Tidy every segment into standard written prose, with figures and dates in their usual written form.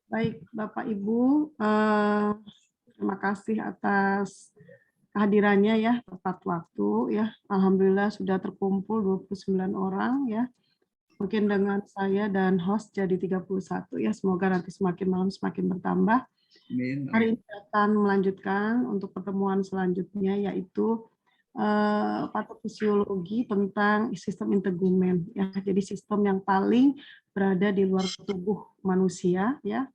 Baik, Bapak Ibu, terima kasih atas kehadirannya ya, tepat waktu ya. Alhamdulillah sudah terkumpul 29 orang ya. Mungkin dengan saya dan host jadi 31 ya. Semoga nanti semakin malam semakin bertambah. Hari ini akan melanjutkan untuk pertemuan selanjutnya yaitu patofisiologi tentang sistem integumen ya. Jadi sistem yang paling berada di luar tubuh manusia ya.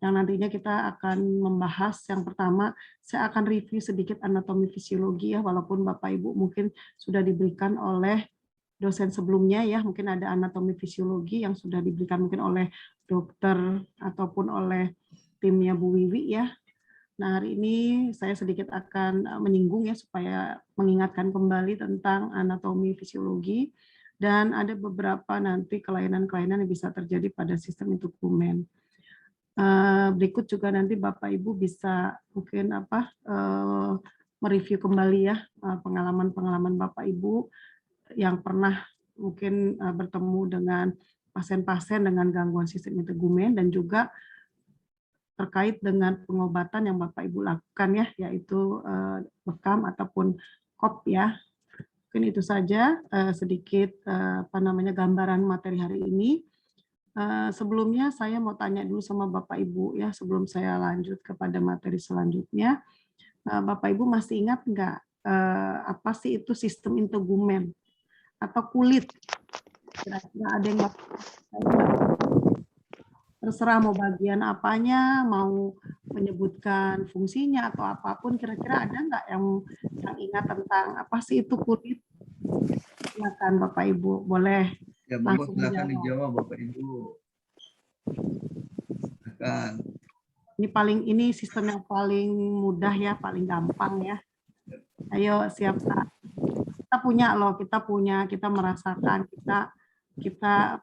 Yang nantinya kita akan membahas yang pertama, saya akan review sedikit anatomi fisiologi ya, walaupun Bapak Ibu mungkin sudah diberikan oleh dosen sebelumnya ya, mungkin ada anatomi fisiologi yang sudah diberikan mungkin oleh dokter ataupun oleh timnya Bu Wiwi ya. Nah, hari ini saya sedikit akan menyinggung ya supaya mengingatkan kembali tentang anatomi fisiologi dan ada beberapa nanti kelainan-kelainan yang bisa terjadi pada sistem integumen. Berikut juga nanti Bapak Ibu bisa mungkin mereview kembali ya pengalaman-pengalaman Bapak Ibu yang pernah mungkin bertemu dengan pasien-pasien dengan gangguan sistem integumen dan juga terkait dengan pengobatan yang Bapak Ibu lakukan ya, yaitu bekam ataupun KOP ya. Mungkin itu saja sedikit gambaran materi hari ini. Sebelumnya saya mau tanya dulu sama Bapak Ibu ya, sebelum saya lanjut kepada materi selanjutnya. Bapak Ibu masih ingat nggak apa sih itu sistem integumen atau kulit? Kira-kira ada yang terserah mau bagian apanya, mau menyebutkan fungsinya atau apapun, kira-kira ada nggak yang ingat tentang apa sih itu kulit? Silakan Bapak Ibu, boleh. Ya, monggo silakan dijawab Bapak Ibu. Silakan. Ini sistem yang paling mudah ya, paling gampang ya. Ayo siap Kak. Kita merasakan, kita bisa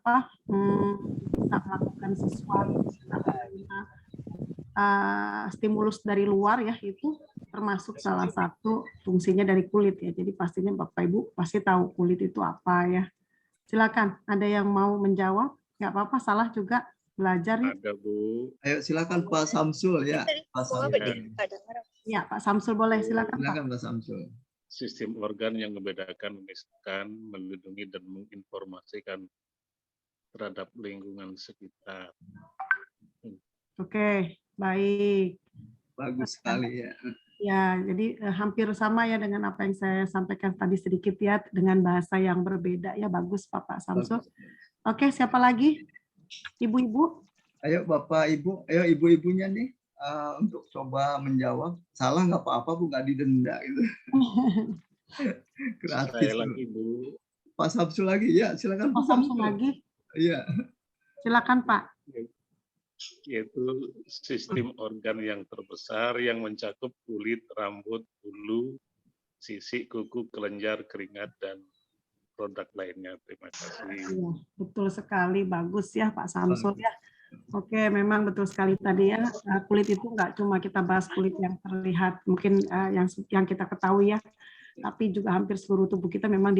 melakukan sesuatu, stimulus dari luar ya, itu termasuk salah satu fungsinya dari kulit ya. Jadi pastinya Bapak Ibu pasti tahu kulit itu apa ya. Silakan, ada yang mau menjawab? Nggak apa-apa, salah juga belajar ya. Ada Bu. Ayo silakan Pak Samsul ya. Pak Samsul. Ya Pak Samsul boleh, silakan Pak. Silakan Pak Samsul. Sistem organ yang membedakan, memisahkan, melindungi dan menginformasikan terhadap lingkungan sekitar. Oke, baik. Bagus sekali ya. Ya, jadi hampir sama ya dengan apa yang saya sampaikan tadi sedikit ya, dengan bahasa yang berbeda ya. Bagus Bapak Samsul. Oke, siapa lagi? Ibu-ibu? Ayo Bapak Ibu, ayo ibu-ibunya nih untuk coba menjawab. Salah nggak apa-apa Bu, nggak didenda gitu. Gratis. Saya lagi Bu. Pak Samsul lagi ya, silakan Pak Samsul lagi. Iya. Silakan Pak. Yaitu sistem organ yang terbesar yang mencakup kulit, rambut, bulu, sisik, kuku, kelenjar, keringat, dan produk lainnya. Terima kasih. Ya, betul sekali, bagus ya Pak Samsul ya. Oke, memang betul sekali tadi ya, kulit itu nggak cuma kita bahas kulit yang terlihat, mungkin yang kita ketahui ya, tapi juga hampir seluruh tubuh kita memang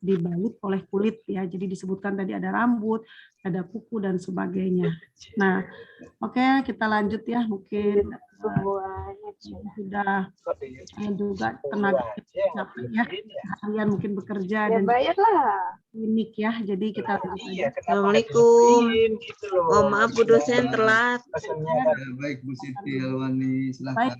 dibalut oleh kulit ya. Jadi disebutkan tadi ada rambut, ada kuku dan sebagainya. Nah, oke, kita lanjut ya. Mungkin sudah juga tenaga capek ya. Harian mungkin bekerja dan klinik ya. Jadi kita Assalamualaikum. Oh, maaf Bu dosen telat. Baik Bu Siti Alwani, silakan.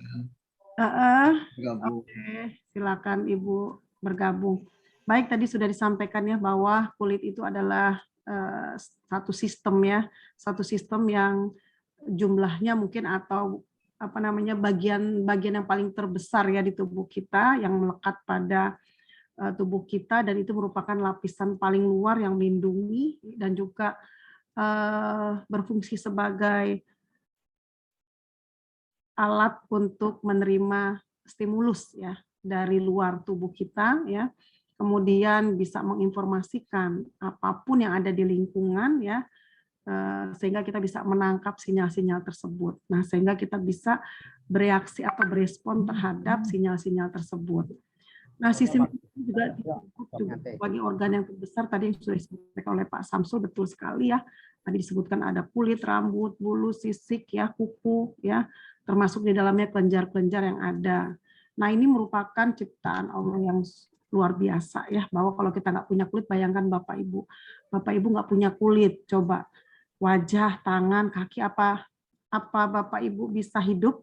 Oke, silakan Ibu bergabung. Baik, tadi sudah disampaikan ya bahwa kulit itu adalah satu sistem ya, satu sistem yang jumlahnya mungkin atau bagian yang paling terbesar ya di tubuh kita yang melekat pada tubuh kita, dan itu merupakan lapisan paling luar yang melindungi dan juga berfungsi sebagai alat untuk menerima stimulus ya dari luar tubuh kita ya, kemudian bisa menginformasikan apapun yang ada di lingkungan ya, sehingga kita bisa menangkap sinyal-sinyal tersebut. Nah, sehingga kita bisa bereaksi atau berespon terhadap sinyal-sinyal tersebut. Nah, sistem itu juga disebut juga sebagai organ yang terbesar tadi yang sudah disebutkan oleh Pak Samsul, betul sekali ya. Tadi disebutkan ada kulit, rambut, bulu, sisik, ya, kuku, ya, termasuk di dalamnya kelenjar-kelenjar yang ada. Nah, ini merupakan ciptaan Allah yang luar biasa ya, bahwa kalau kita nggak punya kulit, bayangkan Bapak Ibu nggak punya kulit, coba wajah, tangan, kaki, apa Bapak Ibu bisa hidup?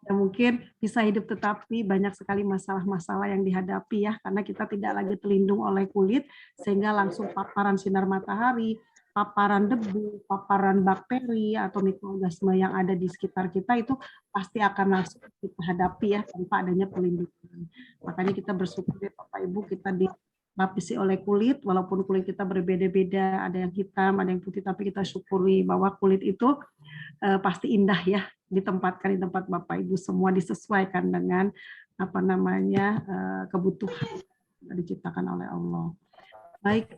Ya, mungkin bisa hidup, tetapi banyak sekali masalah-masalah yang dihadapi ya, karena kita tidak lagi terlindung oleh kulit, sehingga langsung paparan sinar matahari, paparan debu, paparan bakteri atau mikroorganisme yang ada di sekitar kita itu pasti akan langsung kita hadapi ya, tanpa adanya perlindungan. Makanya kita bersyukur ya Bapak Ibu, kita dilapisi oleh kulit, walaupun kulit kita berbeda-beda, ada yang hitam, ada yang putih, tapi kita syukuri bahwa kulit itu pasti indah ya, ditempatkan di tempat Bapak Ibu, semua disesuaikan dengan kebutuhan yang diciptakan oleh Allah. Baik,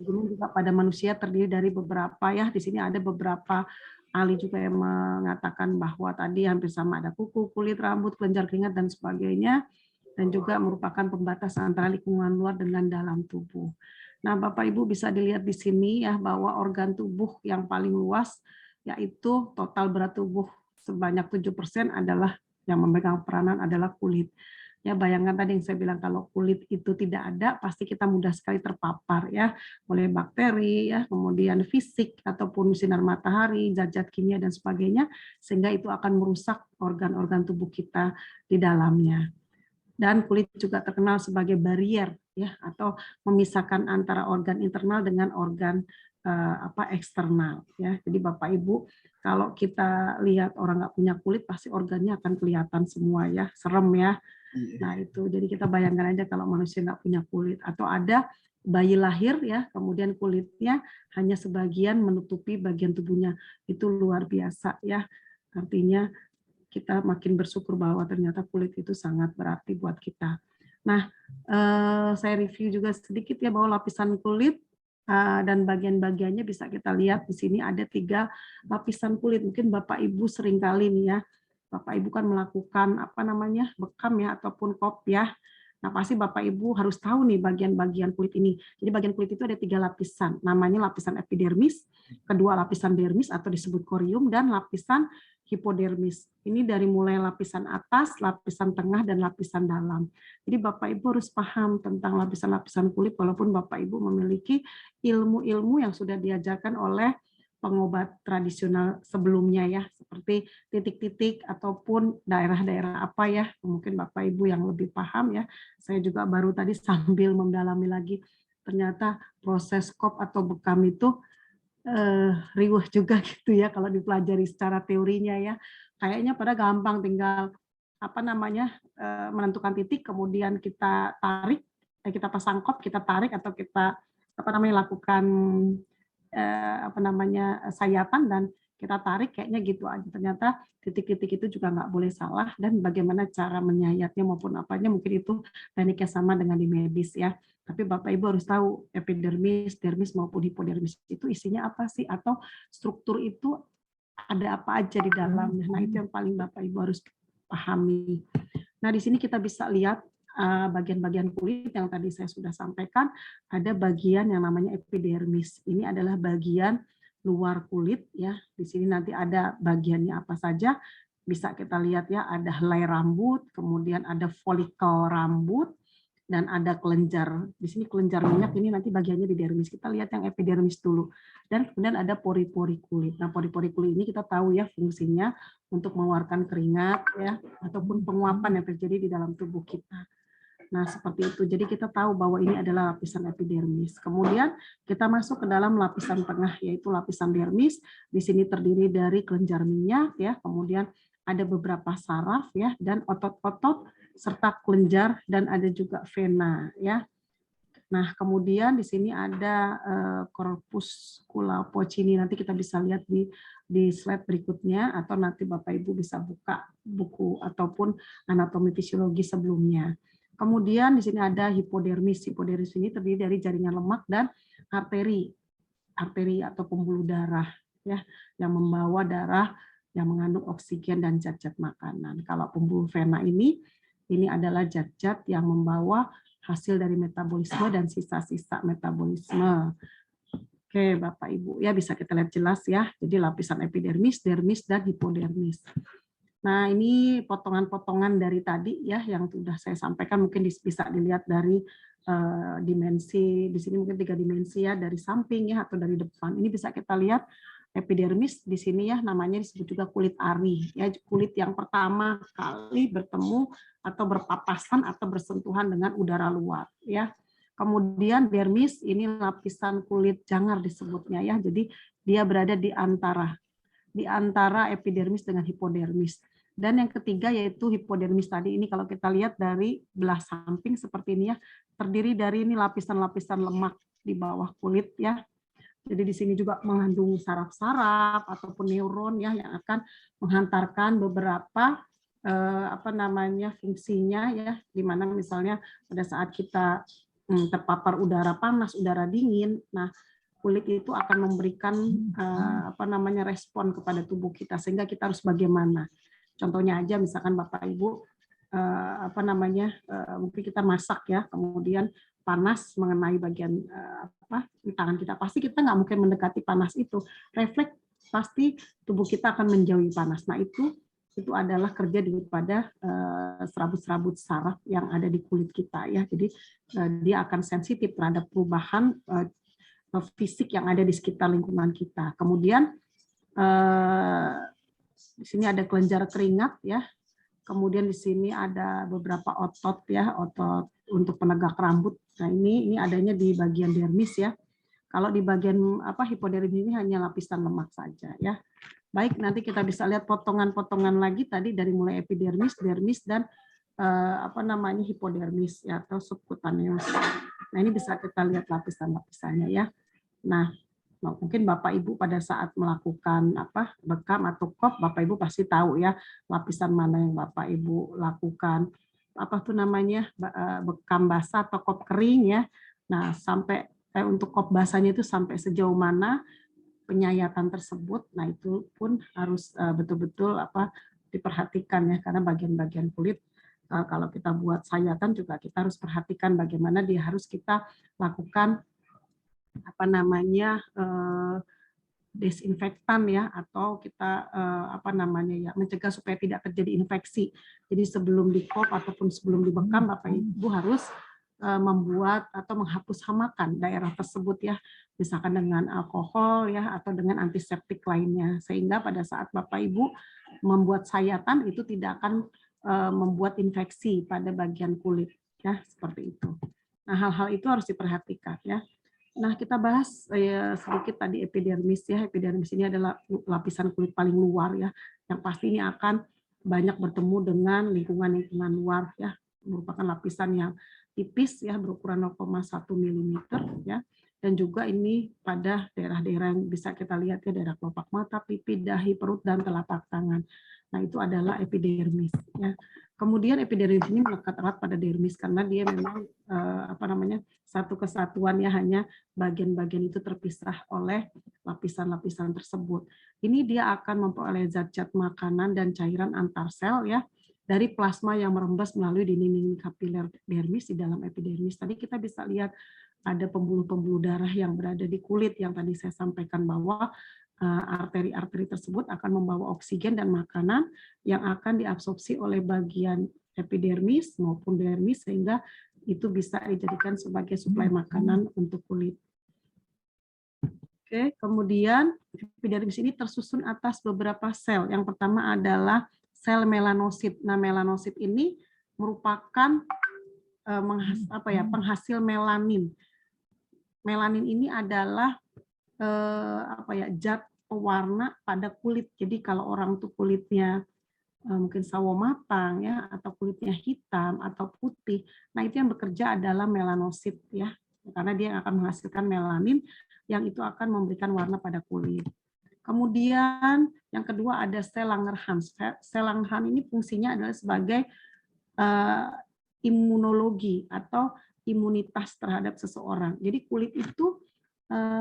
juga pada manusia terdiri dari beberapa ya, di sini ada beberapa ahli juga yang mengatakan bahwa tadi hampir sama, ada kuku, kulit, rambut, kelenjar keringat dan sebagainya, dan juga merupakan pembatas antara lingkungan luar dengan dalam tubuh. Nah, Bapak Ibu bisa dilihat di sini ya, bahwa organ tubuh yang paling luas yaitu total berat tubuh sebanyak 7% adalah yang memegang peranan adalah kulit. Ya, bayangkan tadi yang saya bilang, kalau kulit itu tidak ada, pasti kita mudah sekali terpapar ya oleh bakteri ya, kemudian fisik ataupun sinar matahari, zat-zat kimia dan sebagainya, sehingga itu akan merusak organ-organ tubuh kita di dalamnya. Dan kulit juga terkenal sebagai barrier ya, atau memisahkan antara organ internal dengan organ eksternal ya. Jadi Bapak Ibu, kalau kita lihat orang nggak punya kulit, pasti organnya akan kelihatan semua ya, serem ya. Nah itu, jadi kita bayangkan aja kalau manusia nggak punya kulit, atau ada bayi lahir ya, kemudian kulitnya hanya sebagian menutupi bagian tubuhnya, itu luar biasa ya. Artinya kita makin bersyukur bahwa ternyata kulit itu sangat berarti buat kita. Nah, saya review juga sedikit ya, bahwa lapisan kulit dan bagian-bagiannya bisa kita lihat di sini ada 3 lapisan kulit. Mungkin Bapak Ibu seringkali nih ya, Bapak Ibu kan melakukan bekam ya ataupun kopiah. Nah, pasti Bapak Ibu harus tahu nih bagian-bagian kulit ini. Jadi bagian kulit itu ada 3 lapisan. Namanya lapisan epidermis, kedua lapisan dermis atau disebut korium, dan lapisan hipodermis. Ini dari mulai lapisan atas, lapisan tengah, dan lapisan dalam. Jadi Bapak Ibu harus paham tentang lapisan-lapisan kulit, walaupun Bapak Ibu memiliki ilmu-ilmu yang sudah diajarkan oleh pengobat tradisional sebelumnya ya, seperti titik-titik ataupun daerah-daerah apa ya, mungkin Bapak Ibu yang lebih paham ya. Saya juga baru tadi sambil mendalami lagi, ternyata proses kop atau bekam itu riuh juga gitu ya kalau dipelajari secara teorinya ya. Kayaknya pada gampang, tinggal menentukan titik, kemudian kita tarik, kita pasang kop, kita tarik, atau kita lakukan sayatan dan kita tarik, kayaknya gitu aja. Ternyata titik-titik itu juga nggak boleh salah, dan bagaimana cara menyayatnya maupun apanya, mungkin itu tekniknya sama dengan di medis ya. Tapi Bapak Ibu harus tahu epidermis, dermis maupun hipodermis itu isinya apa sih, atau struktur itu ada apa aja di dalamnya. Nah, itu yang paling Bapak Ibu harus pahami. Nah, di sini kita bisa lihat bagian-bagian kulit yang tadi saya sudah sampaikan. Ada bagian yang namanya epidermis. Ini adalah bagian luar kulit ya. Di sini nanti ada bagiannya apa saja. Bisa kita lihat ya, ada helai rambut, kemudian ada folikel rambut, dan ada kelenjar. Di sini kelenjar minyak, ini nanti bagiannya di dermis. Kita lihat yang epidermis dulu. Dan kemudian ada pori-pori kulit. Nah, pori-pori kulit ini kita tahu ya fungsinya untuk mengeluarkan keringat ya, ataupun penguapan yang terjadi di dalam tubuh kita. Nah, seperti itu. Jadi kita tahu bahwa ini adalah lapisan epidermis. Kemudian kita masuk ke dalam lapisan tengah, yaitu lapisan dermis. Di sini terdiri dari kelenjar minyak ya, kemudian ada beberapa saraf ya, dan otot-otot serta kelenjar, dan ada juga vena ya. Nah, kemudian di sini ada corpuscula Pocini. Nanti kita bisa lihat di slide berikutnya, atau nanti Bapak Ibu bisa buka buku ataupun anatomi fisiologi sebelumnya. Kemudian di sini ada hipodermis. Hipodermis ini terdiri dari jaringan lemak dan arteri atau pembuluh darah ya, yang membawa darah yang mengandung oksigen dan zat-zat makanan. Kalau pembuluh vena ini adalah zat-zat yang membawa hasil dari metabolisme dan sisa-sisa metabolisme. Oke, Bapak Ibu, ya bisa kita lihat jelas ya. Jadi lapisan epidermis, dermis, dan hipodermis. Nah, ini potongan-potongan dari tadi ya yang sudah saya sampaikan, mungkin bisa dilihat dari dimensi, di sini mungkin 3 dimensi ya, dari samping ya atau dari depan. Ini bisa kita lihat epidermis di sini ya, namanya disebut juga kulit ari ya, kulit yang pertama kali bertemu atau berpapasan atau bersentuhan dengan udara luar ya. Kemudian dermis ini lapisan kulit jangar disebutnya ya. Jadi dia berada di antara epidermis dengan hipodermis. Dan yang ketiga yaitu hipodermis tadi ini kalau kita lihat dari belah samping seperti ini ya, terdiri dari ini lapisan-lapisan lemak di bawah kulit ya. Jadi di sini juga mengandung saraf-saraf ataupun neuron ya yang akan menghantarkan beberapa fungsinya ya, di mana misalnya pada saat kita terpapar udara panas, udara dingin, nah kulit itu akan memberikan respon kepada tubuh kita sehingga kita harus bagaimana. Contohnya aja misalkan Bapak Ibu mungkin kita masak ya, kemudian panas mengenai bagian di tangan kita, pasti kita nggak mungkin mendekati panas itu, refleks pasti tubuh kita akan menjauhi panas. Nah itu adalah kerja daripada serabut-serabut saraf yang ada di kulit kita ya. Jadi dia akan sensitif terhadap perubahan fisik yang ada di sekitar lingkungan kita. Kemudian di sini ada kelenjar keringat ya. Kemudian di sini ada beberapa otot ya, otot untuk penegak rambut. Nah, ini adanya di bagian dermis ya. Kalau di bagian hipodermis ini hanya lapisan lemak saja ya. Baik, nanti kita bisa lihat potongan-potongan lagi tadi dari mulai epidermis, dermis dan hipodermis ya atau subcutaneous. Nah, ini bisa kita lihat lapisan-lapisannya ya. Nah, mungkin Bapak Ibu pada saat melakukan bekam atau kop, Bapak Ibu pasti tahu ya lapisan mana yang Bapak Ibu lakukan bekam basah atau kop kering ya. Nah, sampai untuk kop basahnya itu sampai sejauh mana penyayatan tersebut. Nah, itu pun harus betul-betul diperhatikan ya, karena bagian-bagian kulit kalau kita buat sayatan juga kita harus perhatikan bagaimana dia harus kita lakukan desinfektan ya, atau kita mencegah supaya tidak terjadi infeksi. Jadi sebelum di kop ataupun sebelum dibekam, Bapak Ibu harus membuat atau menghapus hamakan daerah tersebut ya, misalkan dengan alkohol ya atau dengan antiseptik lainnya, sehingga pada saat Bapak Ibu membuat sayatan itu tidak akan membuat infeksi pada bagian kulit ya, seperti itu. Nah, hal-hal itu harus diperhatikan ya. Nah, kita bahas sedikit tadi epidermis ya. Epidermis ini adalah lapisan kulit paling luar ya, yang pasti ini akan banyak bertemu dengan lingkungan-lingkungan luar ya, merupakan lapisan yang tipis ya, berukuran 0,1 mm ya, dan juga ini pada daerah-daerah yang bisa kita lihat ya, daerah kelopak mata, pipi, dahi, perut, dan telapak tangan. Nah, itu adalah epidermis ya. Kemudian epidermis ini melekat erat pada dermis karena dia memang satu kesatuan ya, hanya bagian-bagian itu terpisah oleh lapisan-lapisan tersebut. Ini dia akan memperoleh zat-zat makanan dan cairan antar sel ya dari plasma yang merembes melalui dinding kapiler dermis di dalam epidermis. Tadi kita bisa lihat ada pembuluh-pembuluh darah yang berada di kulit yang tadi saya sampaikan bahwa arteri-arteri tersebut akan membawa oksigen dan makanan yang akan diabsorpsi oleh bagian epidermis maupun dermis sehingga itu bisa dijadikan sebagai suplai makanan untuk kulit. Oke, kemudian epidermis ini tersusun atas beberapa sel. Yang pertama adalah sel melanosit. Nah, melanosit ini merupakan penghasil melanin. Melanin ini adalah zat pewarna pada kulit. Jadi kalau orang tuh kulitnya mungkin sawo matang ya, atau kulitnya hitam atau putih, nah itu yang bekerja adalah melanosit ya, karena dia akan menghasilkan melanin yang itu akan memberikan warna pada kulit. Kemudian yang kedua ada sel Langerhans. Sel Langerhans ini fungsinya adalah sebagai imunologi atau imunitas terhadap seseorang. Jadi kulit itu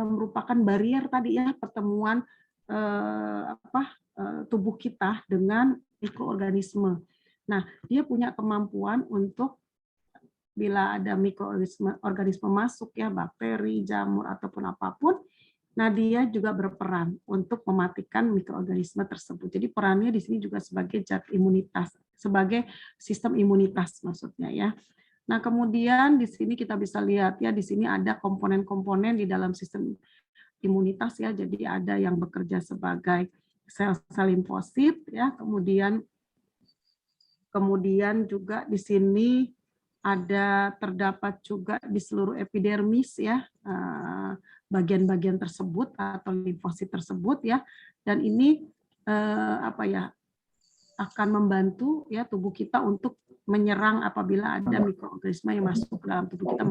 merupakan barier tadi ya, pertemuan tubuh kita dengan mikroorganisme. Nah, dia punya kemampuan untuk bila ada mikroorganisme masuk ya, bakteri, jamur ataupun apapun, nah dia juga berperan untuk mematikan mikroorganisme tersebut. Jadi perannya di sini juga sebagai zat imunitas, sebagai sistem imunitas maksudnya ya. Nah, kemudian di sini kita bisa lihat ya, di sini ada komponen-komponen di dalam sistem imunitas ya. Jadi ada yang bekerja sebagai sel-sel limfosit ya, kemudian juga di sini ada terdapat juga di seluruh epidermis ya, bagian-bagian tersebut atau limfosit tersebut ya, dan ini akan membantu ya tubuh kita untuk menyerang apabila ada mikroorganisme yang masuk ke dalam tubuh kita.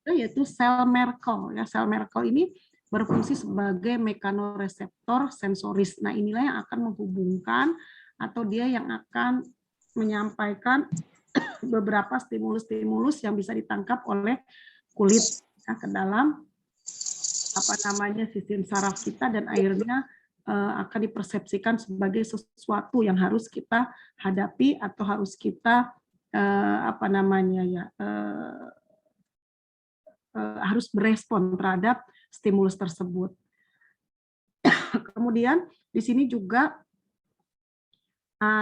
Yaitu sel Merkel ya, sel Merkel ini berfungsi sebagai mekanoreseptor sensoris. Nah, inilah yang akan menghubungkan atau dia yang akan menyampaikan beberapa stimulus-stimulus yang bisa ditangkap oleh kulit ke dalam sistem saraf kita, dan akhirnya akan dipersepsikan sebagai sesuatu yang harus kita hadapi atau harus kita harus berespon terhadap stimulus tersebut. Kemudian di sini juga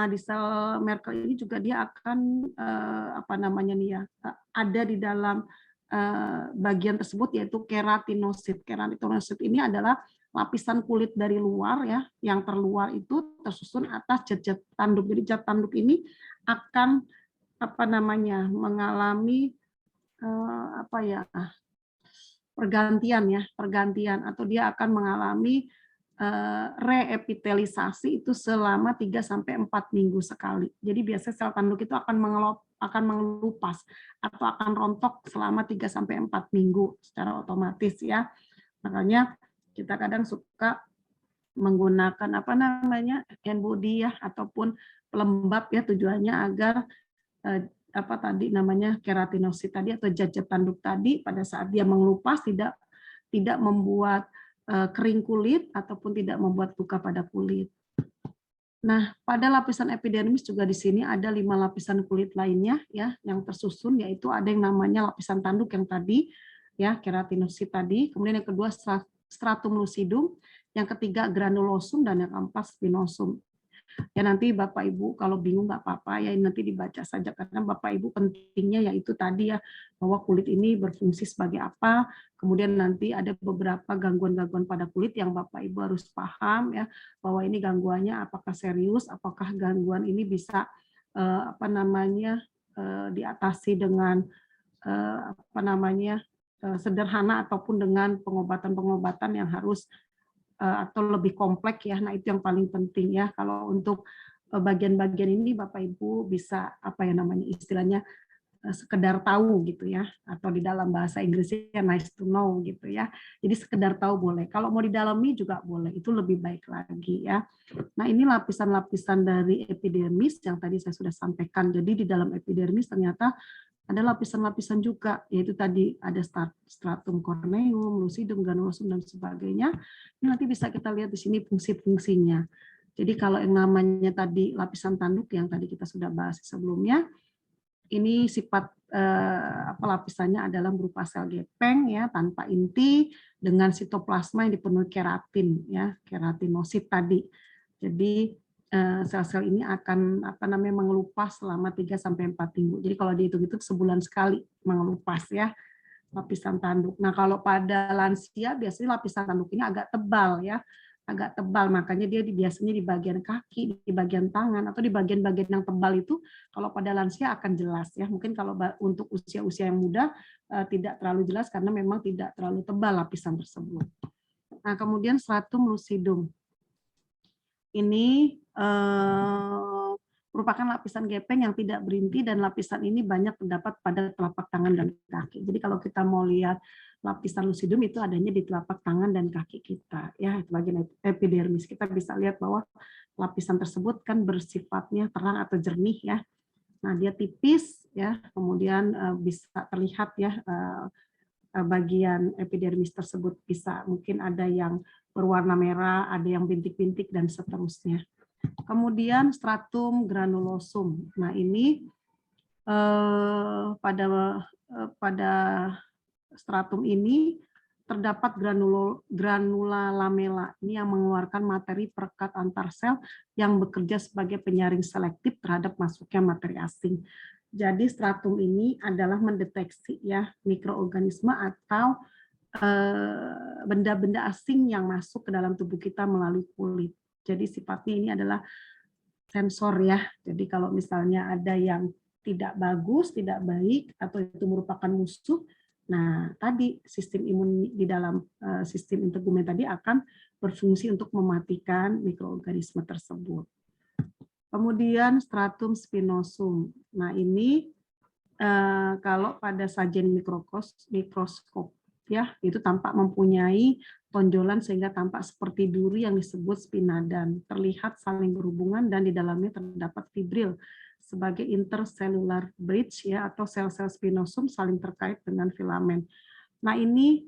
di sel Merkel ini juga dia akan ada di dalam bagian tersebut, yaitu keratinosit. Keratinosit ini adalah lapisan kulit dari luar ya, yang terluar itu tersusun atas zat-zat tanduk. Jadi zat tanduk ini akan mengalami pergantian atau dia akan mengalami reepitelisasi itu selama 3-4 minggu sekali. Jadi biasanya sel tanduk itu akan mengelupas atau akan rontok selama 3-4 minggu secara otomatis ya. Makanya kita kadang suka menggunakan hand body ya, ataupun pelembab ya, tujuannya agar keratinosit tadi atau zat-zat tanduk tadi pada saat dia mengelupas tidak membuat kering kulit ataupun tidak membuat luka pada kulit. Nah, pada lapisan epidermis juga di sini ada 5 lapisan kulit lainnya ya yang tersusun, yaitu ada yang namanya lapisan tanduk yang tadi ya, keratinosit tadi, kemudian yang kedua stratum lucidum, yang ketiga granulosum, dan yang keempat spinosum. Ya nanti Bapak Ibu kalau bingung nggak apa-apa ya, nanti dibaca saja, karena Bapak Ibu pentingnya yaitu tadi ya, bahwa kulit ini berfungsi sebagai apa, kemudian nanti ada beberapa gangguan-gangguan pada kulit yang Bapak Ibu harus paham ya, bahwa ini gangguannya apakah serius, apakah gangguan ini bisa diatasi dengan sederhana ataupun dengan pengobatan-pengobatan yang harus atau lebih kompleks ya. Nah, itu yang paling penting ya. Kalau untuk bagian-bagian ini Bapak Ibu bisa istilahnya sekedar tahu gitu ya, atau di dalam bahasa Inggrisnya nice to know gitu ya. Jadi sekedar tahu boleh. Kalau mau didalami juga boleh. Itu lebih baik lagi ya. Nah, ini lapisan-lapisan dari epidermis yang tadi saya sudah sampaikan. Jadi di dalam epidermis ternyata ada lapisan-lapisan juga, yaitu tadi ada stratum corneum, lucidum, granulosum, dan sebagainya. Ini nanti bisa kita lihat di sini fungsi-fungsinya. Jadi kalau yang namanya tadi lapisan tanduk yang tadi kita sudah bahas sebelumnya, ini sifat lapisannya adalah berupa sel gepeng ya, tanpa inti, dengan sitoplasma yang dipenuhi keratin ya, keratinosit tadi. Jadi sel-sel ini akan mengelupas selama 3-4 minggu. Jadi kalau dihitung-hitung sebulan sekali mengelupas ya lapisan tanduk. Nah, kalau pada lansia biasanya lapisan tanduk ini agak tebal ya, agak tebal, makanya dia biasanya di bagian kaki, di bagian tangan, atau di bagian-bagian yang tebal itu kalau pada lansia akan jelas ya. Mungkin kalau untuk usia-usia yang muda tidak terlalu jelas karena memang tidak terlalu tebal lapisan tersebut. Nah, kemudian stratum lucidum. Ini merupakan lapisan gepeng yang tidak berinti, dan lapisan ini banyak terdapat pada telapak tangan dan kaki. Jadi kalau kita mau lihat lapisan lucidum itu adanya di telapak tangan dan kaki kita ya, bagian epidermis. Kita bisa lihat bahwa lapisan tersebut kan bersifatnya terang atau jernih ya. Nah, dia tipis ya, kemudian bisa terlihat ya bagian epidermis tersebut. Bisa mungkin ada yang berwarna merah, ada yang bintik-bintik, dan seterusnya. Kemudian stratum granulosum. Nah, ini pada stratum ini terdapat granula lamella. Ini yang mengeluarkan materi perekat antar sel yang bekerja sebagai penyaring selektif terhadap masuknya materi asing. Jadi stratum ini adalah mendeteksi ya mikroorganisme atau benda-benda asing yang masuk ke dalam tubuh kita melalui kulit. Jadi sifatnya ini adalah sensor ya. Jadi kalau misalnya ada yang tidak bagus, tidak baik, atau itu merupakan musuh, nah tadi sistem imun di dalam sistem integumen tadi akan berfungsi untuk mematikan mikroorganisme tersebut. Kemudian stratum spinosum. Nah ini kalau pada sajian mikroskop ya itu tampak mempunyai tonjolan sehingga tampak seperti duri yang disebut spinadan, terlihat saling berhubungan dan di dalamnya terdapat fibril sebagai intercellular bridge ya atau sel-sel spinosum saling terkait dengan filamen. Nah ini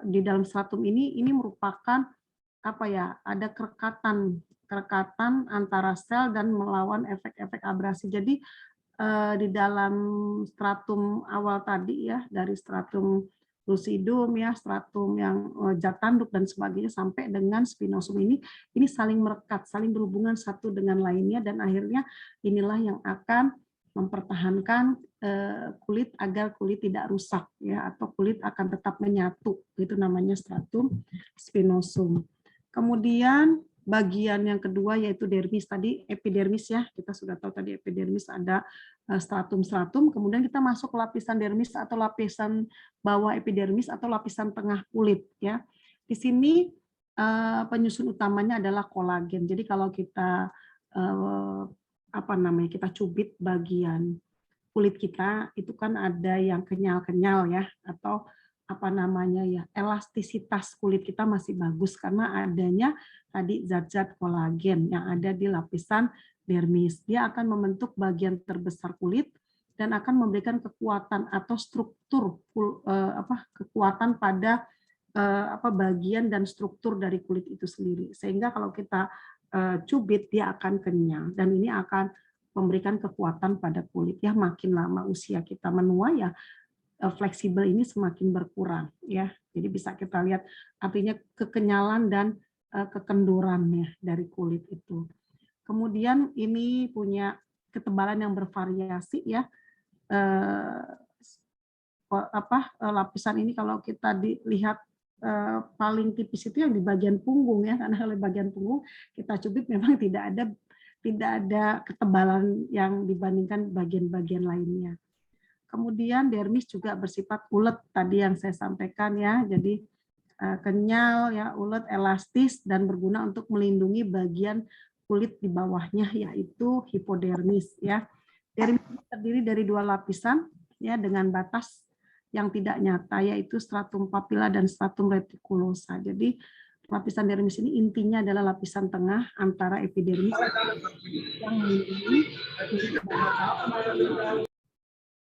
di dalam stratum ini merupakan ada kerekatan antara sel dan melawan efek-efek abrasi. Jadi di dalam stratum awal tadi ya dari stratum lucidum ya stratum yang zat tanduk dan sebagainya sampai dengan spinosum ini saling merekat, saling berhubungan satu dengan lainnya dan akhirnya inilah yang akan mempertahankan kulit agar kulit tidak rusak ya atau kulit akan tetap menyatu, itu namanya stratum spinosum. Kemudian bagian yang kedua yaitu dermis, tadi epidermis ya, kita sudah tahu tadi epidermis ada stratum-stratum, kemudian kita masuk ke lapisan dermis atau lapisan bawah epidermis atau lapisan tengah kulit ya. Di sini penyusun utamanya adalah kolagen. Jadi kalau kita kita cubit bagian kulit kita itu kan ada yang kenyal-kenyal ya atau elastisitas kulit kita masih bagus karena adanya tadi zat-zat kolagen yang ada di lapisan dermis. Dia akan membentuk bagian terbesar kulit dan akan memberikan kekuatan atau struktur kekuatan pada bagian dan struktur dari kulit itu sendiri. Sehingga kalau kita cubit dia akan kenyal dan ini akan memberikan kekuatan pada kulit ya. Makin lama usia kita menua ya fleksibel ini semakin berkurang ya. Jadi bisa kita lihat artinya kekenyalan dan kekendurannya dari kulit itu. Kemudian ini punya ketebalan yang bervariasi ya. Lapisan ini kalau kita dilihat paling tipis itu yang di bagian punggung ya, karena oleh bagian punggung kita cubit memang tidak ada ketebalan yang dibandingkan bagian-bagian lainnya. Kemudian dermis juga bersifat ulet tadi yang saya sampaikan ya, jadi kenyal ya, ulet, elastis dan berguna untuk melindungi bagian kulit di bawahnya yaitu hipodermis ya. Dermis terdiri dari dua lapisan ya dengan batas yang tidak nyata yaitu stratum papilla dan stratum reticulosa. Jadi lapisan dermis ini intinya adalah lapisan tengah antara epidermis yang melindungi.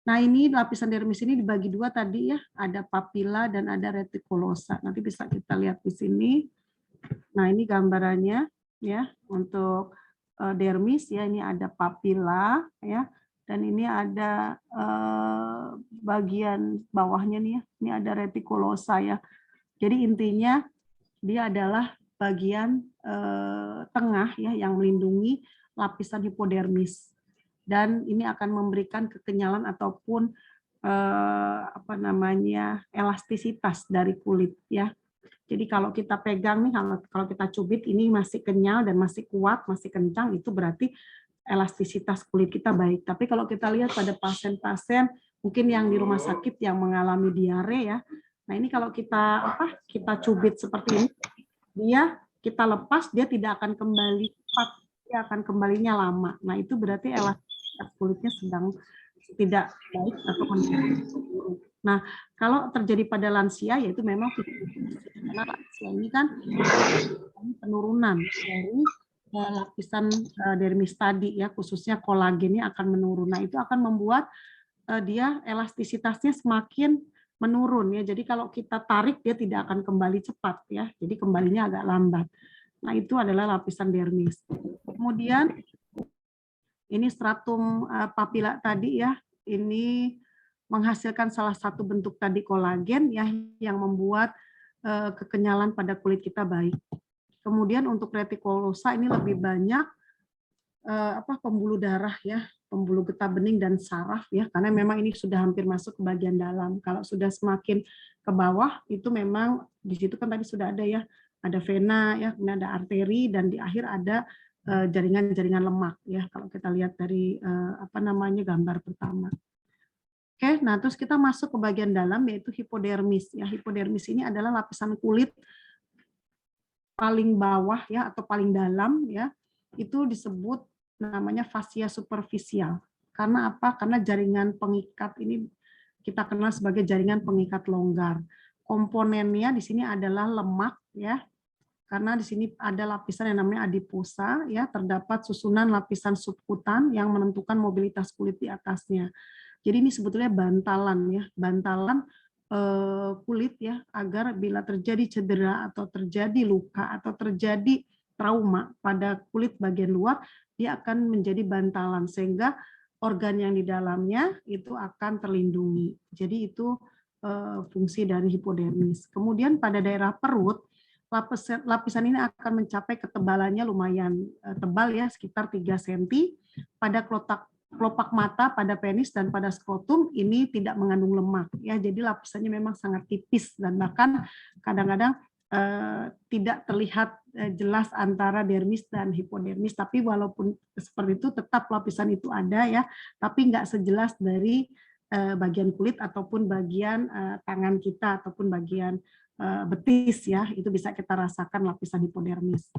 Nah ini lapisan dermis ini dibagi dua tadi ya, ada papilla dan ada reticulosa. Nanti bisa kita lihat di sini. Nah ini gambarannya ya untuk dermis ya, ini ada papilla ya, dan ini ada bagian bawahnya nih ya, ini ada reticulosa ya. Jadi intinya dia adalah bagian tengah ya yang melindungi lapisan hipodermis. Dan ini akan memberikan kekenyalan ataupun elastisitas dari kulit ya. Jadi kalau kita pegang nih, kalau kita cubit ini masih kenyal dan masih kuat, masih kencang, itu berarti elastisitas kulit kita baik. Tapi kalau kita lihat pada pasien-pasien mungkin yang di rumah sakit yang mengalami diare ya, nah ini kalau kita cubit seperti ini, kita lepas dia tidak akan kembali cepat, dia akan kembalinya lama. Nah itu berarti elastisitas kulitnya sedang tidak baik atau kondisi buruk. Nah, kalau terjadi pada lansia, yaitu memang karena lansia ini kan penurunan dari lapisan dermis tadi ya, khususnya kolagennya akan menurun. Nah, itu akan membuat dia elastisitasnya semakin menurun ya. Jadi kalau kita tarik dia tidak akan kembali cepat ya. Jadi kembalinya agak lambat. Nah, itu adalah lapisan dermis. Kemudian ini stratum papila tadi ya. Ini menghasilkan salah satu bentuk tadi kolagen ya yang membuat kekenyalan pada kulit kita baik. Kemudian untuk retikulosa ini lebih banyak pembuluh darah ya, pembuluh getah bening dan saraf ya, karena memang ini sudah hampir masuk ke bagian dalam. Kalau sudah semakin ke bawah itu memang di situ kan tadi sudah ada ya, ada vena ya, kemudian ada arteri dan di akhir ada jaringan-jaringan lemak ya. Kalau kita lihat dari gambar pertama. Oke, nah terus kita masuk ke bagian dalam yaitu hipodermis ya. Hipodermis ini adalah lapisan kulit paling bawah ya atau paling dalam ya. Itu disebut namanya fascia superficial. Karena apa? Karena jaringan pengikat ini kita kenal sebagai jaringan pengikat longgar. Komponennya di sini adalah lemak ya. Karena di sini ada lapisan yang namanya adiposa ya, terdapat susunan lapisan subkutan yang menentukan mobilitas kulit di atasnya. Jadi ini sebetulnya bantalan ya, bantalan kulit ya, agar bila terjadi cedera atau terjadi luka atau terjadi trauma pada kulit bagian luar, dia akan menjadi bantalan sehingga organ yang di dalamnya itu akan terlindungi. Jadi itu fungsi dari hipodermis. Kemudian pada daerah perut, lapisan ini akan mencapai ketebalannya lumayan tebal ya, sekitar 3 cm. Pada kelopak mata, pada penis dan pada skrotum ini tidak mengandung lemak ya. Jadi lapisannya memang sangat tipis dan bahkan kadang-kadang tidak terlihat jelas antara dermis dan hipodermis, tapi walaupun seperti itu tetap lapisan itu ada ya, tapi nggak sejelas dari bagian kulit ataupun bagian tangan kita ataupun bagian betis ya, itu bisa kita rasakan lapisan hipodermis.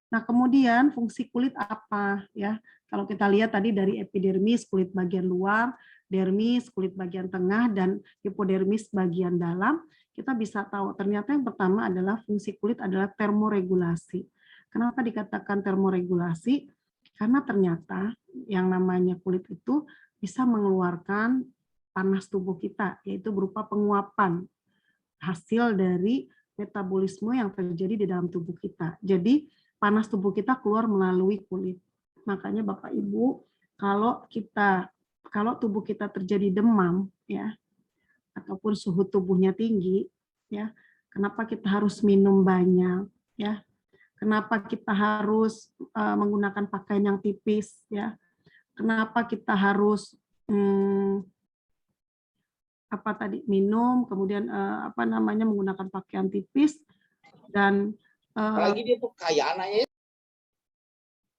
Nah, kemudian fungsi kulit apa ya? Kalau kita lihat tadi dari epidermis kulit bagian luar, dermis kulit bagian tengah dan hipodermis bagian dalam, kita bisa tahu ternyata yang pertama adalah fungsi kulit adalah termoregulasi. Kenapa dikatakan termoregulasi? Karena ternyata yang namanya kulit itu bisa mengeluarkan panas tubuh kita, yaitu berupa penguapan hasil dari metabolisme yang terjadi di dalam tubuh kita. Jadi panas tubuh kita keluar melalui kulit. Makanya Bapak Ibu, kalau tubuh kita terjadi demam ya, ataupun suhu tubuhnya tinggi ya, kenapa kita harus minum banyak ya, kenapa kita harus menggunakan pakaian yang tipis ya, kenapa kita harus minum, kemudian menggunakan pakaian tipis dan apalagi dia tuh kaya anaknya.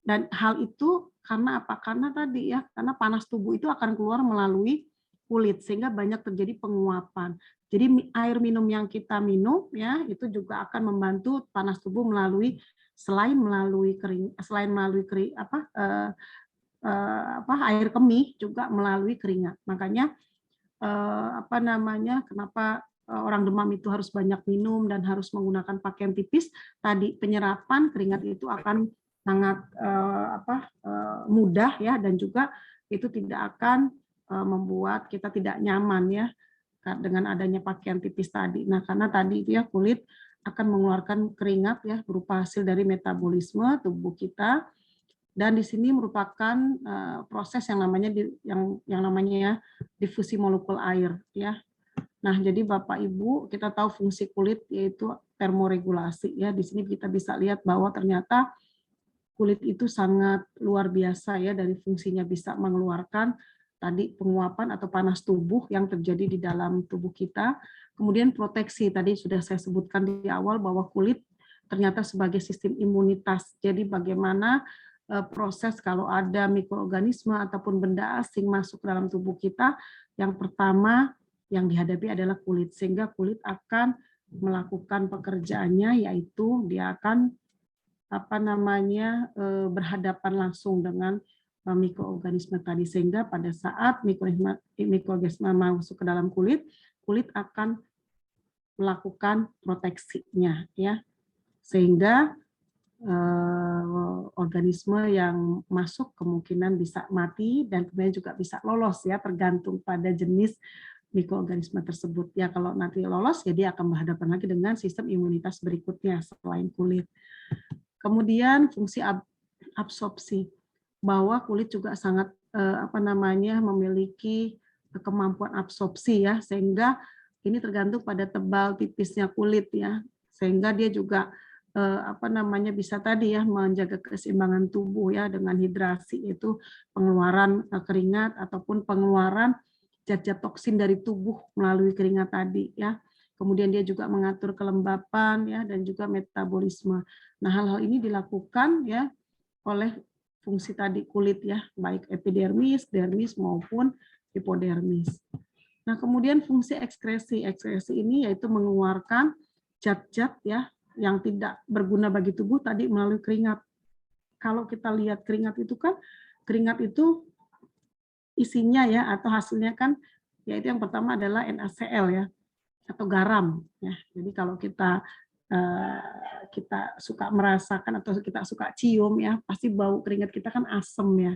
Dan hal itu karena apa? Karena tadi ya, karena panas tubuh itu akan keluar melalui kulit sehingga banyak terjadi penguapan. Jadi air minum yang kita minum ya itu juga akan membantu panas tubuh melalui selain melalui air kemih juga melalui keringat. Makanya kenapa orang demam itu harus banyak minum dan harus menggunakan pakaian tipis, tadi penyerapan keringat itu akan sangat mudah ya, dan juga itu tidak akan membuat kita tidak nyaman ya dengan adanya pakaian tipis tadi. Nah, karena tadi itu ya kulit akan mengeluarkan keringat ya berupa hasil dari metabolisme tubuh kita. Dan di sini merupakan proses yang namanya difusi molekul air ya. Nah, jadi Bapak Ibu, kita tahu fungsi kulit yaitu termoregulasi ya. Di sini kita bisa lihat bahwa ternyata kulit itu sangat luar biasa ya, dari fungsinya bisa mengeluarkan tadi penguapan atau panas tubuh yang terjadi di dalam tubuh kita. Kemudian proteksi, tadi sudah saya sebutkan di awal bahwa kulit ternyata sebagai sistem imunitas. Jadi bagaimana proses kalau ada mikroorganisme ataupun benda asing masuk ke dalam tubuh kita, yang pertama yang dihadapi adalah kulit, sehingga kulit akan melakukan pekerjaannya, yaitu dia akan berhadapan langsung dengan mikroorganisme tadi, sehingga pada saat mikroorganisme masuk ke dalam kulit, kulit akan melakukan proteksinya ya, sehingga organisme yang masuk kemungkinan bisa mati dan kemudian juga bisa lolos ya, tergantung pada jenis mikroorganisme tersebut. Ya kalau nanti lolos ya dia akan berhadapan lagi dengan sistem imunitas berikutnya selain kulit. Kemudian fungsi absorpsi, bahwa kulit juga sangat memiliki kemampuan absorpsi ya, sehingga ini tergantung pada tebal tipisnya kulit ya, sehingga dia juga bisa tadi ya menjaga keseimbangan tubuh ya dengan hidrasi, yaitu pengeluaran keringat ataupun pengeluaran zat-zat toksin dari tubuh melalui keringat tadi ya. Kemudian dia juga mengatur kelembapan ya dan juga metabolisme. Nah, hal-hal ini dilakukan ya oleh fungsi tadi kulit ya, baik epidermis, dermis maupun hipodermis. Nah, kemudian fungsi ekskresi. Ekskresi ini yaitu mengeluarkan zat-zat ya yang tidak berguna bagi tubuh tadi melalui keringat. Kalau kita lihat keringat itu isinya ya atau hasilnya kan yaitu yang pertama adalah NaCl ya atau garam ya. Jadi kalau kita suka merasakan atau kita suka cium ya, pasti bau keringat kita kan asam ya.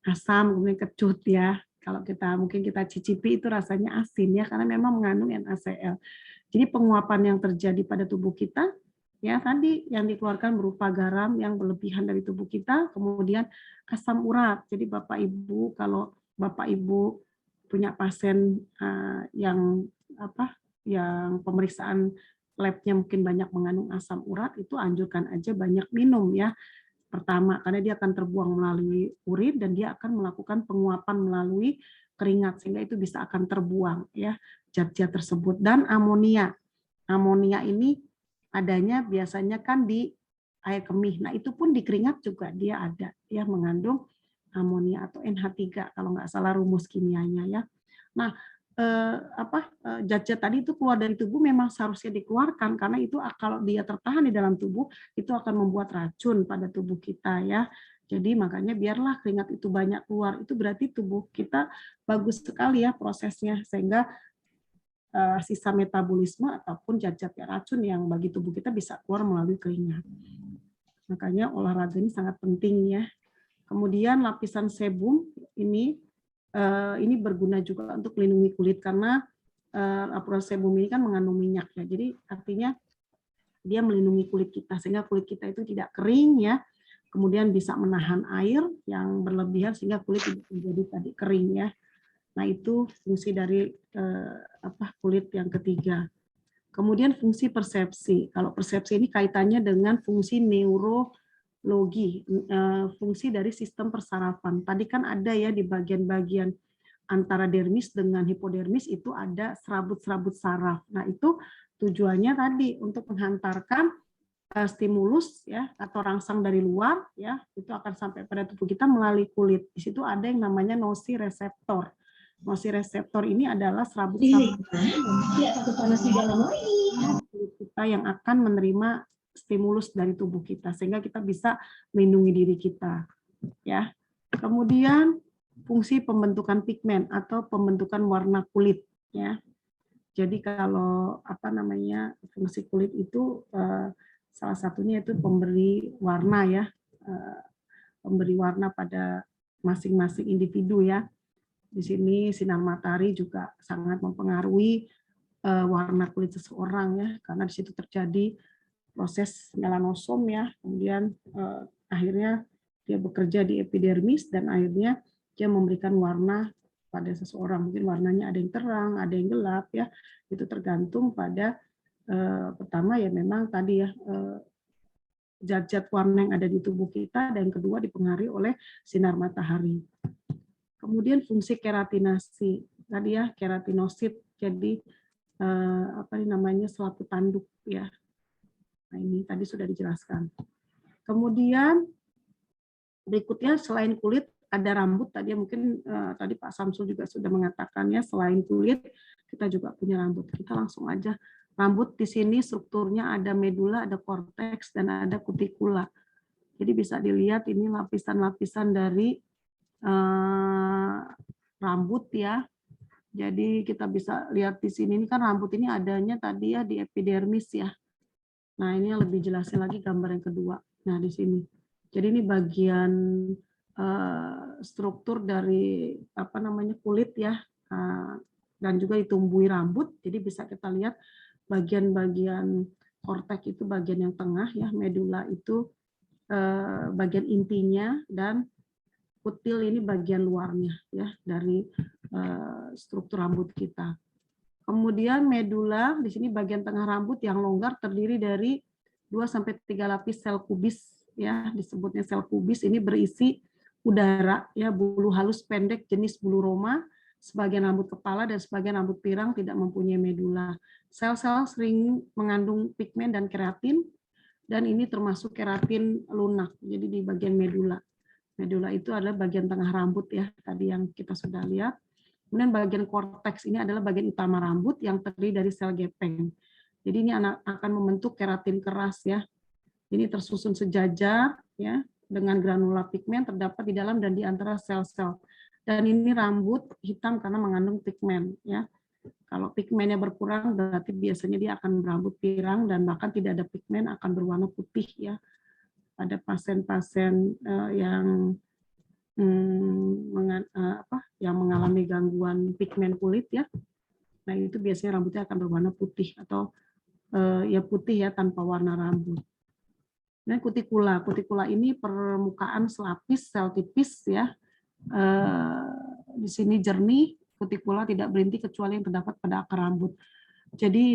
Asam kemudian kecut ya. Kalau mungkin kita cicipi itu rasanya asin ya karena memang mengandung NaCl. Jadi penguapan yang terjadi pada tubuh kita ya tadi yang dikeluarkan berupa garam yang berlebihan dari tubuh kita, kemudian asam urat. Jadi Bapak Ibu kalau Bapak Ibu punya pasien yang pemeriksaan labnya mungkin banyak mengandung asam urat, itu anjurkan aja banyak minum ya. Pertama, karena dia akan terbuang melalui urin dan dia akan melakukan penguapan melalui keringat sehingga itu bisa akan terbuang ya zat-zat tersebut. Dan amonia. Amonia ini adanya biasanya kan di air kemih. Nah, itu pun di keringat juga dia ada ya mengandung amonia atau NH3 kalau nggak salah rumus kimianya ya. Nah, zat-zat tadi itu keluar dari tubuh memang seharusnya dikeluarkan karena itu kalau dia tertahan di dalam tubuh itu akan membuat racun pada tubuh kita ya. Jadi makanya biarlah keringat itu banyak keluar, itu berarti tubuh kita bagus sekali ya prosesnya sehingga sisa metabolisme ataupun zat-zat racun yang bagi tubuh kita bisa keluar melalui keringat. Makanya olahraga ini sangat penting ya. Kemudian lapisan sebum ini berguna juga untuk melindungi kulit karena lapisan sebum ini kan mengandung minyak ya. Jadi artinya dia melindungi kulit kita sehingga kulit kita itu tidak kering ya. Kemudian bisa menahan air yang berlebihan sehingga kulit tidak menjadi tadi kering ya. Nah, itu fungsi dari kulit yang ketiga. Kemudian fungsi persepsi. Kalau persepsi ini kaitannya dengan fungsi neurologi, fungsi dari sistem persarafan. Tadi kan ada ya di bagian-bagian antara dermis dengan hipodermis itu ada serabut-serabut saraf. Nah, itu tujuannya tadi untuk menghantarkan stimulus ya atau rangsang dari luar ya, itu akan sampai pada tubuh kita melalui kulit. Di situ ada yang namanya nociceptor. Nociceptor ini adalah serabut-serabut kulit kita yang akan menerima stimulus dari tubuh kita sehingga kita bisa melindungi diri kita ya. Kemudian fungsi pembentukan pigmen atau pembentukan warna kulit ya. Jadi kalau fungsi kulit itu salah satunya itu pemberi warna ya, pemberi warna pada masing-masing individu ya. Di sini sinar matahari juga sangat mempengaruhi warna kulit seseorang ya, karena di situ terjadi proses melanosom ya, kemudian akhirnya dia bekerja di epidermis dan akhirnya dia memberikan warna pada seseorang. Mungkin warnanya ada yang terang, ada yang gelap ya, itu tergantung pada pertama ya memang tadi ya zat-zat warna yang ada di tubuh kita dan yang kedua dipengaruhi oleh sinar matahari. Kemudian fungsi keratinasi tadi ya keratinosit jadi selaput tanduk ya. Nah, ini tadi sudah dijelaskan. Kemudian berikutnya selain kulit ada rambut tadi mungkin tadi Pak Samsul juga sudah mengatakannya selain kulit kita juga punya rambut. Kita langsung aja. Rambut di sini strukturnya ada medula, ada korteks, dan ada kutikula. Jadi bisa dilihat ini lapisan-lapisan dari rambut ya. Jadi kita bisa lihat di sini ini kan rambut ini adanya tadi ya di epidermis ya. Nah ini yang lebih jelasnya lagi gambar yang kedua. Nah di sini. Jadi ini bagian struktur dari kulit ya. dan juga ditumbuhi rambut. Jadi bisa kita lihat bagian-bagian korteks itu bagian yang tengah ya, medula itu bagian intinya, dan kutil ini bagian luarnya ya dari struktur rambut kita. Kemudian medula di sini bagian tengah rambut yang longgar terdiri dari 2-3 lapis sel kubis ya, disebutnya sel kubis. Ini berisi udara ya, bulu halus pendek jenis bulu roma, sebagian rambut kepala dan sebagian rambut pirang tidak mempunyai medula. Sel-sel sering mengandung pigmen dan keratin, dan ini termasuk keratin lunak. Jadi di bagian medula. Medula itu adalah bagian tengah rambut ya, tadi yang kita sudah lihat. Kemudian bagian korteks ini adalah bagian utama rambut yang terdiri dari sel gepeng. Jadi ini akan membentuk keratin keras ya. Ini tersusun sejajar ya, dengan granula pigmen terdapat di dalam dan di antara sel-sel. Dan ini rambut hitam karena mengandung pigmen ya. Kalau pigmennya berkurang berarti biasanya dia akan berambut pirang, dan bahkan tidak ada pigmen akan berwarna putih ya. Pada pasien-pasien yang yang mengalami gangguan pigmen kulit ya, nah itu biasanya rambutnya akan berwarna putih atau ya putih ya tanpa warna rambut. Nah kutikula, kutikula ini permukaan selapis sel tipis ya, di sini jernih, kutikula tidak berhenti kecuali yang terdapat pada akar rambut. Jadi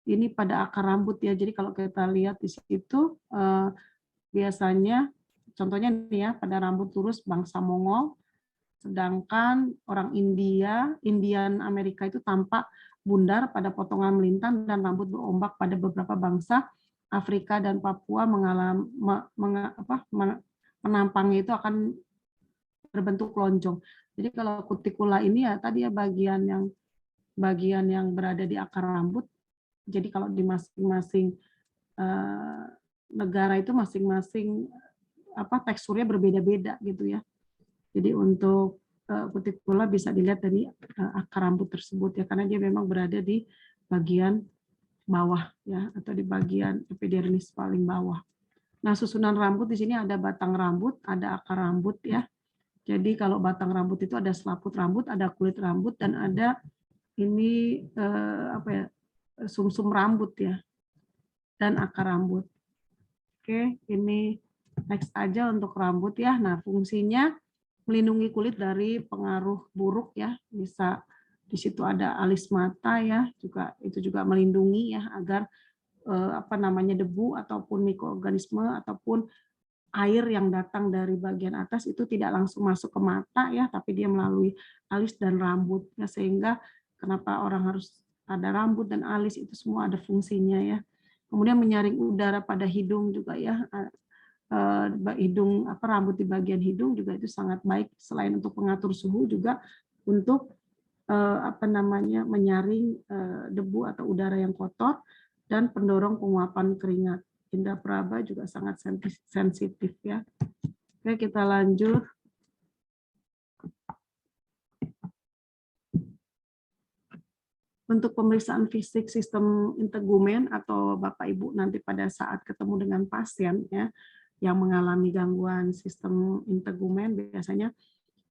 ini pada akar rambut ya. Jadi kalau kita lihat di situ biasanya contohnya nih ya, pada rambut lurus bangsa Mongol, sedangkan orang Indian Amerika itu tampak bundar pada potongan melintang dan rambut berombak pada beberapa bangsa Afrika dan Papua menampangnya itu akan berbentuk lonjong. Jadi kalau kutikula ini ya tadi ya bagian yang berada di akar rambut. Jadi kalau di masing-masing negara itu masing-masing teksturnya berbeda-beda gitu ya. Jadi untuk kutikula bisa dilihat dari akar rambut tersebut ya, karena dia memang berada di bagian bawah ya, atau di bagian epidermis paling bawah. Nah, susunan rambut di sini ada batang rambut, ada akar rambut ya. Jadi kalau batang rambut itu ada selaput rambut, ada kulit rambut, dan ada ini sumsum rambut ya, dan akar rambut. Oke, ini next aja untuk rambut ya. Nah, fungsinya melindungi kulit dari pengaruh buruk ya. Bisa di situ ada alis mata ya, itu juga melindungi ya agar debu ataupun mikroorganisme ataupun air yang datang dari bagian atas itu tidak langsung masuk ke mata ya, tapi dia melalui alis dan rambut ya, sehingga kenapa orang harus ada rambut dan alis itu semua ada fungsinya ya. Kemudian menyaring udara pada hidung juga ya. Rambut di bagian hidung juga itu sangat baik, selain untuk pengatur suhu juga untuk menyaring debu atau udara yang kotor dan pendorong penguapan keringat. Indra peraba juga sangat sensitif ya. Oke, kita lanjut. Untuk pemeriksaan fisik sistem integumen atau Bapak Ibu nanti pada saat ketemu dengan pasien ya, yang mengalami gangguan sistem integumen, biasanya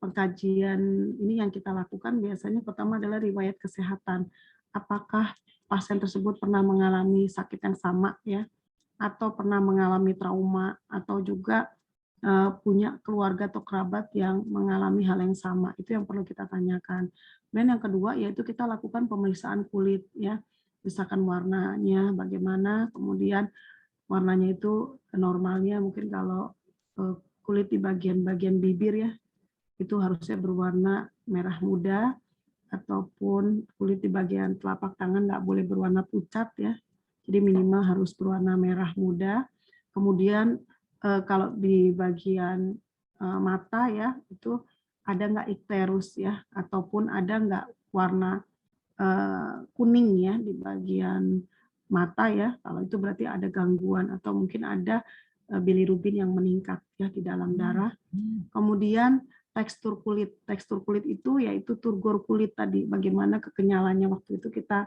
pengkajian ini yang kita lakukan biasanya pertama adalah riwayat kesehatan. Apakah pasien tersebut pernah mengalami sakit yang sama ya, atau pernah mengalami trauma, atau juga punya keluarga atau kerabat yang mengalami hal yang sama. Itu yang perlu kita tanyakan. Dan yang kedua yaitu kita lakukan pemeriksaan kulit ya, misalkan warnanya bagaimana, kemudian warnanya itu normalnya mungkin kalau kulit di bagian bibir ya, itu harusnya berwarna merah muda, ataupun kulit di bagian telapak tangan nggak boleh berwarna pucat ya, jadi minimal harus berwarna merah muda. Kemudian kalau di bagian mata ya, itu ada nggak ikterus ya, ataupun ada nggak warna kuning ya di bagian mata ya, kalau itu berarti ada gangguan atau mungkin ada bilirubin yang meningkat ya di dalam darah. Kemudian tekstur kulit itu yaitu turgor kulit tadi, bagaimana kekenyalannya. Waktu itu kita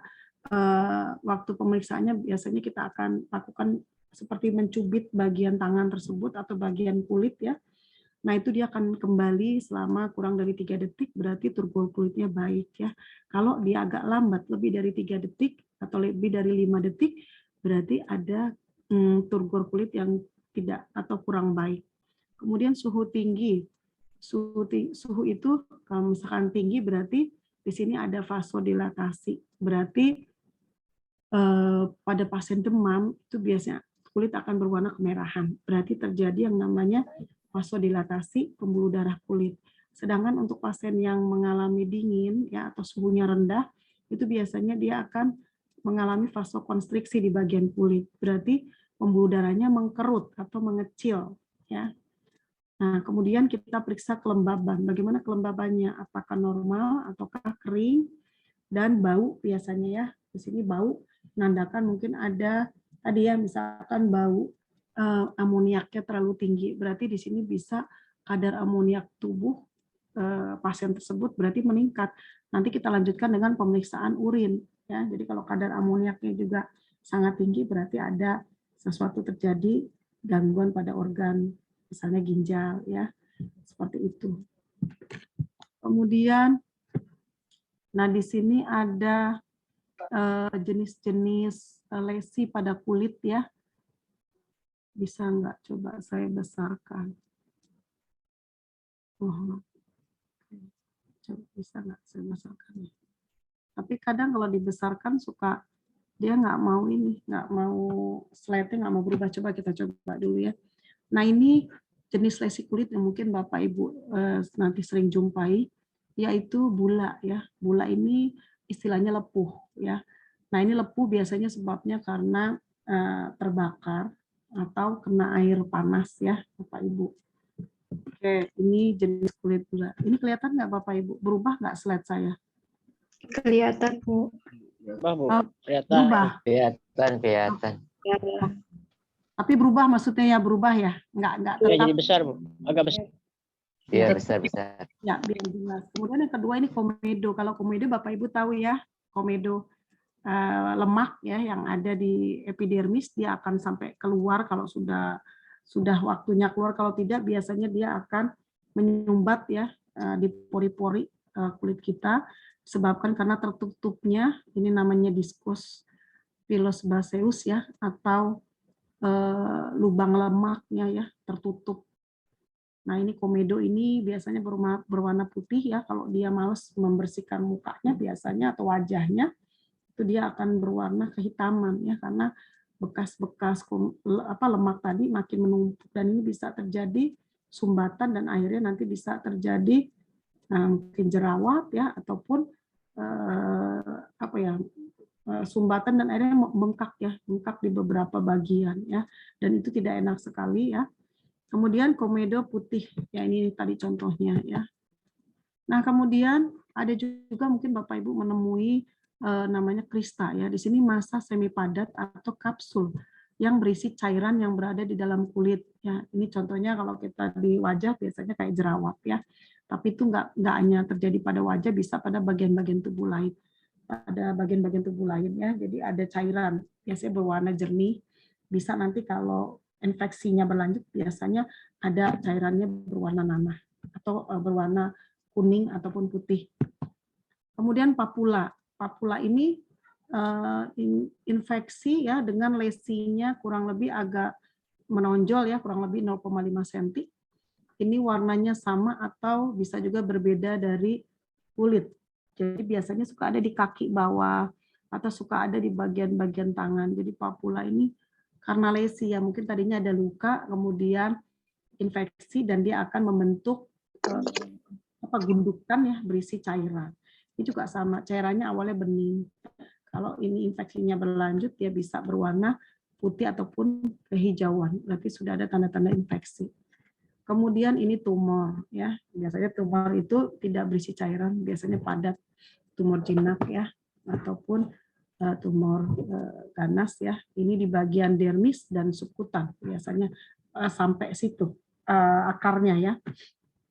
waktu pemeriksaannya biasanya kita akan lakukan seperti mencubit bagian tangan tersebut atau bagian kulit ya. Nah, itu dia akan kembali selama kurang dari 3 detik, berarti turgor kulitnya baik ya. Kalau dia agak lambat, lebih dari 3 detik atau lebih dari 5 detik, berarti ada turgor kulit yang tidak atau kurang baik. Kemudian suhu tinggi. Suhu itu kalau misalkan tinggi berarti di sini ada vasodilatasi. Berarti pada pasien demam itu biasanya kulit akan berwarna kemerahan. Berarti terjadi yang namanya vasodilatasi pembuluh darah kulit. Sedangkan untuk pasien yang mengalami dingin ya atau suhunya rendah, itu biasanya dia akan mengalami vasokonstriksi di bagian kulit. Berarti pembuluh darahnya mengkerut atau mengecil ya. Nah, kemudian kita periksa kelembaban. Bagaimana kelembabannya? Apakah normal ataukah kering dan bau biasanya ya. Di sini bau menandakan mungkin ada tadi ya misalkan bau amoniaknya terlalu tinggi. Berarti di sini bisa kadar amoniak tubuh pasien tersebut berarti meningkat. Nanti kita lanjutkan dengan pemeriksaan urin ya. Jadi kalau kadar amoniaknya juga sangat tinggi berarti ada sesuatu terjadi gangguan pada organ misalnya ginjal ya. Seperti itu. Kemudian nah di sini ada jenis-jenis lesi pada kulit ya. Bisa nggak coba saya besarkan? Oh, coba bisa nggak saya besarkan? Tapi kadang kalau dibesarkan suka dia nggak mau ini, nggak mau slide-nya nggak mau berubah. Coba kita coba dulu ya. Nah ini jenis lesi kulit yang mungkin Bapak Ibu nanti sering jumpai, yaitu bula ya. Bula ini istilahnya lepuh ya. Nah ini lepuh biasanya sebabnya karena terbakar atau kena air panas ya Bapak Ibu. Oke, ini jenis kulit bula. Ini kelihatan nggak Bapak Ibu? Berubah nggak slide saya? Kelihatan, Bu. Bu. Oh, Kelihatan. berubah. Kelihatan. Tapi berubah maksudnya ya berubah ya? Nggak Ya, tetap. jadi besar, Bu. Agak besar. Iya, besar-besar. Ya, biar jelas. Kemudian yang kedua ini komedo. Kalau komedo Bapak Ibu tahu ya, komedo lemak ya yang ada di epidermis dia akan sampai keluar kalau sudah waktunya keluar. Kalau tidak biasanya dia akan menyumbat ya di pori-pori kulit kita disebabkan karena tertutupnya ini namanya diskus pilosebaceus ya atau lubang lemaknya ya tertutup. Nah ini komedo ini biasanya berwarna putih ya kalau dia males membersihkan mukanya biasanya atau wajahnya itu dia akan berwarna kehitaman ya karena bekas-bekas lemak tadi makin menumpuk dan ini bisa terjadi sumbatan dan akhirnya nanti bisa terjadi mungkin jerawat ya ataupun sumbatan dan akhirnya bengkak di beberapa bagian ya dan itu tidak enak sekali ya. Kemudian komedo putih ya ini tadi contohnya ya. Nah kemudian ada juga mungkin Bapak Ibu menemui namanya krista ya. Di sini massa semi padat atau kapsul yang berisi cairan yang berada di dalam kulit ya. Ini contohnya kalau kita di wajah biasanya kayak jerawat ya. Tapi itu nggak hanya terjadi pada wajah, bisa pada bagian-bagian tubuh lain. Pada bagian-bagian tubuh lain ya. Jadi ada cairan biasanya berwarna jernih. Bisa nanti kalau infeksinya berlanjut biasanya ada cairannya berwarna nanah atau berwarna kuning ataupun putih. Kemudian papula. Papula ini infeksi ya dengan lesinya kurang lebih agak menonjol ya kurang lebih 0,5 cm. Ini warnanya sama atau bisa juga berbeda dari kulit. Jadi biasanya suka ada di kaki bawah atau suka ada di bagian-bagian tangan. Jadi papula ini karena lesi ya mungkin tadinya ada luka kemudian infeksi dan dia akan membentuk gundukan ya berisi cairan. Ini juga sama, cairannya awalnya bening. Kalau ini infeksinya berlanjut, dia bisa berwarna putih ataupun kehijauan. Berarti sudah ada tanda-tanda infeksi. Kemudian ini tumor, ya. Biasanya tumor itu tidak berisi cairan, biasanya padat, tumor jinak ya, ataupun tumor ganas ya. Ini di bagian dermis dan subkutan, biasanya sampai situ akarnya ya.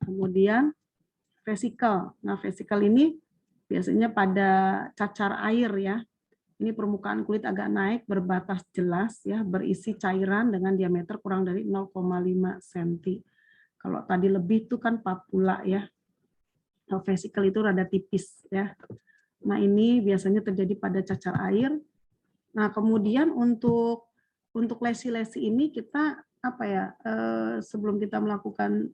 Kemudian vesikel. Nah, vesikel ini biasanya pada cacar air ya. Ini permukaan kulit agak naik, berbatas jelas ya, berisi cairan dengan diameter kurang dari 0,5 cm. Kalau tadi lebih itu kan papula ya. Kalau vesikel itu rada tipis ya. Nah, ini biasanya terjadi pada cacar air. Nah, kemudian untuk lesi-lesi ini kita apa ya? Sebelum kita melakukan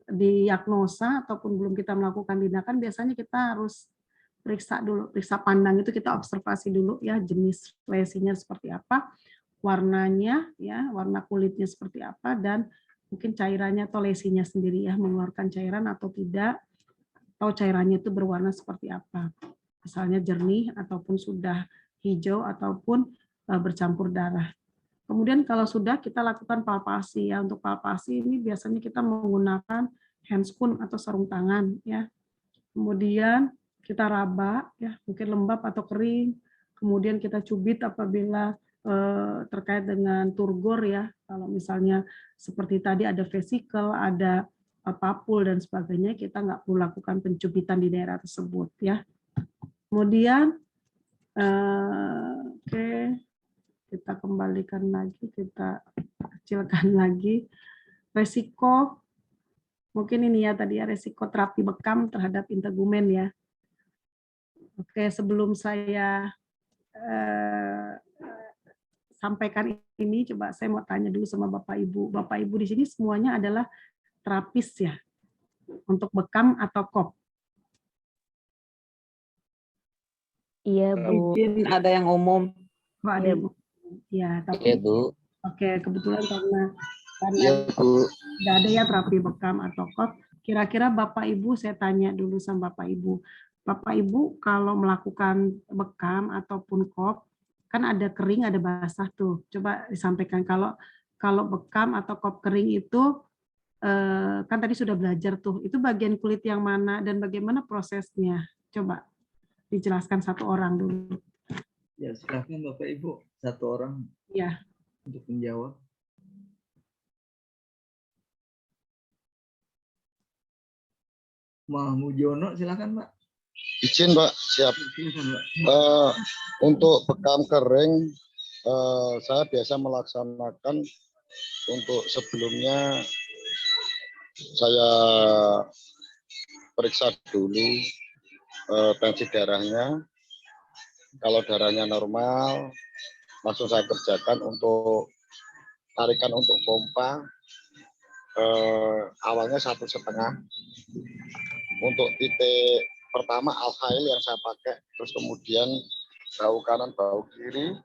diagnosa ataupun belum kita melakukan tindakan, biasanya kita harus periksa dulu, periksa pandang itu kita observasi dulu ya, jenis lesinya seperti apa, warnanya ya, warna kulitnya seperti apa, dan mungkin cairannya atau lesinya sendiri ya, mengeluarkan cairan atau tidak, atau cairannya itu berwarna seperti apa, misalnya jernih ataupun sudah hijau ataupun bercampur darah. Kemudian kalau sudah kita lakukan palpasi ya, untuk palpasi ini biasanya kita menggunakan handscoon atau sarung tangan ya. Kemudian kita raba ya, mungkin lembab atau kering. Kemudian kita cubit apabila terkait dengan turgor ya. Kalau misalnya seperti tadi ada vesikel, ada papul dan sebagainya, kita nggak perlu lakukan pencubitan di daerah tersebut ya. Kemudian kita kembalikan lagi, kita kecilkan lagi. Resiko, mungkin ini ya tadi ya, resiko terapi bekam terhadap integumen ya. Oke, sebelum saya sampaikan ini, coba saya mau tanya dulu sama Bapak Ibu. Bapak Ibu di sini semuanya adalah terapis ya, untuk bekam atau kop? Iya, Bu. Mungkin ada yang umum. Oh, ada yang ya, tapi Iya, Bu. oke, kebetulan karena Iya, Bu. tidak ada ya terapi bekam atau kop. Kira-kira Bapak Ibu, saya tanya dulu sama Bapak Ibu. Bapak Ibu kalau melakukan bekam ataupun kop, kan ada kering, ada basah tuh. Coba disampaikan kalau bekam atau kop kering itu kan tadi sudah belajar tuh. Itu bagian kulit yang mana dan bagaimana prosesnya? Coba dijelaskan satu orang dulu. Ya, silakan Bapak Ibu, satu orang Ya. untuk menjawab. Mahmujono, silakan Pak. Izin Pak, siap. Silakan Pak. Untuk bekam kering, saya biasa melaksanakan untuk sebelumnya saya periksa dulu tensi darahnya. Kalau darahnya normal, langsung saya kerjakan untuk tarikan untuk pompa. Awalnya 1,5. Untuk titik pertama alhail yang saya pakai, terus kemudian bahu kanan, bahu kiri,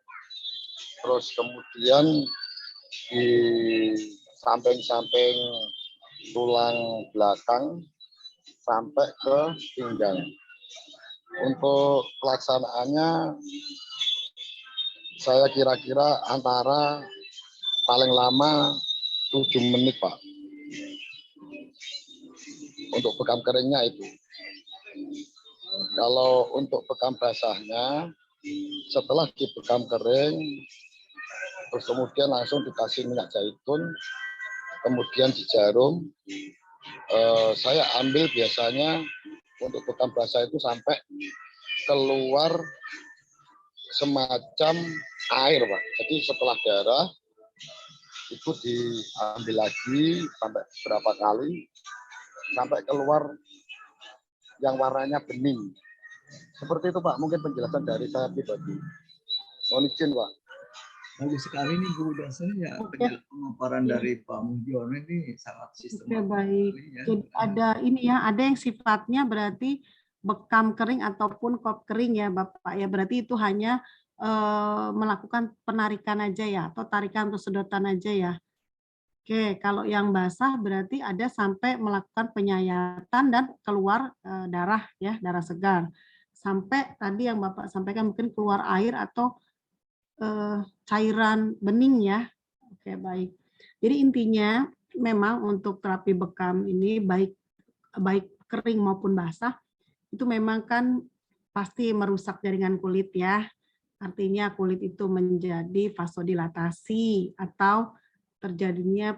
terus kemudian di samping-samping tulang belakang sampai ke pinggang. Untuk pelaksanaannya saya kira-kira antara paling lama 7 menit Pak. Untuk bekam keringnya itu. Kalau untuk bekam basahnya, setelah dibekam kering, terus kemudian langsung dikasih minyak zaitun, kemudian dijarum. Saya ambil biasanya untuk bekam basah itu sampai keluar semacam air, Pak. Jadi setelah darah itu diambil lagi sampai berapa kali sampai keluar yang warnanya bening. Seperti itu Pak, mungkin penjelasan dari saya pribadi. Mohon izin Pak. Bagus sekali nih Bu, dasarnya pemaparan dari Pak Mujono ini sangat sistematis. Oke, baik. Ya. Jadi ada ini ya, ada yang sifatnya berarti bekam kering ataupun kop kering ya Bapak ya. Berarti itu hanya melakukan penarikan aja ya, atau tarikan atau sedotan aja ya. Oke, kalau yang basah berarti ada sampai melakukan penyayatan dan keluar darah ya, darah segar. Sampai tadi yang Bapak sampaikan mungkin keluar air atau cairan bening ya. Oke, baik. Jadi intinya memang untuk terapi bekam ini baik kering maupun basah itu memang kan pasti merusak jaringan kulit ya. Artinya kulit itu menjadi vasodilatasi atau terjadinya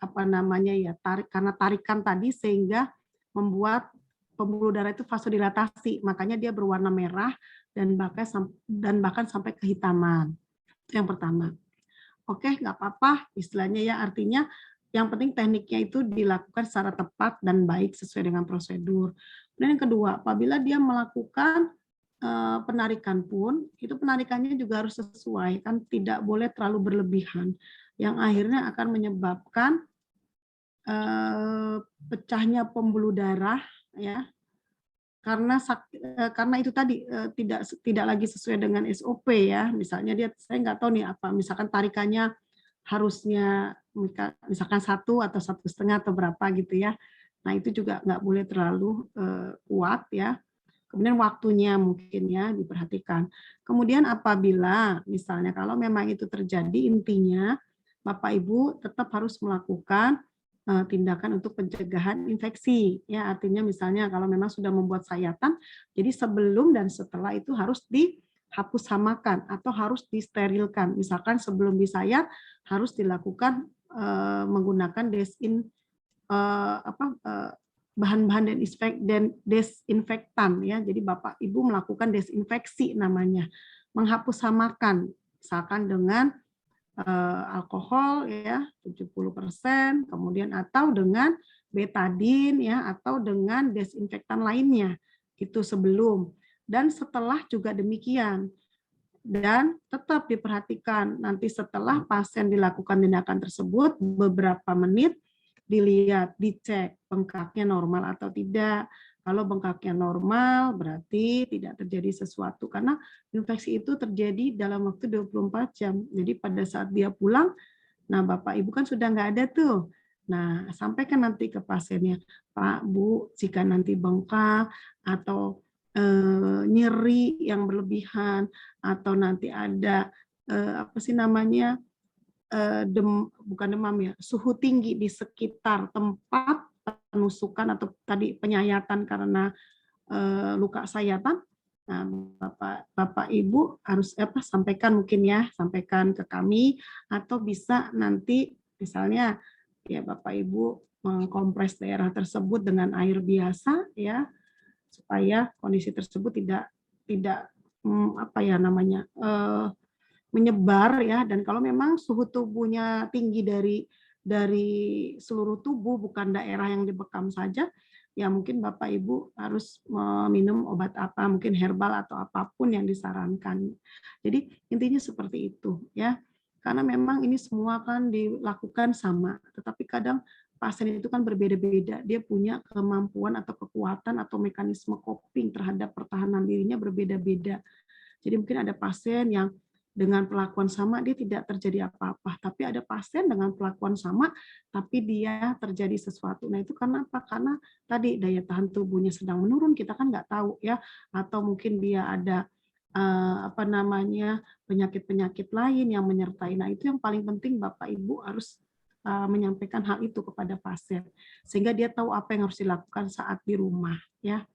apa namanya ya, karena tarikan tadi sehingga membuat pembuluh darah itu vasodilatasi, makanya dia berwarna merah dan bahkan sampai kehitaman. Itu yang pertama. Oke, nggak apa-apa istilahnya ya, artinya yang penting tekniknya itu dilakukan secara tepat dan baik sesuai dengan prosedur. Kemudian yang kedua, apabila dia melakukan penarikan pun, itu penarikannya juga harus sesuai, kan tidak boleh terlalu berlebihan, yang akhirnya akan menyebabkan pecahnya pembuluh darah, ya, karena itu tadi tidak lagi sesuai dengan SOP ya. Misalnya saya nggak tahu nih apa, misalkan tarikannya harusnya misalkan 1 atau 1,5 atau berapa gitu ya. Nah itu juga nggak boleh terlalu kuat ya. Kemudian waktunya mungkin ya diperhatikan. Kemudian apabila misalnya kalau memang itu terjadi, intinya Bapak Ibu tetap harus melakukan tindakan untuk pencegahan infeksi. Ya, artinya misalnya kalau memang sudah membuat sayatan, jadi sebelum dan setelah itu harus dihapus samakan atau harus disterilkan. Misalkan sebelum disayat harus dilakukan menggunakan bahan-bahan desinfektan ya. Jadi Bapak Ibu melakukan desinfeksi namanya, menghapus samakan misalkan dengan alkohol ya 70%, kemudian atau dengan betadin ya, atau dengan desinfektan lainnya itu sebelum dan setelah juga demikian. Dan tetap diperhatikan nanti setelah pasien dilakukan tindakan tersebut beberapa menit dilihat, dicek bengkaknya normal atau tidak. Kalau bengkaknya normal berarti tidak terjadi sesuatu karena infeksi itu terjadi dalam waktu 24 jam. Jadi pada saat dia pulang, nah Bapak Ibu kan sudah nggak ada tuh. Nah, sampaikan nanti ke pasiennya, Pak, Bu, jika nanti bengkak atau nyeri yang berlebihan atau nanti ada bukan demam ya, suhu tinggi di sekitar tempat penusukan atau tadi penyayatan karena luka sayatan. Nah, Bapak Ibu harus sampaikan mungkin ya, sampaikan ke kami atau bisa nanti misalnya ya Bapak Ibu mengkompres daerah tersebut dengan air biasa ya supaya kondisi tersebut tidak menyebar ya. Dan kalau memang suhu tubuhnya tinggi dari seluruh tubuh bukan daerah yang dibekam saja, ya mungkin Bapak Ibu harus minum obat apa, mungkin herbal atau apapun yang disarankan. Jadi intinya seperti itu ya. Karena memang ini semua kan dilakukan sama, tetapi kadang pasien itu kan berbeda-beda. Dia punya kemampuan atau kekuatan atau mekanisme coping terhadap pertahanan dirinya berbeda-beda. Jadi mungkin ada pasien yang dengan perlakuan sama dia tidak terjadi apa-apa, tapi ada pasien dengan perlakuan sama tapi dia terjadi sesuatu. Nah itu karena apa? Karena tadi daya tahan tubuhnya sedang menurun, kita kan nggak tahu ya, atau mungkin dia ada penyakit-penyakit lain yang menyertai. Nah itu yang paling penting Bapak Ibu harus menyampaikan hal itu kepada pasien sehingga dia tahu apa yang harus dilakukan saat di rumah ya.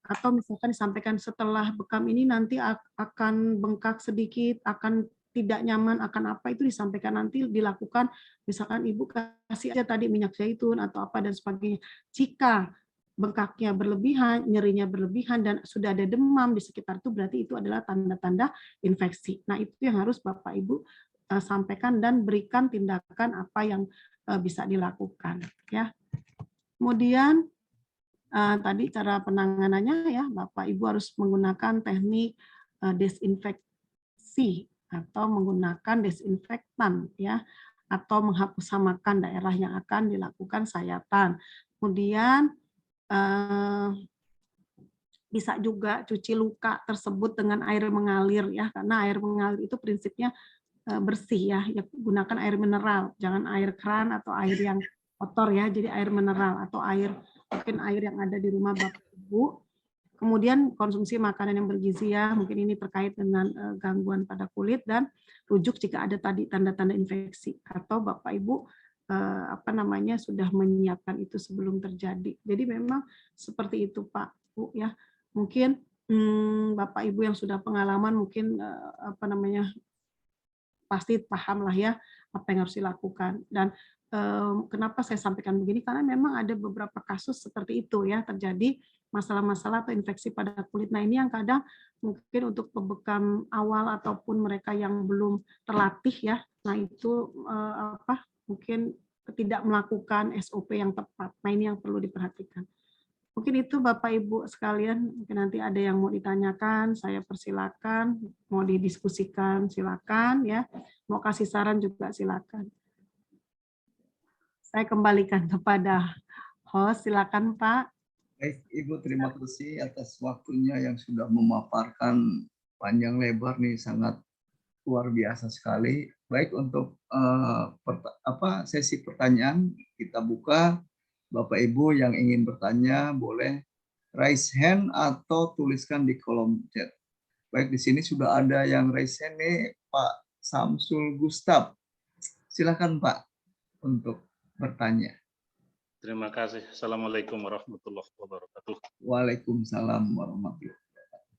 Atau misalkan disampaikan setelah bekam ini nanti akan bengkak sedikit, akan tidak nyaman, akan apa, itu disampaikan nanti dilakukan, misalkan Ibu kasih aja tadi minyak zaitun atau apa dan sebagainya. Jika bengkaknya berlebihan, nyerinya berlebihan, dan sudah ada demam di sekitar itu, berarti itu adalah tanda-tanda infeksi. Nah itu yang harus Bapak Ibu sampaikan dan berikan tindakan apa yang bisa dilakukan. Ya. Kemudian tadi cara penanganannya ya Bapak Ibu harus menggunakan teknik desinfeksi atau menggunakan desinfektan ya atau menghapus samakan daerah yang akan dilakukan sayatan. Kemudian bisa juga cuci luka tersebut dengan air mengalir ya, karena air mengalir itu prinsipnya bersih ya, gunakan air mineral, jangan air keran atau air yang kotor ya, jadi air mineral atau mungkin air yang ada di rumah Bapak Ibu. Kemudian konsumsi makanan yang bergizi ya, mungkin ini terkait dengan gangguan pada kulit dan rujuk jika ada tadi tanda-tanda infeksi atau Bapak Ibu sudah menyiapkan itu sebelum terjadi. Jadi memang seperti itu Pak Bu ya. Mungkin Bapak Ibu yang sudah pengalaman mungkin pasti paham lah ya apa yang harus dilakukan. Dan kenapa saya sampaikan begini, karena memang ada beberapa kasus seperti itu ya, terjadi masalah-masalah atau infeksi pada kulit. Nah ini yang kadang mungkin untuk pembekam awal ataupun mereka yang belum terlatih ya, nah itu mungkin tidak melakukan SOP yang tepat. Nah, ini yang perlu diperhatikan. Mungkin itu Bapak Ibu sekalian, mungkin nanti ada yang mau ditanyakan, saya persilakan, mau didiskusikan silakan ya, mau kasih saran juga silakan. Saya kembalikan kepada host, silakan Pak. Baik, Ibu, terima kasih atas waktunya yang sudah memaparkan panjang lebar nih, sangat luar biasa sekali. Baik, untuk sesi pertanyaan kita buka. Bapak Ibu yang ingin bertanya boleh raise hand atau tuliskan di kolom chat. Baik, di sini sudah ada yang raise hand nih, Pak Samsul Gustaf. Silakan Pak untuk bertanya. Terima kasih. Assalamualaikum warahmatullahi wabarakatuh. Waalaikumsalam warahmatullahi wabarakatuh.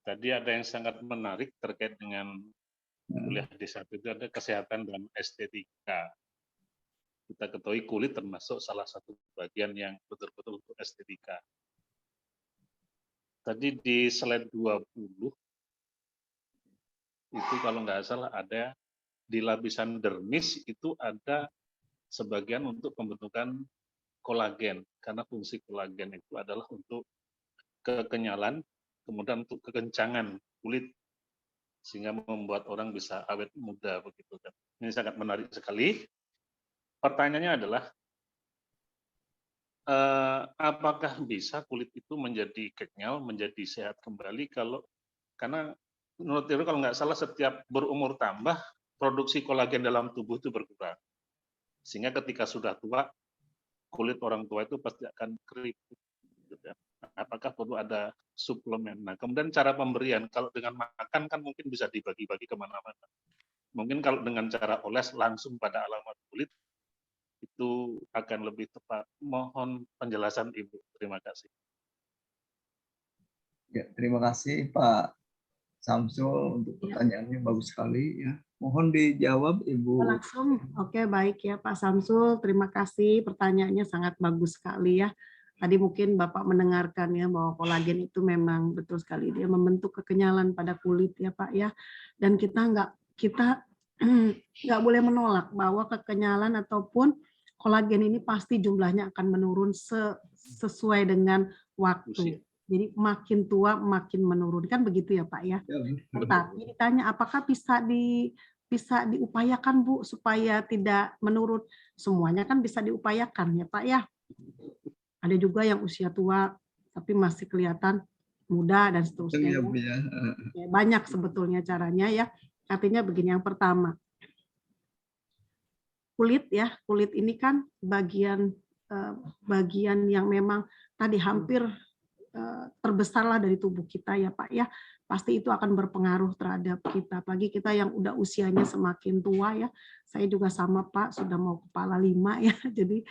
Tadi ada yang sangat menarik terkait dengan kuliah D1 itu ada kesehatan dan estetika. Kita ketahui kulit termasuk salah satu bagian yang betul-betul untuk estetika. Tadi di slide 20 itu kalau nggak salah ada di lapisan dermis itu ada sebagian untuk pembentukan kolagen, karena fungsi kolagen itu adalah untuk kekenyalan, kemudian untuk kekencangan kulit, sehingga membuat orang bisa awet muda begitu kan. Ini sangat menarik sekali. Pertanyaannya adalah apakah bisa kulit itu menjadi kenyal, menjadi sehat kembali karena menurut itu kalau nggak salah setiap berumur tambah produksi kolagen dalam tubuh itu berkurang. Sehingga ketika sudah tua, kulit orang tua itu pasti akan keriput. Gitu ya. Apakah perlu ada suplemen? Nah, kemudian cara pemberian, kalau dengan makan kan mungkin bisa dibagi-bagi kemana-mana. Mungkin kalau dengan cara oles langsung pada alamat kulit, itu akan lebih tepat. Mohon penjelasan Ibu. Terima kasih. Ya, terima kasih Pak Samsul untuk pertanyaannya, bagus sekali ya. Mohon dijawab Ibu. Langsung, oke baik ya Pak Samsul, terima kasih, pertanyaannya sangat bagus sekali ya. Tadi mungkin Bapak mendengarkan ya bahwa kolagen itu memang betul sekali dia membentuk kekenyalan pada kulit ya Pak ya. Dan kita nggak boleh menolak bahwa kekenyalan ataupun kolagen ini pasti jumlahnya akan menurun sesuai dengan waktu. Jadi makin tua makin menurun, kan begitu ya Pak ya. Tetapi ditanya apakah bisa diupayakan Bu supaya tidak menurun? Semuanya kan bisa diupayakan ya Pak ya. Ada juga yang usia tua tapi masih kelihatan muda dan seterusnya. Ya, banyak sebetulnya caranya ya. Artinya begini, yang pertama, kulit ya, kulit ini kan bagian yang memang tadi hampir terbesarlah dari tubuh kita ya Pak ya. Pasti itu akan berpengaruh terhadap kita. Apalagi kita yang udah usianya semakin tua ya. Saya juga sama Pak, sudah mau kepala 5 ya. Jadi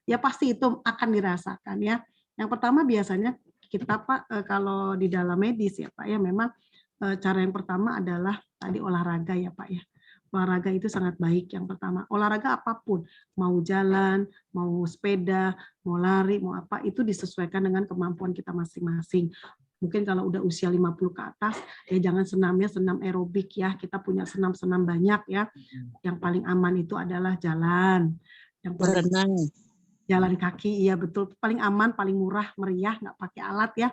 ya pasti itu akan dirasakan ya. Yang pertama biasanya kita Pak kalau di dalam medis ya Pak ya, memang cara yang pertama adalah tadi olahraga ya Pak ya. Olahraga itu sangat baik yang pertama. Olahraga apapun, mau jalan, mau sepeda, mau lari, mau apa, itu disesuaikan dengan kemampuan kita masing-masing. Mungkin kalau udah usia 50 ke atas, ya jangan senamnya senam aerobik ya. Kita punya senam-senam banyak ya. Yang paling aman itu adalah jalan. Yang berenang. Jalan kaki, iya betul. Paling aman, paling murah, meriah, nggak pakai alat ya.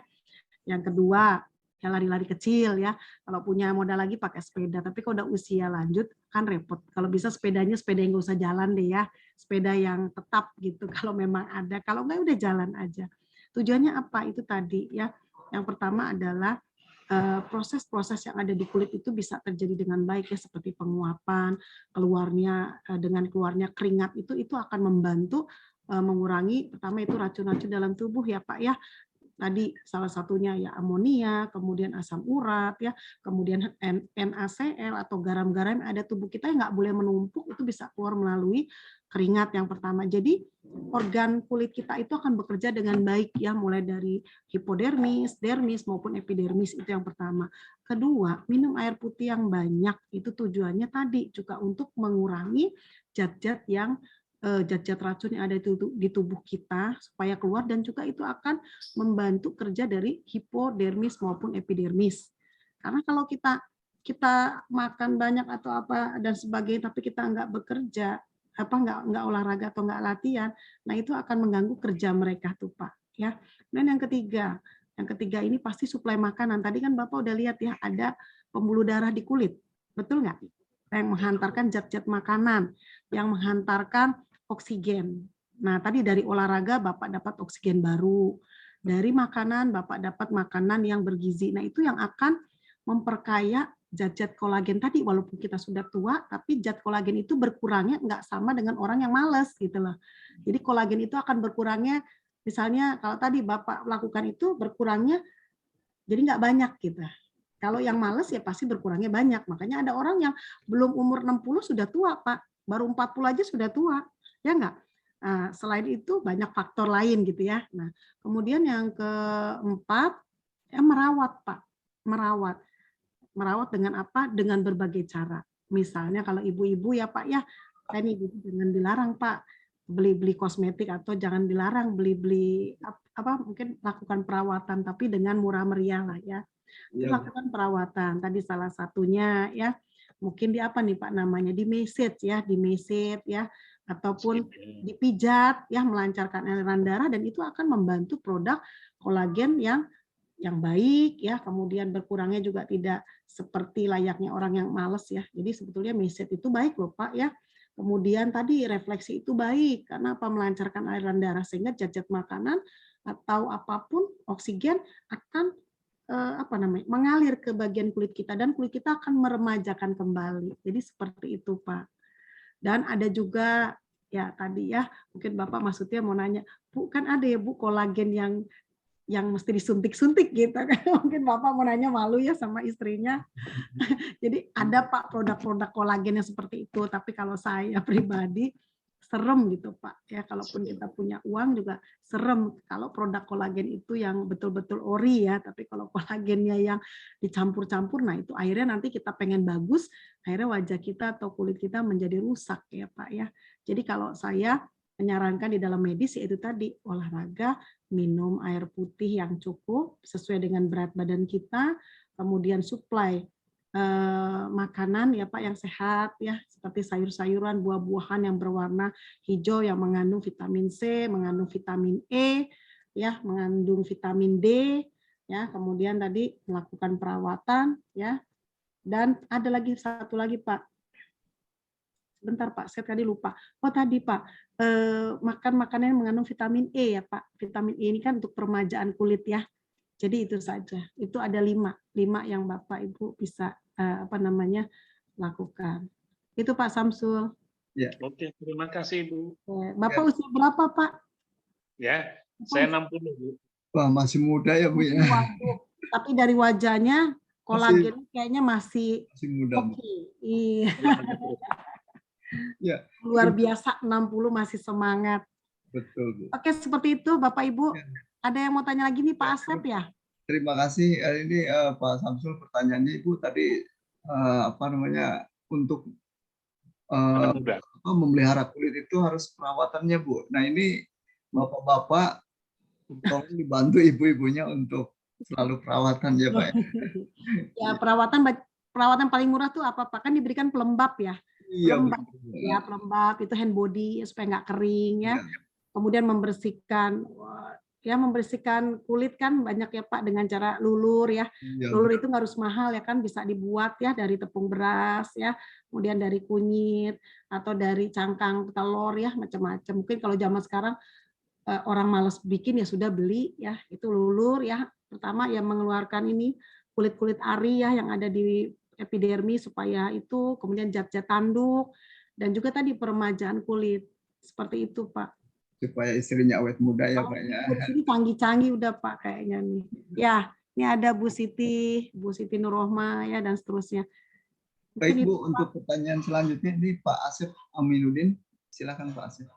Yang kedua, ya lari-lari kecil ya. Kalau punya modal lagi pakai sepeda. Tapi kalau udah usia lanjut kan repot. Kalau bisa sepedanya sepeda yang nggak usah jalan deh ya. Sepeda yang tetap gitu kalau memang ada. Kalau nggak udah jalan aja. Tujuannya apa? Itu tadi ya. Yang pertama adalah proses-proses yang ada di kulit itu bisa terjadi dengan baik ya, seperti penguapan, dengan keluarnya keringat itu akan membantu mengurangi pertama itu racun-racun dalam tubuh ya Pak ya. Tadi salah satunya ya amonia, kemudian asam urat ya, kemudian NaCl atau garam-garam yang ada tubuh kita yang nggak boleh menumpuk, itu bisa keluar melalui keringat yang pertama. Jadi organ kulit kita itu akan bekerja dengan baik ya, mulai dari hipodermis, dermis maupun epidermis, itu yang pertama. Kedua, minum air putih yang banyak, itu tujuannya tadi juga untuk mengurangi zat-zat racun yang ada di tubuh kita supaya keluar, dan juga itu akan membantu kerja dari hipodermis maupun epidermis. Karena kalau kita makan banyak atau apa dan sebagainya tapi kita nggak bekerja, nggak olahraga atau nggak latihan, nah itu akan mengganggu kerja mereka tuh Pak ya. Dan yang ketiga ini pasti suplai makanan. Tadi kan Bapak udah lihat ya, ada pembuluh darah di kulit, betul nggak? Yang menghantarkan zat-zat makanan, yang menghantarkan oksigen. Nah tadi dari olahraga Bapak dapat oksigen baru, dari makanan Bapak dapat makanan yang bergizi. Nah itu yang akan memperkaya zat-zat kolagen tadi, walaupun kita sudah tua, tapi zat kolagen itu berkurangnya nggak sama dengan orang yang malas gitu loh. Jadi kolagen itu akan berkurangnya, misalnya kalau tadi Bapak lakukan itu berkurangnya jadi nggak banyak gitu. Kalau yang malas ya pasti berkurangnya banyak. Makanya ada orang yang belum umur 60 sudah tua, Pak. Baru 40 aja sudah tua. Ya nggak? Nah, selain itu banyak faktor lain gitu ya. Nah, kemudian yang keempat, ya merawat, Pak. Merawat. Merawat dengan apa? Dengan berbagai cara. Misalnya kalau ibu-ibu ya Pak ya, ini jangan dilarang Pak beli-beli kosmetik, atau jangan dilarang beli-beli apa, mungkin lakukan perawatan tapi dengan murah meriah lah ya. Lakukan perawatan. Tadi salah satunya ya, mungkin di apa nih Pak namanya, di massage ya, ataupun dipijat ya, melancarkan aliran darah, dan itu akan membantu produk kolagen yang baik ya, kemudian berkurangnya juga tidak seperti layaknya orang yang males ya. Jadi sebetulnya massage itu baik loh Pak ya. Kemudian tadi refleksi itu baik karena apa, melancarkan aliran darah sehingga zat-zat makanan atau apapun oksigen akan mengalir ke bagian kulit kita, dan kulit kita akan meremajakan kembali. Jadi seperti itu Pak. Dan ada juga ya tadi ya, mungkin Bapak maksudnya mau nanya, Bu kan ada ya Bu kolagen yang mesti disuntik-suntik gitu kan. Mungkin Bapak mau nanya, malu ya sama istrinya. Jadi ada Pak produk-produk kolagen yang seperti itu, tapi kalau saya pribadi serem gitu Pak. Ya kalaupun kita punya uang juga serem kalau produk kolagen itu yang betul-betul ori ya, tapi kalau kolagennya yang dicampur-campur, nah itu akhirnya nanti kita pengen bagus, akhirnya wajah kita atau kulit kita menjadi rusak ya Pak ya. Jadi kalau saya menyarankan di dalam medis yaitu tadi olahraga, minum air putih yang cukup sesuai dengan berat badan kita, kemudian suplai makanan ya Pak yang sehat ya, seperti sayur-sayuran, buah-buahan yang berwarna hijau yang mengandung vitamin C, mengandung vitamin E, ya, mengandung vitamin D, ya, kemudian tadi melakukan perawatan ya, dan ada lagi satu lagi Pak. Bentar Pak, saya tadi lupa. Oh tadi Pak, makan makanan yang mengandung vitamin E ya Pak. Vitamin E ini kan untuk peremajaan kulit ya. Jadi itu saja. Itu ada 5 yang Bapak Ibu bisa lakukan. Itu Pak Samsul. Ya. Oke, terima kasih Bu. Bapak usia berapa Pak? Ya, saya 60 Bu. Wah, masih muda ya Bu ya. Waduh, tapi dari wajahnya kolagen kayaknya masih muda. Oke. Iya. Ya. Luar biasa, 60 masih semangat. Betul Bu. Oke, seperti itu Bapak Ibu. Ya. Ada yang mau tanya lagi nih Pak Asep ya? Terima kasih. Ini Pak Samsul, pertanyaannya Ibu tadi untuk memelihara kulit itu harus perawatannya Bu. Nah ini Bapak-bapak tolong dibantu ibu-ibunya untuk selalu perawatan ya Pak. Ya perawatan paling murah tuh apa Pak? Kan diberikan pelembab ya. Iya, pelembab, ya pelembab itu hand body supaya nggak kering ya. Kemudian membersihkan kulit kan banyak ya Pak dengan cara lulur ya. Lulur itu nggak harus mahal ya kan, bisa dibuat ya dari tepung beras ya, kemudian dari kunyit atau dari cangkang telur ya, macam-macam. Mungkin kalau zaman sekarang orang malas bikin ya sudah beli ya, itu lulur ya. Pertama ya mengeluarkan ini kulit-kulit ari ya yang ada di epidermis supaya itu, kemudian zat-zat tanduk, dan juga tadi peremajaan kulit. Seperti itu Pak. Supaya istrinya awet muda ya Pak ya. Ini canggih-canggih udah Pak kayaknya nih. Ya, ini ada Bu Siti Nurrohma ya, dan seterusnya. Baik Bu, untuk pertanyaan selanjutnya ini Pak Asep Aminuddin. Silakan Pak Asep.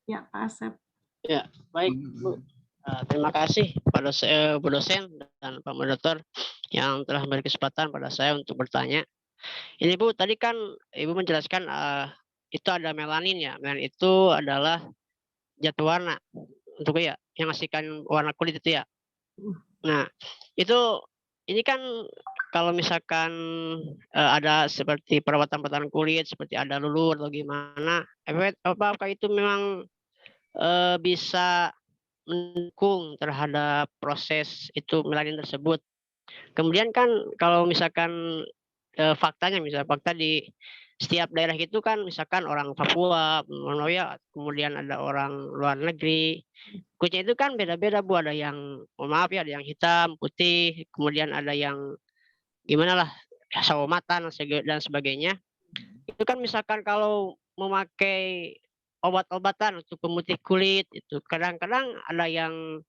Ya Pak Asep. Ya, baik Bu. Terima kasih pada Bu dosen dan Pak Moderator yang telah memberi kesempatan pada saya untuk bertanya. Ini Bu, tadi kan Ibu menjelaskan itu ada melanin ya. Melanin itu adalah zat warna untuk ya yang ngasihkan warna kulit itu ya. Nah, ini kan kalau misalkan ada seperti perawatan kulit, seperti ada lulur atau gimana, apakah itu memang bisa mendukung terhadap proses itu melanin tersebut? Kemudian kan kalau misalkan faktanya, fakta di setiap daerah itu kan misalkan orang Papua, kemudian ada orang luar negeri. Kulitnya itu kan beda-beda Bu, ada yang maaf ya, ada yang hitam, putih, kemudian ada yang gimana lah, sawo mata dan sebagainya. Itu kan misalkan kalau memakai obat-obatan untuk pemutih kulit itu kadang-kadang ada yang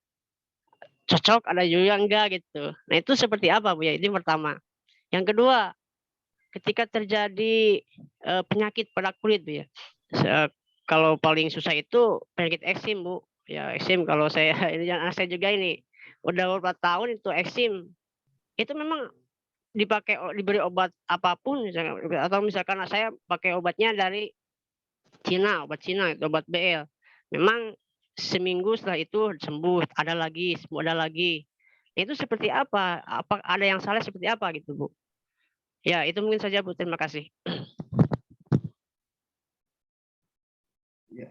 cocok, ada juga yang enggak gitu. Nah itu seperti apa Bu ya? Ini pertama. Yang kedua, ketika terjadi penyakit pada kulit Bu ya. Kalau paling susah itu penyakit eksim Bu. Ya eksim kalau saya ini anak saya juga ini udah beberapa tahun itu eksim. Itu memang diberi obat apapun misalkan, atau misalkan saya pakai obatnya dari Cina, obat Cina, itu obat BL. Memang seminggu setelah itu sembuh, ada lagi, sembuh ada lagi. Itu seperti apa? Apa ada yang salah seperti apa gitu, Bu? Ya, itu mungkin saja, Bu. Terima kasih. Ya.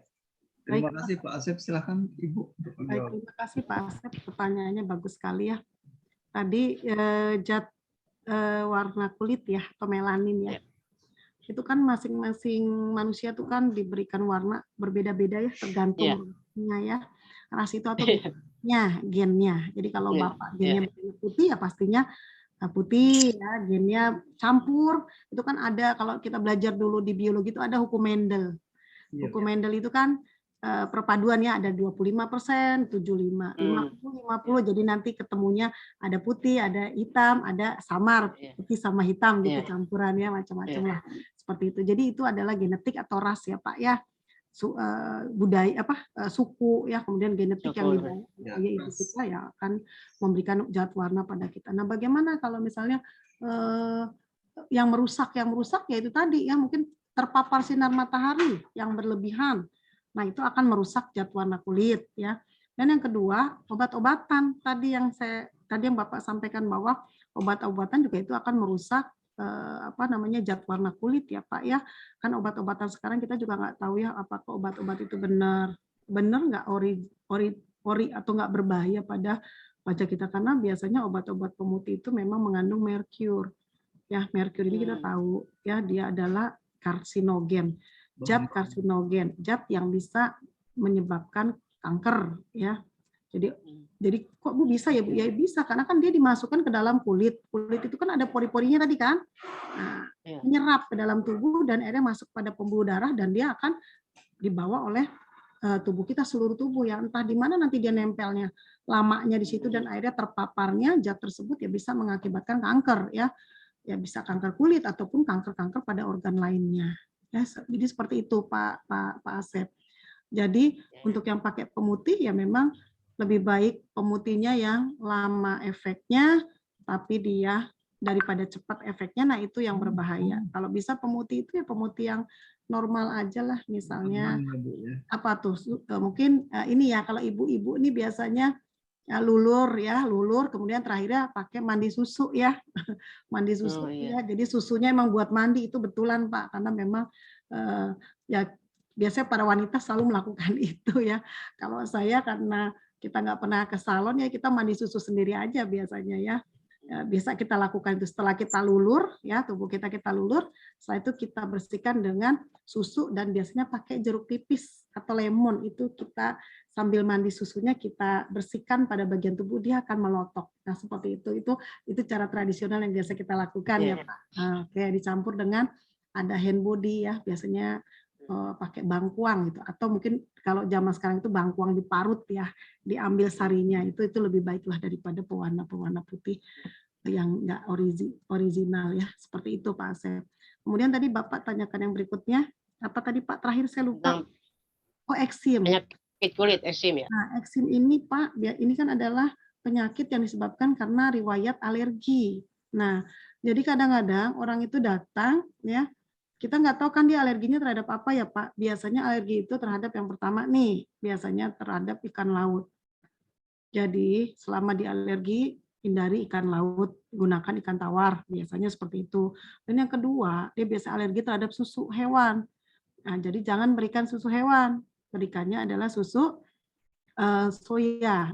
Terima kasih Pak Asep, silakan Ibu untuk Baik, menjawab. terima kasih Pak Asep, pertanyaannya bagus sekali ya. Tadi zat warna kulit ya, atau melanin ya. Itu kan masing-masing manusia tuh kan diberikan warna berbeda-beda ya, tergantung ya, ras itu atau gennya. Jadi kalau bapak gennya putih ya pastinya putih ya, gennya campur. Itu kan ada, kalau kita belajar dulu di biologi itu ada hukum Mendel. Hukum Mendel itu kan perpaduannya ada 25%, 75, 50, jadi nanti ketemunya ada putih, ada hitam, ada samar, putih sama hitam gitu campurannya macam-macam lah seperti itu. Jadi itu adalah genetik atau ras ya Pak ya, budaya suku ya, kemudian genetik yang dibawa itu kita ya akan memberikan zat warna pada kita. Nah bagaimana kalau misalnya yang merusak ya itu tadi ya, mungkin terpapar sinar matahari yang berlebihan. Nah, itu akan merusak zat warna kulit ya. Dan yang kedua, obat-obatan tadi yang Bapak sampaikan bahwa obat-obatan juga itu akan merusak zat warna kulit ya Pak ya. Kan obat-obatan sekarang kita juga nggak tahu ya apakah obat-obat itu benar nggak ori atau nggak berbahaya pada wajah kita, karena biasanya obat-obat pemutih itu memang mengandung merkur. Ya, merkur ini kita tahu ya, dia adalah karsinogen. Zat karsinogen, zat yang bisa menyebabkan kanker ya. Jadi kok Bu bisa ya Bu? Ya bisa, karena kan dia dimasukkan ke dalam kulit. Kulit itu kan ada pori-porinya tadi kan. Nah, menyerap ke dalam tubuh dan akhirnya masuk pada pembuluh darah dan dia akan dibawa oleh tubuh kita, seluruh tubuh ya. Entah di mana nanti dia nempelnya, lamanya di situ dan akhirnya terpaparnya zat tersebut ya bisa mengakibatkan kanker ya. Ya bisa kanker kulit ataupun kanker-kanker pada organ lainnya. Ya, jadi seperti itu Pak Asep. Jadi untuk yang pakai pemutih ya memang lebih baik pemutihnya yang lama efeknya, tapi dia daripada cepat efeknya, nah itu yang berbahaya. Kalau bisa pemutih itu ya pemutih yang normal aja lah, misalnya apa tuh mungkin ini ya, kalau ibu-ibu ini biasanya lulur, kemudian terakhirnya pakai mandi susu ya, mandi susu ya. Jadi susunya emang buat mandi, itu betulan Pak, karena memang ya biasanya para wanita selalu melakukan itu ya. Kalau saya karena kita nggak pernah ke salon ya, kita mandi susu sendiri aja biasanya ya. Biasa kita lakukan itu setelah kita lulur ya, tubuh kita lulur, setelah itu kita bersihkan dengan susu dan biasanya pakai jeruk nipis atau lemon, itu kita sambil mandi susunya kita bersihkan pada bagian tubuh, dia akan melotok. Nah seperti itu cara tradisional yang biasa kita lakukan ya Pak. Oke, dicampur dengan ada hand body ya, biasanya pakai bangkuang gitu, atau mungkin kalau zaman sekarang itu bangkuang diparut ya, diambil sarinya, itu lebih baiklah daripada pewarna putih yang enggak original ya, seperti itu Pak Asep. Kemudian tadi Bapak tanyakan yang berikutnya, apa tadi Pak terakhir saya lupa. Oh, eksim. Penyakit kulit eksim ya. Nah, eksim ini Pak, ini kan adalah penyakit yang disebabkan karena riwayat alergi. Nah, jadi kadang-kadang orang itu datang ya, kita nggak tahu kan dia alerginya terhadap apa ya Pak. Biasanya alergi itu terhadap yang pertama nih, biasanya terhadap ikan laut. Jadi selama dia alergi, hindari ikan laut, gunakan ikan tawar, biasanya seperti itu. Dan yang kedua, dia biasa alergi terhadap susu hewan. Nah, jadi jangan berikan susu hewan, berikannya adalah susu soya,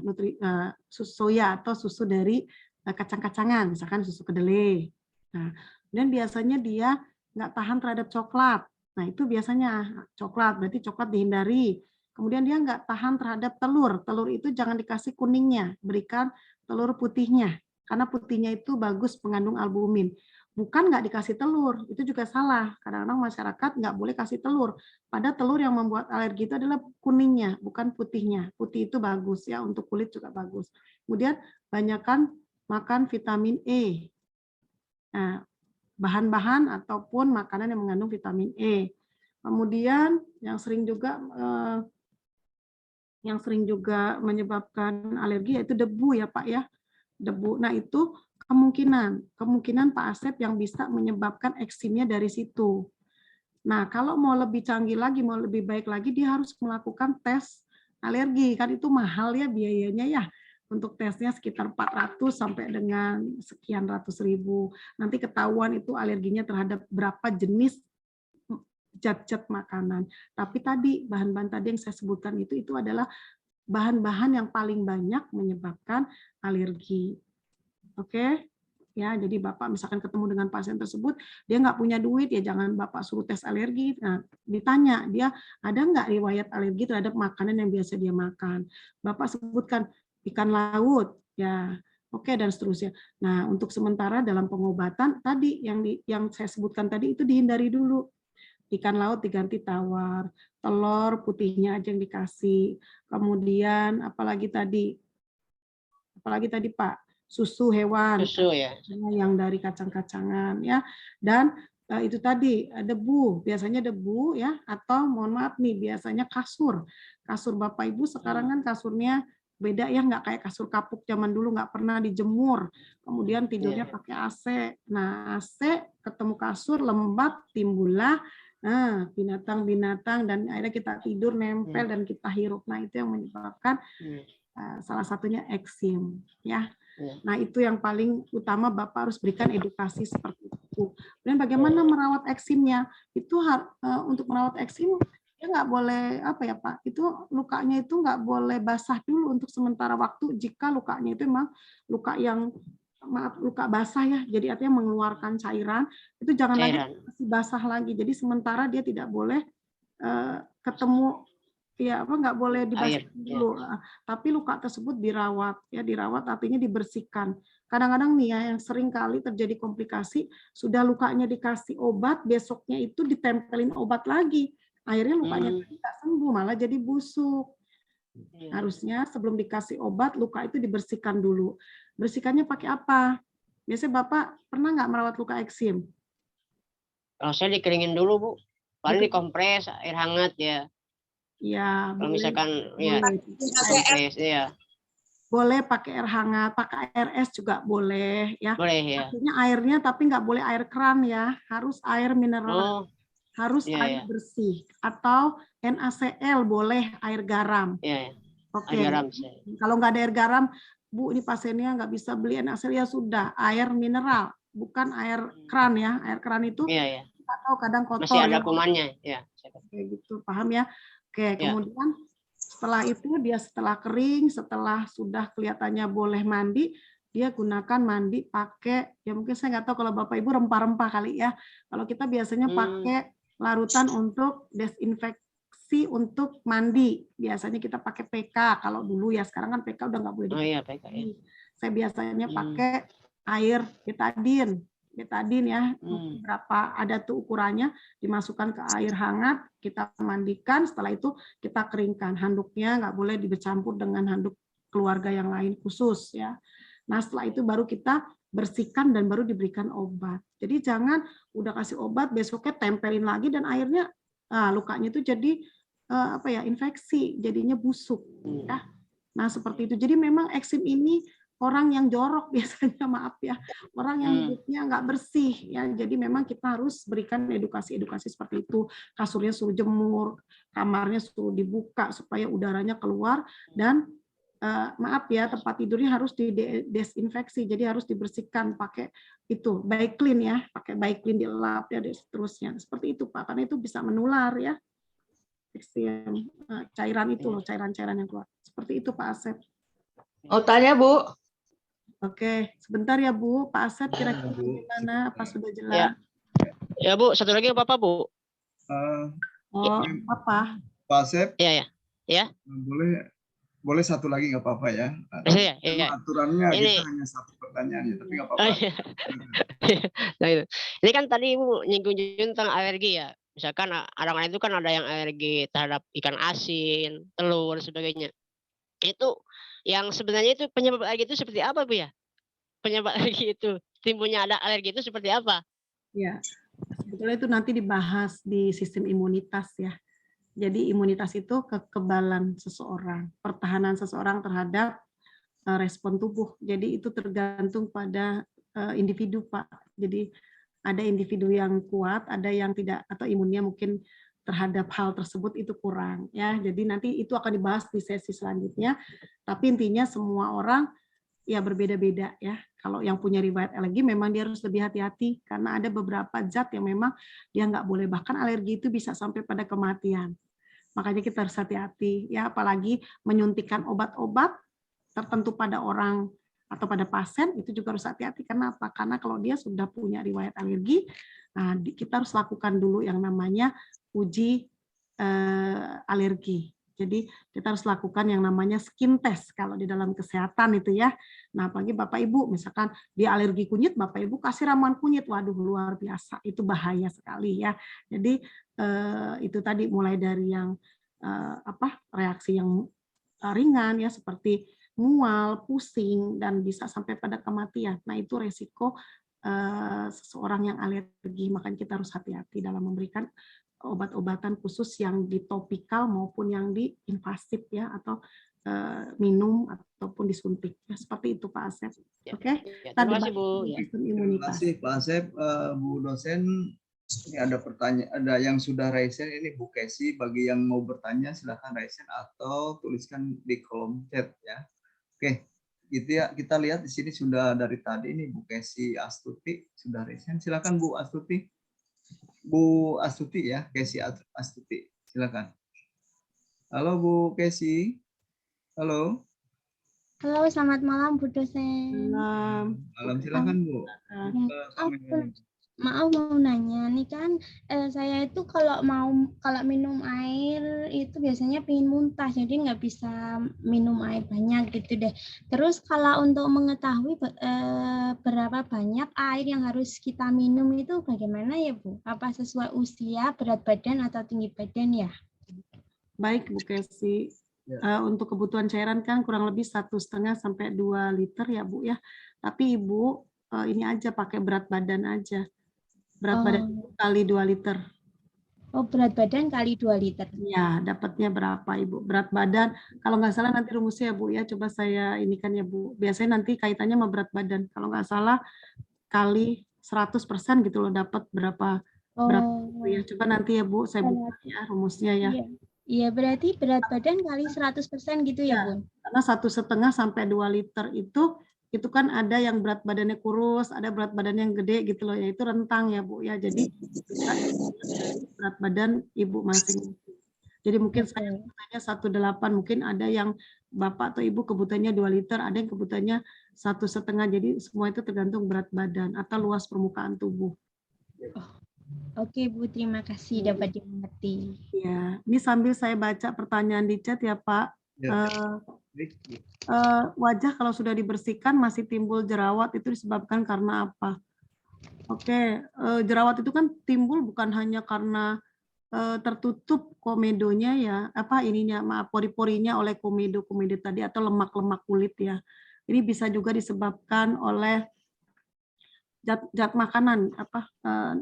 susu soya atau susu dari kacang-kacangan, misalkan susu kedelai. Nah, dan biasanya dia nggak tahan terhadap coklat. Nah, itu biasanya coklat, berarti coklat dihindari. Kemudian dia nggak tahan terhadap telur. Telur itu jangan dikasih kuningnya, berikan telur putihnya. Karena putihnya itu bagus mengandung albumin. Bukan nggak dikasih telur, itu juga salah. Kadang-kadang masyarakat nggak boleh kasih telur. Pada telur yang membuat alergi itu adalah kuningnya, bukan putihnya. Putih itu bagus ya, untuk kulit juga bagus. Kemudian banyakkan makan vitamin E. Nah, bahan-bahan ataupun makanan yang mengandung vitamin E. Kemudian yang sering juga menyebabkan alergi yaitu debu ya Pak ya. Debu. Nah, itu kemungkinan Pak Asep yang bisa menyebabkan eksimnya dari situ. Nah, kalau mau lebih canggih lagi, mau lebih baik lagi, dia harus melakukan tes alergi. Kan itu mahal ya biayanya ya. Untuk tesnya sekitar 400 sampai dengan sekian ratus ribu. Nanti ketahuan itu alerginya terhadap berapa jenis zat-zat makanan. Tapi tadi bahan-bahan tadi yang saya sebutkan itu adalah bahan-bahan yang paling banyak menyebabkan alergi. Oke? Ya, jadi Bapak misalkan ketemu dengan pasien tersebut, dia nggak punya duit, ya jangan Bapak suruh tes alergi. Nah, ditanya, dia ada nggak riwayat alergi terhadap makanan yang biasa dia makan. Bapak sebutkan ikan laut, ya oke, dan seterusnya. Nah, untuk sementara dalam pengobatan, tadi yang saya sebutkan tadi itu dihindari dulu. Ikan laut diganti tawar, telur putihnya aja yang dikasih. Kemudian apalagi tadi Pak, susu hewan, Susu ya. yang dari kacang-kacangan ya, dan itu tadi debu, biasanya debu ya, atau mohon maaf nih, biasanya kasur Bapak Ibu sekarang kan kasurnya beda ya, nggak kayak kasur kapuk zaman dulu, nggak pernah dijemur, kemudian tidurnya pakai AC. Nah, AC ketemu kasur lembab, timbullah binatang-binatang, dan akhirnya kita tidur nempel dan kita hirup. Nah, itu yang menyebabkan salah satunya eksim ya. Nah, itu yang paling utama, Bapak harus berikan edukasi seperti itu. Dan bagaimana merawat eksimnya? Itu untuk merawat eksim dia nggak boleh Pak? Itu lukanya itu nggak boleh basah dulu untuk sementara waktu. Jika lukanya itu memang luka basah ya, jadi artinya mengeluarkan cairan, itu jangan lagi masih basah lagi. Jadi sementara dia tidak boleh ketemu nggak boleh dibasah dulu. Tapi luka tersebut dirawat ya, dirawat artinya dibersihkan. Kadang-kadang nih ya, yang sering kali terjadi komplikasi, sudah lukanya dikasih obat, besoknya itu ditempelin obat lagi, akhirnya lukanya tidak sembuh, malah jadi busuk. Harusnya sebelum dikasih obat, luka itu dibersihkan dulu. Bersihkannya pakai apa? Biasanya Bapak pernah nggak merawat luka eksim? Kalau saya dikeringin dulu, Bu. Paling dikompres air hangat ya. Ya, kalau misalkan ya kompres ya. Boleh pakai air hangat, pakai air es juga boleh ya. Boleh ya. Artinya airnya tapi nggak boleh air keran ya, harus air mineral. Harus air bersih, atau NaCl boleh, air garam. Oke. Air garam. Kalau nggak ada air garam, Bu, ini pasiennya nggak bisa beli NaCl, ya sudah, air mineral, bukan air keran ya. Air keran itu atau kadang kotor. Masih ada kumannya ya. Oke, gitu, paham ya. Oke, kemudian setelah itu dia setelah kering, setelah sudah kelihatannya boleh mandi, dia gunakan mandi pakai, ya mungkin saya nggak tahu kalau Bapak Ibu rempah-rempah kali ya. Kalau kita biasanya pakai larutan untuk desinfeksi untuk mandi. Biasanya kita pakai PK kalau dulu ya, sekarang kan PK udah nggak boleh dipakai. PK, ya. Saya biasanya pakai air betadin ya, berapa ada tuh ukurannya, dimasukkan ke air hangat, kita mandikan, setelah itu kita keringkan. Handuknya nggak boleh dicampur dengan handuk keluarga yang lain khusus ya. Nah, setelah itu baru kita bersihkan dan baru diberikan obat. Jadi jangan udah kasih obat besoknya tempelin lagi dan akhirnya lukanya itu jadi infeksi, jadinya busuk ya. Nah, seperti itu. Jadi memang eksim ini orang yang jorok biasanya, maaf ya, orang yang hidupnya nggak bersih ya. Jadi memang kita harus berikan edukasi seperti itu. Kasurnya suruh jemur, kamarnya suruh dibuka supaya udaranya keluar, dan maaf ya, tempat tidurnya harus didesinfeksi, jadi harus dibersihkan pakai itu Biclean ya, pakai Biclean dilap ya, dan seterusnya. Seperti itu Pak, karena itu bisa menular ya. Cairan itu loh, cairan-cairan yang keluar. Seperti itu Pak Asep. Mau tanya Bu? Oke, sebentar ya Bu, Pak Asep kira-kira gimana? Apa sudah jelas? Ya Bu, satu lagi apa Bu? Oh, apa? Pak Asep, Ya. boleh satu lagi nggak apa-apa ya. Iya. Aturannya Ini- kita hanya satu pertanyaan ya, tapi nggak apa-apa. Nah, itu. Ini kan tadi Ibu nyinggung tentang alergi ya. Misalkan orang-orang itu kan ada yang alergi terhadap ikan asin, telur, dan sebagainya. Itu yang sebenarnya itu penyebab alergi itu seperti apa Bu ya? Penyebab alergi itu, timbulnya ada alergi itu seperti apa? Ya, sebetulnya itu nanti dibahas di sistem imunitas ya. Jadi imunitas itu kekebalan seseorang, pertahanan seseorang terhadap respon tubuh. Jadi itu tergantung pada individu Pak. Jadi ada individu yang kuat, ada yang tidak, atau imunnya mungkin terhadap hal tersebut itu kurang ya. Jadi nanti itu akan dibahas di sesi selanjutnya. Tapi intinya semua orang ya berbeda-beda ya. Kalau yang punya riwayat alergi memang dia harus lebih hati-hati karena ada beberapa zat yang memang dia nggak boleh, bahkan alergi itu bisa sampai pada kematian. Makanya kita harus hati-hati ya, apalagi menyuntikkan obat-obat tertentu pada orang atau pada pasien itu juga harus hati-hati. Karena apa? Karena kalau dia sudah punya riwayat alergi, nah kita harus lakukan dulu yang namanya uji alergi. Jadi kita harus lakukan yang namanya skin test kalau di dalam kesehatan itu ya. Nah, apalagi Bapak Ibu misalkan dia alergi kunyit, Bapak Ibu kasih ramuan kunyit, waduh luar biasa, itu bahaya sekali ya. Jadi itu tadi mulai dari yang reaksi yang ringan ya seperti mual, pusing, dan bisa sampai pada kematian. Nah itu resiko seseorang yang alergi, makanya kita harus hati-hati dalam memberikan obat-obatan khusus yang di topikal maupun yang di invasif ya, atau minum ataupun disuntik ya, seperti itu Pak Asep. Oke. Terima kasih Bu. Terima kasih Pak Asep. Bu dosen, ini ada pertanyaan, ada yang sudah raise hand, ini Bu Kesi. Bagi yang mau bertanya silakan raise hand atau tuliskan di kolom chat ya. Oke, gitu ya. Kita lihat di sini sudah dari tadi ini Bu Kesi Astuti sudah raise hand. Silakan Bu Astuti. Bu Astuti ya, Kesi Astuti. Silakan. Halo Bu Kesi. Halo. Halo, selamat malam Bu dosen. Malam, silakan Bu. Maaf mau nanya nih kan, saya itu kalau minum air itu biasanya pengen muntah, jadi nggak bisa minum air banyak gitu deh. Terus kalau untuk mengetahui berapa banyak air yang harus kita minum itu bagaimana ya Bu? Apa sesuai usia, berat badan atau tinggi badan ya? Baik Bu Kesi. Untuk kebutuhan cairan kan kurang lebih 1,5 sampai 2 liter ya Bu ya. Tapi Ibu ini aja pakai berat badan aja. Berat badan kali 2 liter. Oh, berat badan kali 2 liter. Ya, dapatnya berapa Ibu? Berat badan, kalau nggak salah nanti rumusnya ya Bu ya, coba saya inikan ya Bu. Biasanya nanti kaitannya sama berat badan. Kalau nggak salah kali 100% gitu loh, dapat berapa berat ya. Coba nanti ya Bu, saya buka ya rumusnya ya. Iya, berarti berat badan kali 100% gitu ya, Bun? Karena 1,5 sampai 2 liter itu kan ada yang berat badannya kurus, ada berat badan yang gede gitu loh, ya itu rentang ya Bu ya. Jadi berat badan Ibu masing-masing. Jadi mungkin saya kebutuhannya 1,8, mungkin ada yang Bapak atau Ibu kebutuhannya 2 liter, ada yang kebutuhannya 1,5. Jadi semua itu tergantung berat badan atau luas permukaan tubuh. Oke Bu, terima kasih dapat dimengerti. Ya, ini sambil saya baca pertanyaan di chat ya Pak. Wajah kalau sudah dibersihkan masih timbul jerawat itu disebabkan karena apa? Oke, jerawat itu kan timbul bukan hanya karena tertutup komedonya ya, pori-porinya oleh komedo tadi atau lemak-lemak kulit ya. Ini bisa juga disebabkan oleh zat makanan,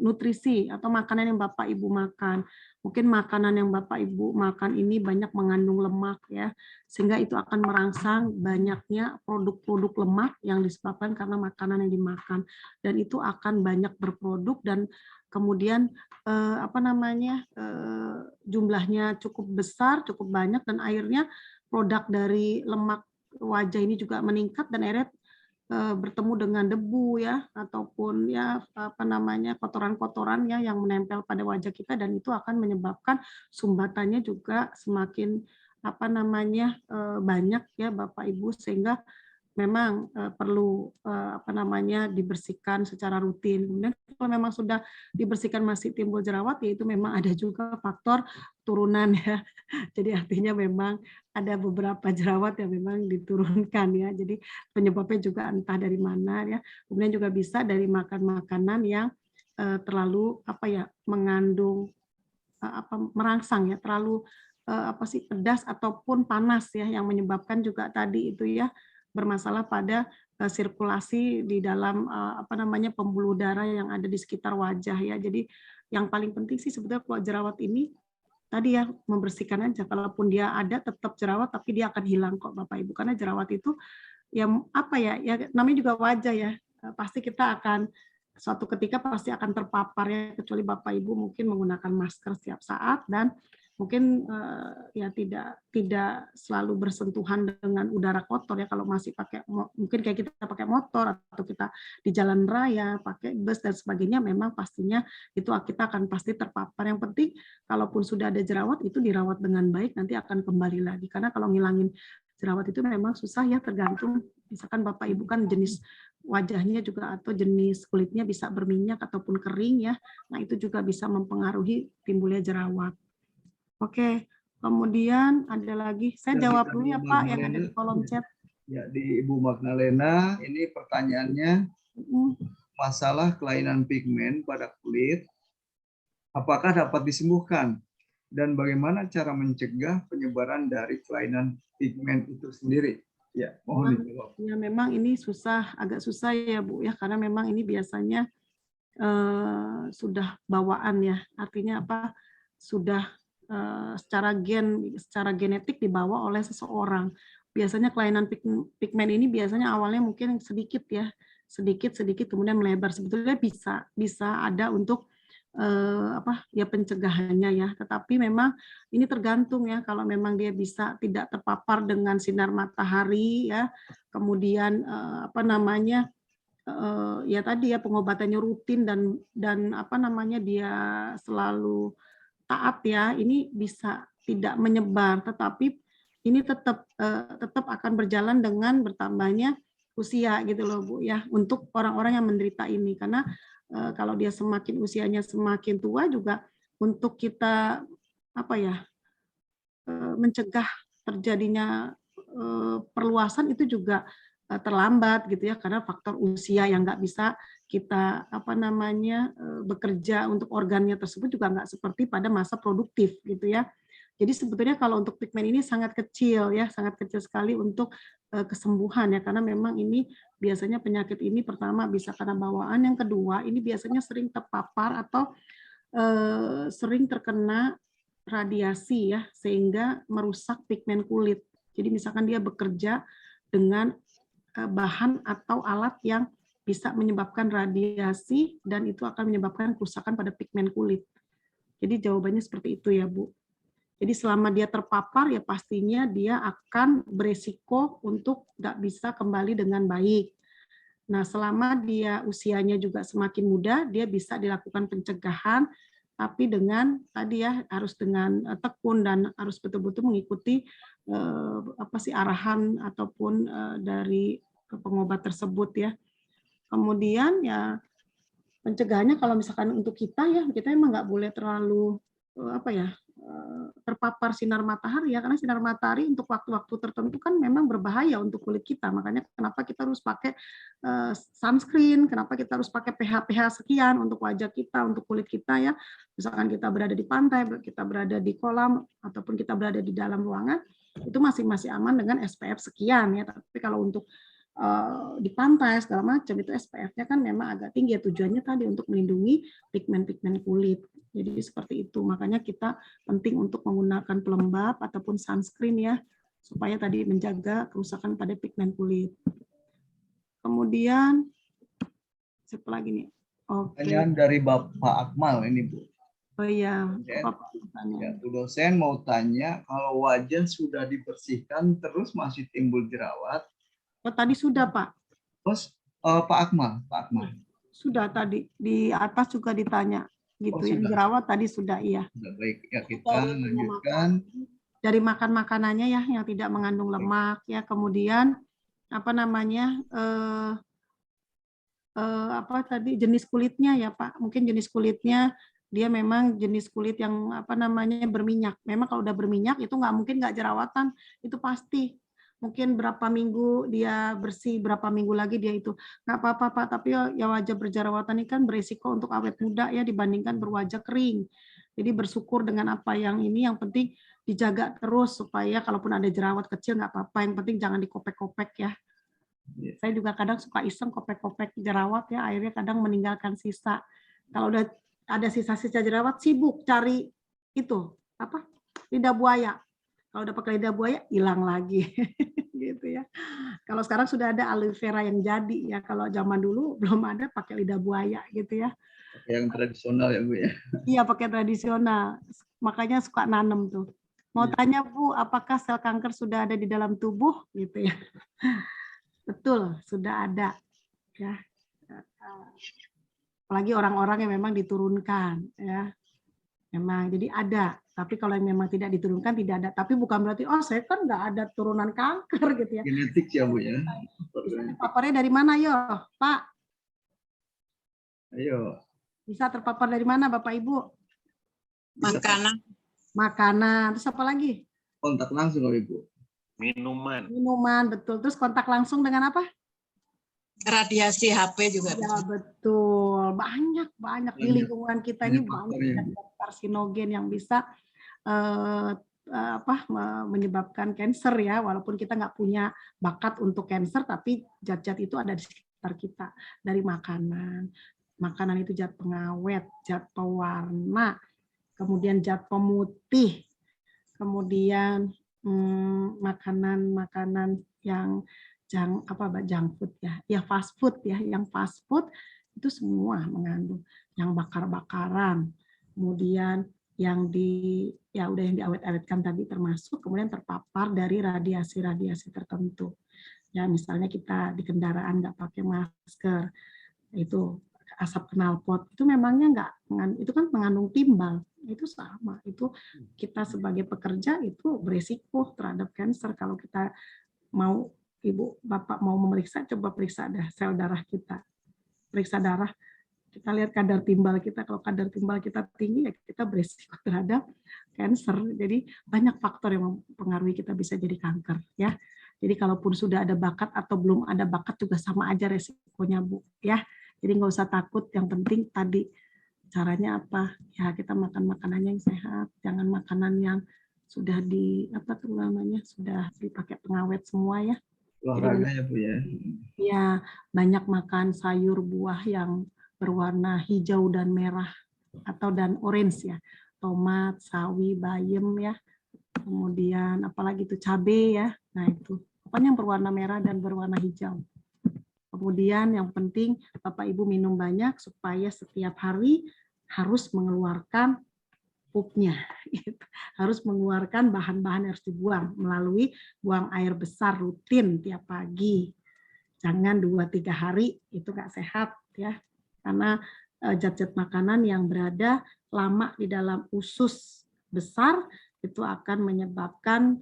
nutrisi atau makanan yang Bapak Ibu makan. Mungkin makanan yang Bapak Ibu makan ini banyak mengandung lemak ya, sehingga itu akan merangsang banyaknya produk-produk lemak yang disebabkan karena makanan yang dimakan, dan itu akan banyak berproduk dan kemudian jumlahnya cukup besar, cukup banyak, dan akhirnya produk dari lemak wajah ini juga meningkat dan akhirnya bertemu dengan debu ya, ataupun ya apa namanya kotoran-kotoran ya yang menempel pada wajah kita, dan itu akan menyebabkan sumbatannya juga semakin apa namanya banyak ya Bapak Ibu, sehingga memang perlu apa namanya dibersihkan secara rutin. Kemudian kalau memang sudah dibersihkan masih timbul jerawat, ya itu memang ada juga faktor turunan ya. Jadi artinya memang ada beberapa jerawat yang memang diturunkan ya. Jadi penyebabnya juga entah dari mana ya. Kemudian juga bisa dari makan makanan yang terlalu apa ya mengandung apa merangsang ya, terlalu apa sih pedas ataupun panas ya, yang menyebabkan juga tadi itu ya bermasalah pada sirkulasi di dalam apa namanya pembuluh darah yang ada di sekitar wajah ya. Jadi yang paling penting sih sebetulnya kalau jerawat ini tadi ya membersihkan aja. Kalaupun dia ada tetap jerawat, tapi dia akan hilang kok Bapak Ibu, karena jerawat itu ya apa ya, ya namanya juga wajah ya. Pasti kita akan suatu ketika pasti akan terpapar ya, kecuali Bapak Ibu mungkin menggunakan masker setiap saat dan mungkin ya tidak selalu bersentuhan dengan udara kotor ya, kalau masih pakai mungkin kayak kita pakai motor atau kita di jalan raya pakai bus dan sebagainya, memang pastinya itu kita akan pasti terpapar. Yang penting kalaupun sudah ada jerawat itu dirawat dengan baik, nanti akan kembali lagi, karena kalau ngilangin jerawat itu memang susah ya, tergantung misalkan Bapak Ibu kan jenis wajahnya juga atau jenis kulitnya bisa berminyak ataupun kering ya, nah itu juga bisa mempengaruhi timbulnya jerawat. Oke, kemudian ada lagi, saya jawab dulu ya Pak yang ada di kolom chat. Ya, di Ibu Magdalena, ini pertanyaannya, masalah kelainan pigmen pada kulit, apakah dapat disembuhkan? Dan bagaimana cara mencegah penyebaran dari kelainan pigmen itu sendiri? Ya, mohon dijawab. Ya, memang ini agak susah ya Bu ya, karena memang ini biasanya sudah bawaan ya, artinya apa? Sudah secara genetik dibawa oleh seseorang. Biasanya kelainan pigmen ini biasanya awalnya mungkin sedikit ya, sedikit kemudian melebar. Sebetulnya bisa ada untuk apa ya pencegahannya ya, tetapi memang ini tergantung ya, kalau memang dia bisa tidak terpapar dengan sinar matahari ya, kemudian apa namanya ya tadi ya pengobatannya rutin dan apa namanya dia selalu taat ya, ini bisa tidak menyebar, tetapi ini tetap akan berjalan dengan bertambahnya usia gitu loh Bu ya, untuk orang-orang yang menderita ini, karena kalau dia semakin usianya semakin tua juga untuk kita apa ya mencegah terjadinya perluasan itu juga terlambat gitu ya, karena faktor usia yang nggak bisa kita apa namanya bekerja untuk organnya tersebut juga nggak seperti pada masa produktif gitu ya. Jadi sebetulnya kalau untuk pigmen ini sangat kecil ya, sangat kecil sekali untuk kesembuhan ya, karena memang ini biasanya penyakit ini pertama bisa karena bawaan, yang kedua ini biasanya sering terpapar atau sering terkena radiasi ya, sehingga merusak pigmen kulit. Jadi misalkan dia bekerja dengan bahan atau alat yang bisa menyebabkan radiasi dan itu akan menyebabkan kerusakan pada pigmen kulit. Jadi jawabannya seperti itu ya Bu. Jadi selama dia terpapar ya pastinya dia akan beresiko untuk nggak bisa kembali dengan baik. Nah selama dia usianya juga semakin muda, dia bisa dilakukan pencegahan, tapi dengan tadi ya harus dengan tekun dan harus betul-betul mengikuti apa sih arahan ataupun dari pengobat tersebut ya. Kemudian ya pencegahannya kalau misalkan untuk kita ya, kita emang nggak boleh terlalu apa ya terpapar sinar matahari ya, karena sinar matahari untuk waktu-waktu tertentu kan memang berbahaya untuk kulit kita. Makanya kenapa kita harus pakai sunscreen, kenapa kita harus pakai pH sekian untuk wajah kita, untuk kulit kita ya. Misalkan kita berada di pantai, kita berada di kolam, ataupun kita berada di dalam ruangan, itu masih aman dengan SPF sekian ya. Tapi kalau untuk di pantai segala macam itu SPF-nya kan memang agak tinggi ya, tujuannya tadi untuk melindungi pigmen-pigmen kulit. Jadi seperti itu, makanya kita penting untuk menggunakan pelembab ataupun sunscreen ya, supaya tadi menjaga kerusakan pada pigmen kulit. Kemudian siapa lagi nih? Oke. Pertanyaan dari Bapak Akmal ini Bu. Oh iya, Ya. apa Pak pertanyaan? Ya, Bu dosen mau tanya, kalau wajah sudah dibersihkan terus masih timbul jerawat, Oh tadi sudah Pak. terus Pak Akmal. Sudah tadi di atas juga ditanya gitu. Oh, Yang sudah. jerawat tadi sudah iya. Sudah, baik, ya kita Dari lanjutkan. Dari makan makanannya ya yang tidak mengandung lemak ya. Kemudian apa namanya apa tadi jenis kulitnya ya Pak. Mungkin jenis kulitnya dia memang jenis kulit yang apa namanya berminyak. Memang kalau udah berminyak itu nggak mungkin nggak jerawatan, itu pasti. Mungkin berapa minggu dia bersih, berapa minggu lagi dia itu nggak apa-apa Pak. Tapi ya wajah berjerawatan ini kan berisiko untuk awet muda ya dibandingkan berwajah kering. Jadi bersyukur dengan apa yang ini, yang penting dijaga terus supaya kalaupun ada jerawat kecil nggak apa-apa. Yang penting jangan dikopek-kopek ya. Saya juga kadang suka iseng kopek-kopek jerawat ya, akhirnya kadang meninggalkan sisa. Kalau udah ada sisa-sisa jerawat, sibuk cari itu apa lidah buaya. Kalau udah pakai lidah buaya hilang lagi, gitu ya. Kalau sekarang sudah ada aloe vera yang jadi ya. Kalau zaman dulu belum ada pakai lidah buaya gitu ya. Yang tradisional ya Bu ya. Iya pakai tradisional. Makanya suka nanem tuh. Mau tanya Bu, apakah sel kanker sudah ada di dalam tubuh gitu ya? Betul, sudah ada. Ya. Apalagi orang-orang yang memang diturunkan. Ya. Memang, jadi ada. Tapi kalau yang memang tidak diturunkan, tidak ada. Tapi bukan berarti, oh saya kan nggak ada turunan kanker gitu ya. Genetik ya Bu ya. Bisa terpaparnya dari mana, yo Pak? Ayo. Bisa terpapar dari mana Bapak Ibu? Makanan. Makanan. Terus apa lagi? Kontak langsung Ibu. Minuman. Minuman, betul. Terus kontak langsung dengan apa? Radiasi HP juga. Ya betul, banyak di lingkungan kita ini banyak karsinogen yang bisa menyebabkan kanker ya. Walaupun kita nggak punya bakat untuk kanker, tapi zat-zat itu ada di sekitar kita dari makanan. Makanan itu zat pengawet, zat pewarna, kemudian zat pemutih, kemudian makanan-makanan yang junk food ya fast food ya, yang fast food itu semua mengandung yang bakar-bakaran, kemudian yang yang diawet-awetkan tadi termasuk, kemudian terpapar dari radiasi tertentu ya, misalnya kita di kendaraan nggak pakai masker, itu asap knalpot itu memangnya itu kan mengandung timbal, itu sama, itu kita sebagai pekerja itu beresiko terhadap kanker. Kalau kita mau Ibu, Bapak mau memeriksa, coba periksa sel darah kita. Periksa darah, kita lihat kadar timbal kita. Kalau kadar timbal kita tinggi, ya kita berisiko terhadap kanker. Jadi banyak faktor yang mempengaruhi kita bisa jadi kanker. Ya. Jadi kalaupun sudah ada bakat atau belum ada bakat juga sama aja resikonya Bu. Ya. Jadi nggak usah takut. Yang penting tadi caranya apa? Ya kita makan makanan yang sehat, jangan makanan yang sudah sudah dipakai pengawet semua ya. Olahraga ya Bu ya. Ya, banyak makan sayur buah yang berwarna hijau dan merah dan orange ya. Tomat, sawi, bayam ya. Kemudian apalagi itu cabai ya. Nah, itu pokoknya yang berwarna merah dan berwarna hijau. Kemudian yang penting Bapak Ibu minum banyak supaya setiap hari harus mengeluarkan pupnya, harus mengeluarkan bahan-bahan yang harus dibuang melalui buang air besar rutin tiap pagi. Jangan 2-3 hari, itu nggak sehat ya, karena zat-zat makanan yang berada lama di dalam usus besar itu akan menyebabkan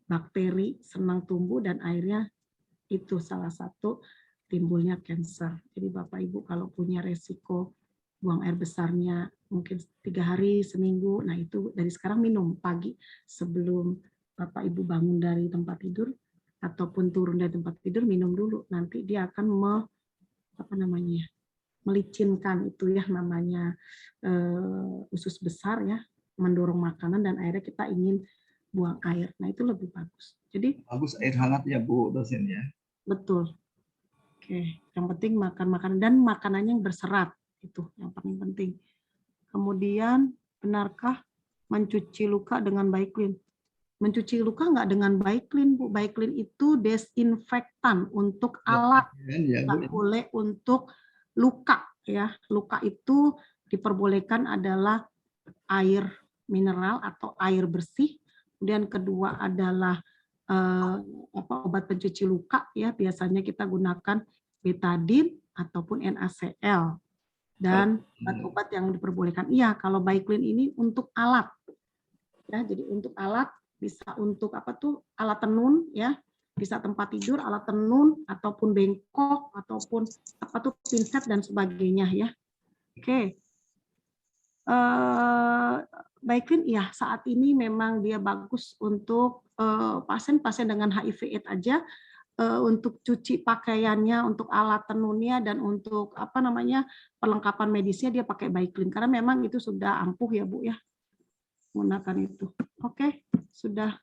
bakteri senang tumbuh dan akhirnya itu salah satu timbulnya kanker. Jadi Bapak Ibu kalau punya resiko buang air besarnya mungkin 3 hari, seminggu, nah itu dari sekarang minum pagi sebelum Bapak Ibu bangun dari tempat tidur ataupun turun dari tempat tidur, minum dulu, nanti dia akan melicinkan itu ya namanya usus besar ya, mendorong makanan dan akhirnya kita ingin buang air. Nah itu lebih bagus. Jadi bagus air hangat ya Bu dosen ya. Betul. Oke, yang penting makan makanan dan makanannya yang berserat, itu yang paling penting. Kemudian benarkah mencuci luka dengan Baiklin? Mencuci luka nggak dengan Baiklin, Bu. Baiklin itu desinfektan untuk alat, nggak boleh untuk luka ya. Luka itu diperbolehkan adalah air mineral atau air bersih. Kemudian kedua adalah obat pencuci luka, ya biasanya kita gunakan betadine ataupun NaCl. Dan obat-obat yang diperbolehkan, iya kalau Baiklin ini untuk alat, ya jadi untuk alat bisa untuk alat tenun, ya bisa tempat tidur, alat tenun ataupun bengkok ataupun pinset dan sebagainya, ya. Oke. Baiklin ya saat ini memang dia bagus untuk pasien-pasien dengan HIV/AIDS aja, untuk cuci pakaiannya, untuk alat tenunnya, dan untuk perlengkapan medisnya dia pakai Baiklin karena memang itu sudah ampuh ya Bu ya menggunakan itu. Oke, sudah.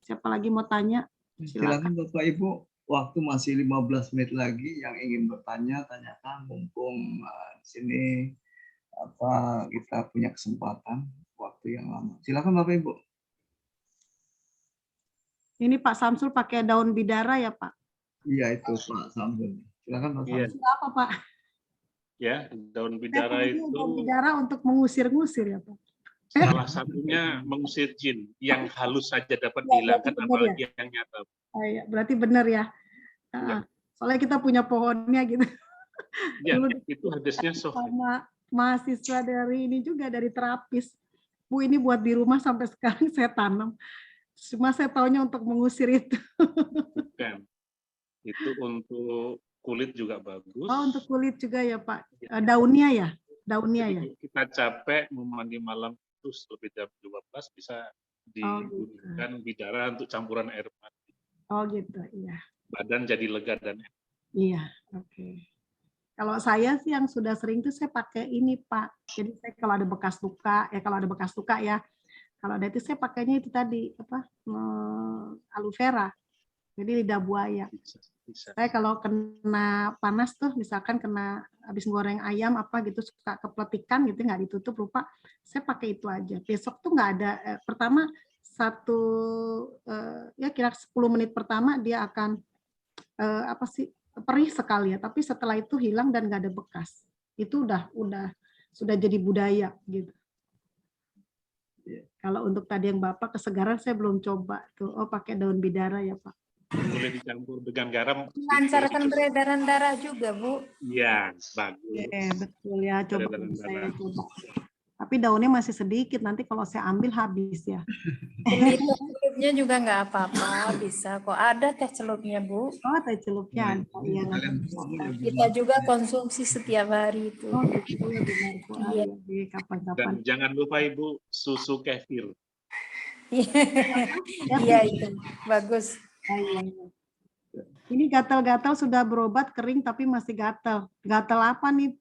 Siapa lagi mau tanya? Silakan Bapak Ibu, waktu masih 15 menit lagi yang ingin bertanya, tanyakan mumpung di sini kita punya kesempatan waktu yang lama. Silakan Bapak Ibu. Ini Pak Samsul pakai daun bidara ya Pak? Iya itu Pak Samsul. Silakan Pak Samsul. Itu apa Pak? Ya, daun bidara itu daun bidara untuk mengusir-ngusir ya Pak? Salah satunya mengusir jin yang halus saja dapat dihilangkan, apalagi yang nyata. Oh, iya, berarti benar ya. Ya. Soalnya kita punya pohonnya gitu. Ya, Dulu itu hadisnya sama mahasiswa dari ini juga dari terapis. Bu ini buat di rumah sampai sekarang saya tanam. Cuma saya taunya untuk mengusir itu. Bukan. Itu untuk kulit juga bagus. Oh, untuk kulit juga ya Pak. Daunnya ya? Daunnya ya? Kita capek mau mandi malam terus lebih jam 12 bisa digunakan bidara untuk campuran air mandi. Oh gitu, iya. Badan jadi lega dan enak. Iya, oke. Kalau saya sih yang sudah sering tuh saya pakai ini Pak. Jadi saya kalau ada bekas luka, kalau ada itu saya pakainya itu tadi aloe vera. Jadi lidah buaya. Bisa. Saya kalau kena panas tuh, misalkan kena habis goreng ayam gitu suka kepletikan gitu nggak ditutup lupa, saya pakai itu aja. Besok tuh nggak ada. Pertama kira 10 menit pertama dia akan perih sekali ya. Tapi setelah itu hilang dan nggak ada bekas. Itu sudah jadi budaya gitu. Kalau untuk tadi yang Bapak kesegaran saya belum coba tuh. Oh pakai daun bidara ya Pak. Boleh dicampur dengan garam. Melancarkan peredaran darah juga Bu. Iya, bagus. Betul ya, coba saya coba. Tapi daunnya masih sedikit, nanti kalau saya ambil habis ya. Celupnya juga nggak apa-apa, bisa kok. Ada teh celupnya Bu. Oh teh celupnya. Iya. Kita juga konsumsi setiap hari itu. Oh gitu ya benar. Iya. Kapan-kapan. Dan jangan lupa Ibu susu kefir. Iya itu bagus. Iya. Ini gatal-gatal sudah berobat kering tapi masih gatal. Gatal apa nih?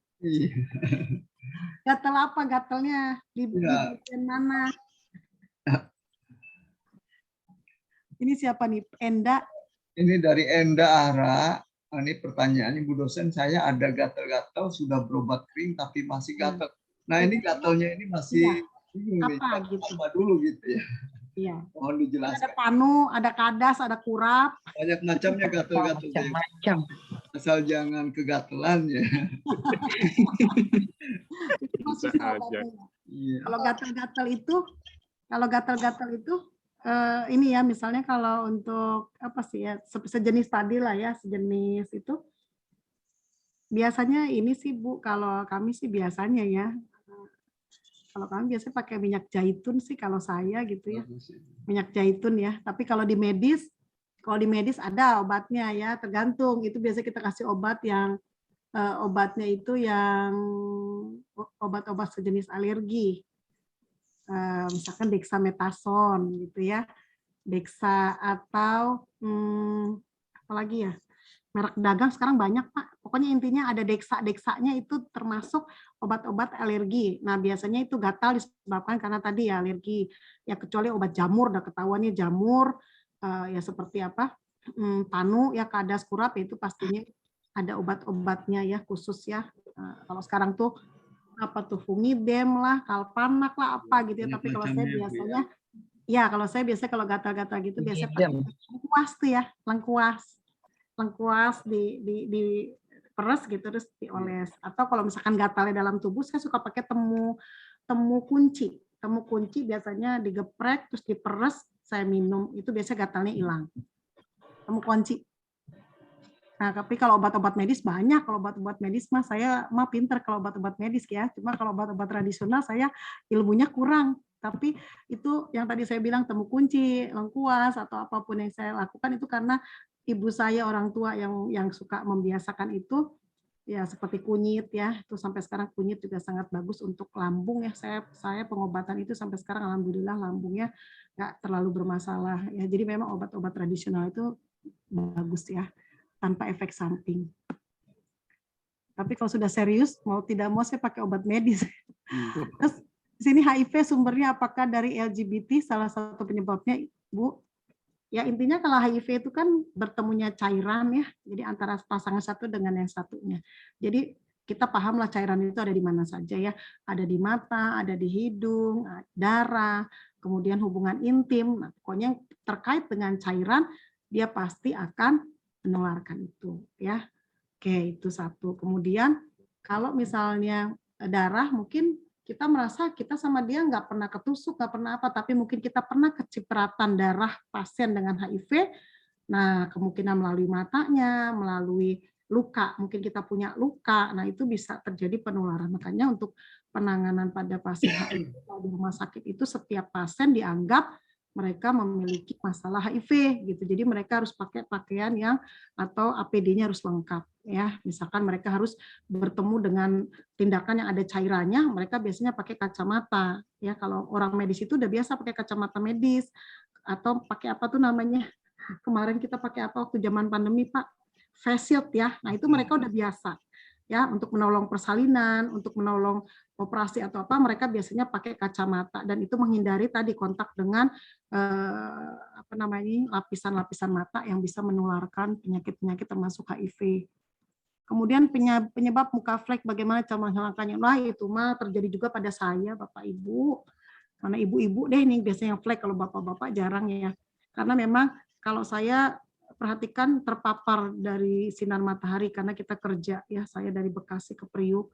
Gatal apa gatalnya? Di bagian mana? Ini siapa nih? Enda? Ini dari Enda Ara. Ini pertanyaannya Bu dosen, saya ada gatal-gatal sudah berobat kering tapi masih gatal. Nah ini gatalnya ini masih apa gitu? Apa dulu gitu ya? Iya. Mohon dijelaskan. Ada panu, ada kadas, ada kurap. Banyak macamnya gatal-gatal. Macam-macam. Asal jangan kegatelan ya. Kalau gatal-gatal itu, ini ya misalnya kalau untuk sejenis tadi lah ya, sejenis itu biasanya ini sih Bu, kalau kami sih biasanya ya. Kalau kami biasanya pakai minyak zaitun sih kalau saya gitu ya. Minyak zaitun ya. Tapi kalau di medis ada obatnya ya, tergantung. Itu biasanya kita kasih obat yang obatnya itu yang obat-obat sejenis alergi. Misalkan dexamethasone gitu ya. Dexa atau apalagi ya? Merek dagang sekarang banyak Pak. Pokoknya intinya ada deksanya itu termasuk obat-obat alergi. Nah biasanya itu gatal disebabkan karena tadi ya alergi. Ya kecuali obat jamur, udah ketahuannya jamur, ya seperti panu, ya kadas kurap, itu pastinya ada obat-obatnya ya khusus ya. Kalau sekarang tuh Fungibem lah, Kalpanak lah gitu ya. Tapi kalau saya biasanya, kalau gatal-gatal gitu biasanya pakai lengkuas tuh ya, lengkuas di peres gitu terus dioles. Atau kalau misalkan gatalnya dalam tubuh saya suka pakai temu temu kunci. Temu kunci biasanya digeprek terus diperes, saya minum, itu biasanya gatalnya hilang. Temu kunci. Nah, tapi kalau obat-obat medis banyak. Kalau obat-obat medis mah saya mah pinter kalau obat-obat medis ya. Cuma kalau obat-obat tradisional saya ilmunya kurang. Tapi itu yang tadi saya bilang temu kunci, lengkuas atau apapun yang saya lakukan itu karena ibu saya orang tua yang suka membiasakan itu ya seperti kunyit ya. Itu sampai sekarang kunyit juga sangat bagus untuk lambung ya. Saya pengobatan itu sampai sekarang alhamdulillah lambungnya nggak terlalu bermasalah ya. Jadi memang obat-obat tradisional itu bagus ya, tanpa efek samping. Tapi kalau sudah serius, mau tidak mau saya pakai obat medis. Terus di sini HIV sumbernya apakah dari LGBT, salah satu penyebabnya, Bu? Ya intinya kalau HIV itu kan bertemunya cairan ya, jadi antara pasangan satu dengan yang satunya. Jadi kita pahamlah cairan itu ada di mana saja ya, ada di mata, ada di hidung, darah, kemudian hubungan intim. Nah, pokoknya terkait dengan cairan, dia pasti akan menularkan itu ya. Oke, itu satu. Kemudian kalau misalnya darah, mungkin kita merasa kita sama dia nggak pernah ketusuk, nggak pernah apa, tapi mungkin kita pernah kecipratan darah pasien dengan HIV. Nah, kemungkinan melalui matanya, melalui luka, mungkin kita punya luka, nah itu bisa terjadi penularan. Makanya untuk penanganan pada pasien HIV di rumah sakit itu setiap pasien dianggap mereka memiliki masalah HIV gitu. Jadi mereka harus pakai pakaian yang atau APD-nya harus lengkap ya. Misalkan mereka harus bertemu dengan tindakan yang ada cairannya, mereka biasanya pakai kacamata ya. Kalau orang medis itu udah biasa pakai kacamata medis atau pakai apa tuh namanya? Kemarin kita pakai apa waktu zaman pandemi, Pak? Face shield ya. Nah, itu mereka udah biasa ya untuk menolong persalinan, untuk menolong operasi atau apa, mereka biasanya pakai kacamata dan itu menghindari tadi kontak dengan apa namanya lapisan-lapisan mata yang bisa menularkan penyakit-penyakit termasuk HIV. Kemudian penyebab muka flek bagaimana cara menghilangkannya? Wah, itu mah terjadi juga pada saya, Bapak Ibu. Karena ibu-ibu deh nih biasanya flek, kalau bapak-bapak jarang ya. Karena memang kalau saya perhatikan terpapar dari sinar matahari karena kita kerja ya, saya dari Bekasi ke Priuk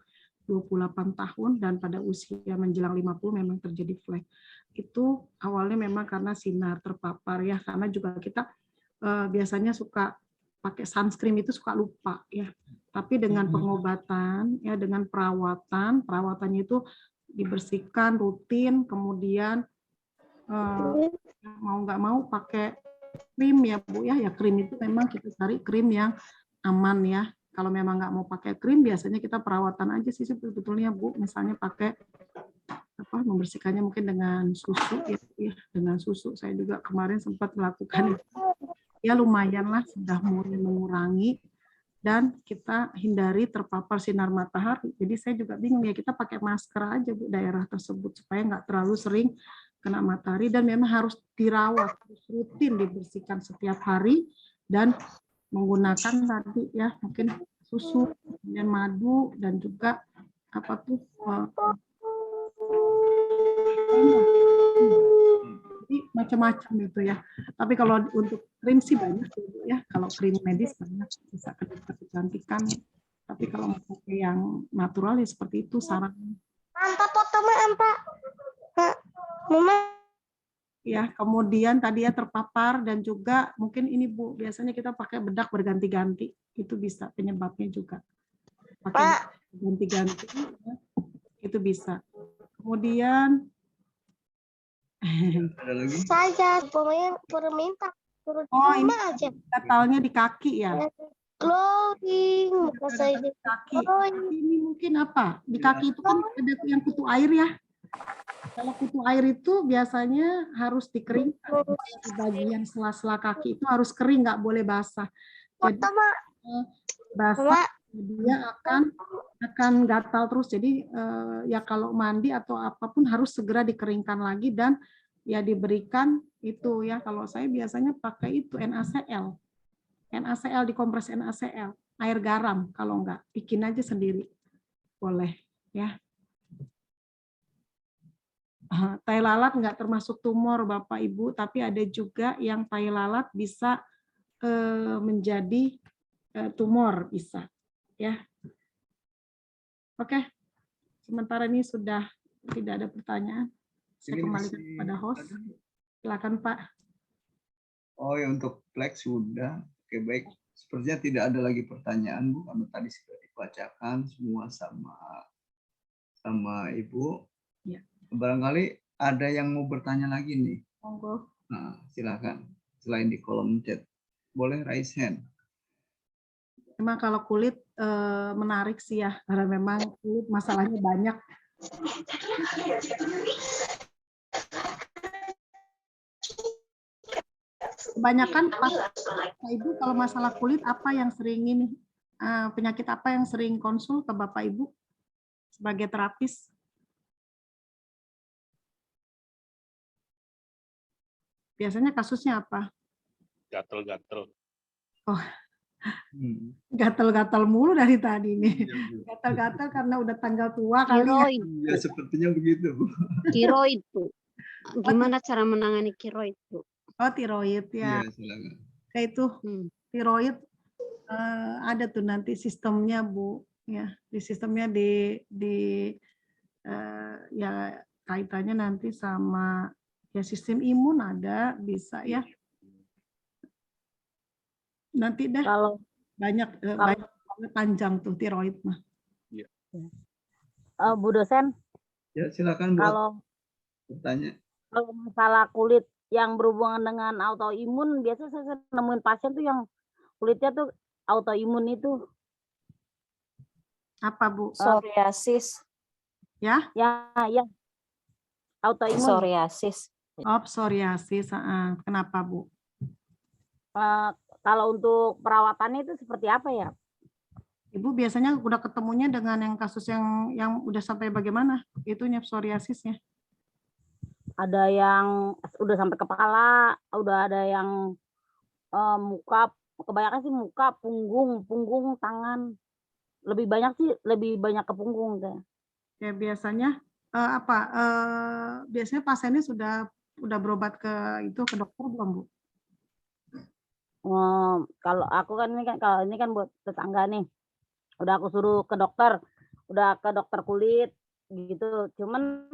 28 tahun dan pada usia menjelang 50 memang terjadi flek. Itu awalnya memang karena sinar terpapar ya, karena juga kita biasanya suka pakai sunscreen itu suka lupa ya. Tapi dengan pengobatan ya, dengan perawatannya itu dibersihkan rutin, kemudian mau nggak mau pakai krim ya Bu ya. Ya krim itu memang kita cari krim yang aman ya. Kalau memang nggak mau pakai krim, biasanya kita perawatan aja sih sebetulnya Bu. Misalnya pakai apa, membersihkannya mungkin dengan susu ya, dengan susu. Saya juga kemarin sempat melakukan itu. Ya lumayan lah, sudah mulai mengurangi dan kita hindari terpapar sinar matahari. Jadi saya juga bingung ya, kita pakai masker aja Bu daerah tersebut supaya nggak terlalu sering kena matahari dan memang harus dirawat, harus rutin dibersihkan setiap hari dan menggunakan tadi ya mungkin susu, kemudian madu dan juga apa tuh jadi macam-macam itu ya. Tapi kalau untuk krim sih banyak ya. Kalau krim medis banyak bisa kecantikan. Tapi kalau mau pakai yang natural ya seperti itu saran. Ya, kemudian tadi ya terpapar dan juga mungkin ini Bu, biasanya kita pakai bedak berganti-ganti. Itu bisa penyebabnya juga. Pakai ganti-ganti ya, itu bisa. Kemudian ada lagi? Saya perminta oh ini gatalnya di kaki ya. glowing saya di kaki. Ini mungkin apa? Di kaki itu kan ada yang kutu air ya. Kalau kutu air itu biasanya harus dikeringkan. Di bagian sela-sela kaki itu harus kering, nggak boleh basah. Jadi basah dia akan gatal terus. Jadi ya kalau mandi atau apapun harus segera dikeringkan lagi dan ya diberikan itu ya. Kalau saya biasanya pakai itu NaCl. NaCl, dikompres NaCl, air garam. Kalau enggak bikin aja sendiri. Boleh ya. Tai lalat nggak termasuk tumor Bapak Ibu, tapi ada juga yang tai lalat bisa menjadi tumor bisa ya. Oke, sementara ini sudah tidak ada pertanyaan. Saya Ini kembalikan masih kepada host. ada? Silakan Pak. Oh ya, untuk flex sudah. Oke, baik. Sepertinya tidak ada lagi pertanyaan, Bu, karena tadi sudah dibacakan semua sama Ibu. Ya. Barangkali ada yang mau bertanya lagi nih. Monggo. Nah, silakan. Selain di kolom chat, boleh raise hand. Memang kalau kulit menarik sih ya, karena memang kulit masalahnya banyak. Kebanyakan Pak Ibu kalau masalah kulit apa yang sering ini, penyakit apa yang sering konsul ke Bapak Ibu sebagai terapis? Biasanya kasusnya apa? Gatel-gatel. Oh, gatal-gatal mulu dari tadi nih. Gatal-gatal karena udah tanggal tua kali ya. Tiroid. Ya, sepertinya begitu, Bu. Tiroid, Bu. Gimana cara menangani tiroid, Bu? Oh, tiroid ya. Iya, silakan. Kayak itu tiroid ada tuh nanti sistemnya, Bu. Ya, di sistemnya ya kaitannya nanti sama ya sistem imun ada bisa ya. Nanti deh Kalau banyak panjang tuh tiroid mah. Iya. Bu dosen, Ya, silakan buat kalau bertanya. kalau masalah kulit yang berhubungan dengan autoimun, biasanya saya nemuin pasien tuh yang kulitnya tuh autoimun itu. Apa, Bu? Psoriasis. Ya? Ya. Autoimun. Psoriasis. Oh, psoriasis. Kenapa, Bu? Kalau untuk perawatannya itu seperti apa ya? Ibu biasanya udah ketemunya dengan yang kasus yang udah sampai bagaimana? Itunya psoriasisnya. Ada yang udah sampai kepala, udah ada yang muka, kebanyakan sih muka, punggung, tangan. Lebih banyak ke punggung deh. Ya biasanya biasanya pasiennya udah berobat ke dokter belum, Bu? Kalau aku kan ini kan buat tetangga nih. Udah aku suruh ke dokter, udah ke dokter kulit gitu. Cuman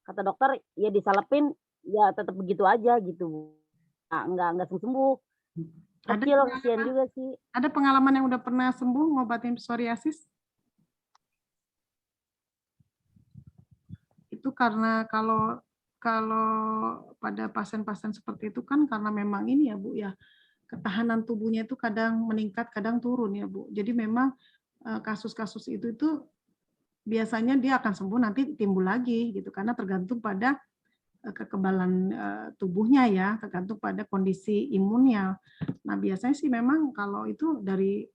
kata dokter ya disalepin ya tetap begitu aja gitu. Enggak sembuh. Kecil kasihan juga sih. Ada pengalaman yang udah pernah sembuh ngobatin psoriasis? Itu karena kalau pada pasien-pasien seperti itu kan karena memang ini ya, Bu ya, ketahanan tubuhnya itu kadang meningkat, kadang turun ya, Bu. Jadi memang kasus-kasus itu biasanya dia akan sembuh nanti timbul lagi gitu karena tergantung pada kekebalan tubuhnya ya, tergantung pada kondisi imunnya. Nah, biasanya sih memang kalau itu dari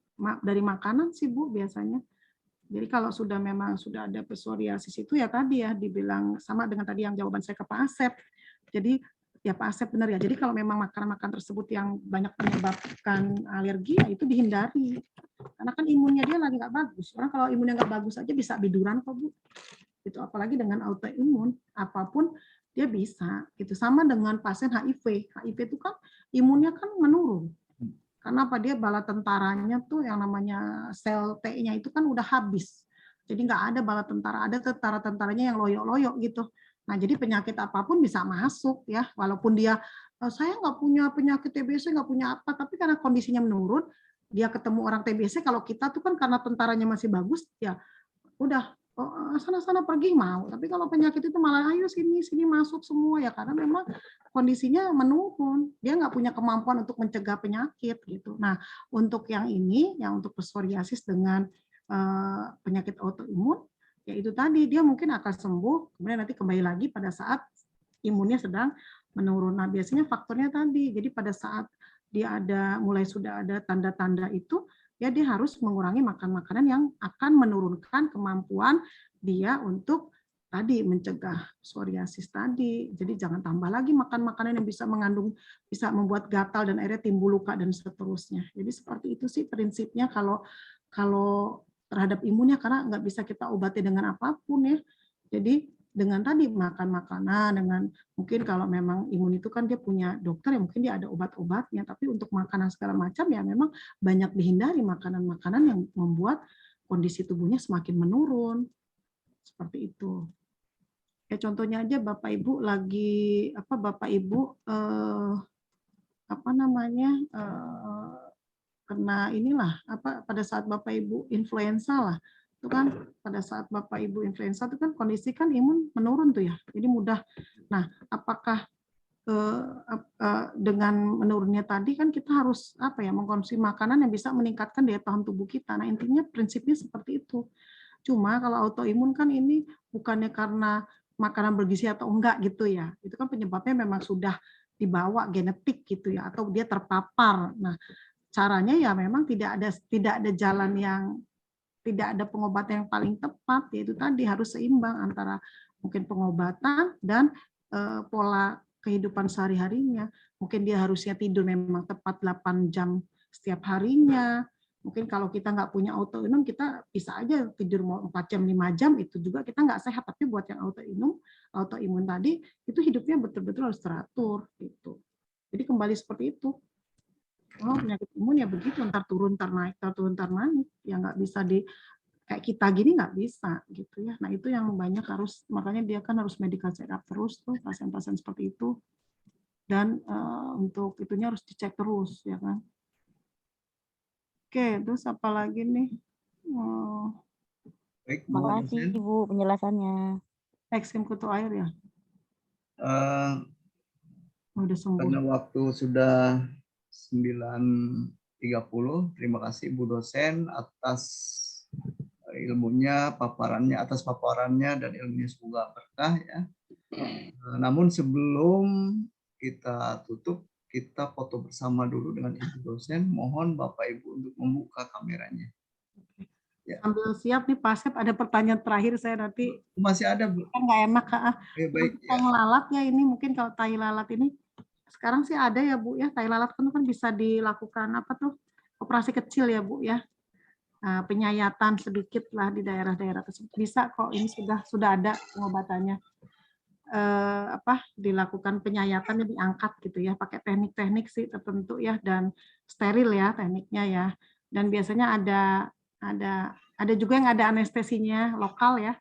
makanan sih, Bu, biasanya. Jadi kalau memang sudah ada psoriasis itu ya tadi ya dibilang sama dengan tadi yang jawaban saya ke Pak Asep. Jadi ya Pak Asep benar ya. Jadi kalau memang makanan-makanan tersebut yang banyak menyebabkan alergi ya itu dihindari. Karena kan imunnya dia lagi nggak bagus. Orang kalau imunnya nggak bagus aja bisa biduran kok, Bu. Itu apalagi dengan autoimun, apapun dia bisa. Itu sama dengan pasien HIV. HIV itu kan imunnya kan menurun. Karena apa, dia bala tentaranya tuh yang namanya sel T-nya itu kan udah habis. Jadi nggak ada bala tentara, ada tentara-tentaranya yang loyo-loyo gitu. Nah, jadi penyakit apapun bisa masuk ya, walaupun dia saya nggak punya penyakit TBC, nggak punya apa, tapi karena kondisinya menurun, dia ketemu orang TBC, kalau kita tuh kan karena tentaranya masih bagus, ya udah sana-sana pergi mau. Tapi kalau penyakit itu malah ayo sini masuk semua ya karena memang kondisinya menurun. Dia nggak punya kemampuan untuk mencegah penyakit gitu. Nah, untuk yang ini, yang untuk psoriasis dengan penyakit autoimun, ya itu tadi dia mungkin akan sembuh, kemudian nanti kembali lagi pada saat imunnya sedang menurun. Nah, biasanya faktornya tadi. Jadi pada saat dia sudah ada tanda-tanda itu, ya dia harus mengurangi makan makanan yang akan menurunkan kemampuan dia untuk tadi mencegah psoriasis tadi. Jadi jangan tambah lagi makan makanan yang bisa membuat gatal dan akhirnya timbul luka dan seterusnya. Jadi seperti itu sih prinsipnya kalau terhadap imunnya, karena nggak bisa kita obati dengan apapun ya. Jadi dengan tadi makan makanan, dengan mungkin kalau memang imun itu kan dia punya dokter ya mungkin dia ada obat-obatnya, tapi untuk makanan segala macam ya memang banyak dihindari makanan-makanan yang membuat kondisi tubuhnya semakin menurun. Seperti itu. Kayak contohnya aja Bapak Ibu lagi kena inilah pada saat Bapak Ibu influenza lah. Itu kan pada saat Bapak Ibu influenza itu kan kondisi kan imun menurun tuh ya. Jadi mudah. Nah, apakah dengan menurunnya tadi kan kita harus mengkonsumsi makanan yang bisa meningkatkan daya tahan tubuh kita. Nah, intinya prinsipnya seperti itu. Cuma kalau autoimun kan ini bukannya karena makanan bergizi atau enggak gitu ya. Itu kan penyebabnya memang sudah dibawa genetik gitu ya, atau dia terpapar. Nah, caranya ya memang tidak ada jalan tidak ada pengobatan yang paling tepat, yaitu tadi harus seimbang antara mungkin pengobatan dan pola kehidupan sehari-harinya. Mungkin dia harusnya tidur memang tepat 8 jam setiap harinya. Mungkin kalau kita nggak punya autoimun, kita bisa aja tidur mau 4 jam, 5 jam, itu juga kita nggak sehat. Tapi buat yang autoimun tadi, itu hidupnya betul-betul harus teratur. Gitu. Jadi kembali seperti itu. Oh, penyakit imun ya begitu, ntar turun, ntar naik, ya nggak bisa kayak kita gini nggak bisa gitu ya. Nah itu yang banyak makanya dia kan harus medical check up terus tuh pasien-pasien seperti itu, dan untuk itunya harus dicek terus ya kan. Oke, terus apa lagi nih? Baik, Terima kasih Ibu penjelasannya. Eksim kutu air ya. Udah sembuh. Karena waktu sudah 9.30, terima kasih Ibu dosen atas ilmunya, atas paparannya dan ilmunya semoga berkah ya. Namun sebelum kita tutup, kita foto bersama dulu dengan Ibu dosen. Mohon Bapak Ibu untuk membuka kameranya. Ya. Sambil siap nih Pak Sep, ada pertanyaan terakhir saya nanti. Masih ada Bu. Kan nggak enak baik. Tai lalat ya ini, mungkin kalau tai lalat ini sekarang sih ada ya Bu ya, tai lalat kan bisa dilakukan operasi kecil ya Bu ya. Penyayatan sedikit lah di daerah-daerah tersebut. Bisa kok, ini sudah ada pengobatannya. Dilakukan penyayatan, diangkat gitu ya, pakai teknik-teknik sih tertentu ya, dan steril ya tekniknya ya. Dan biasanya ada juga yang ada anestesinya lokal ya.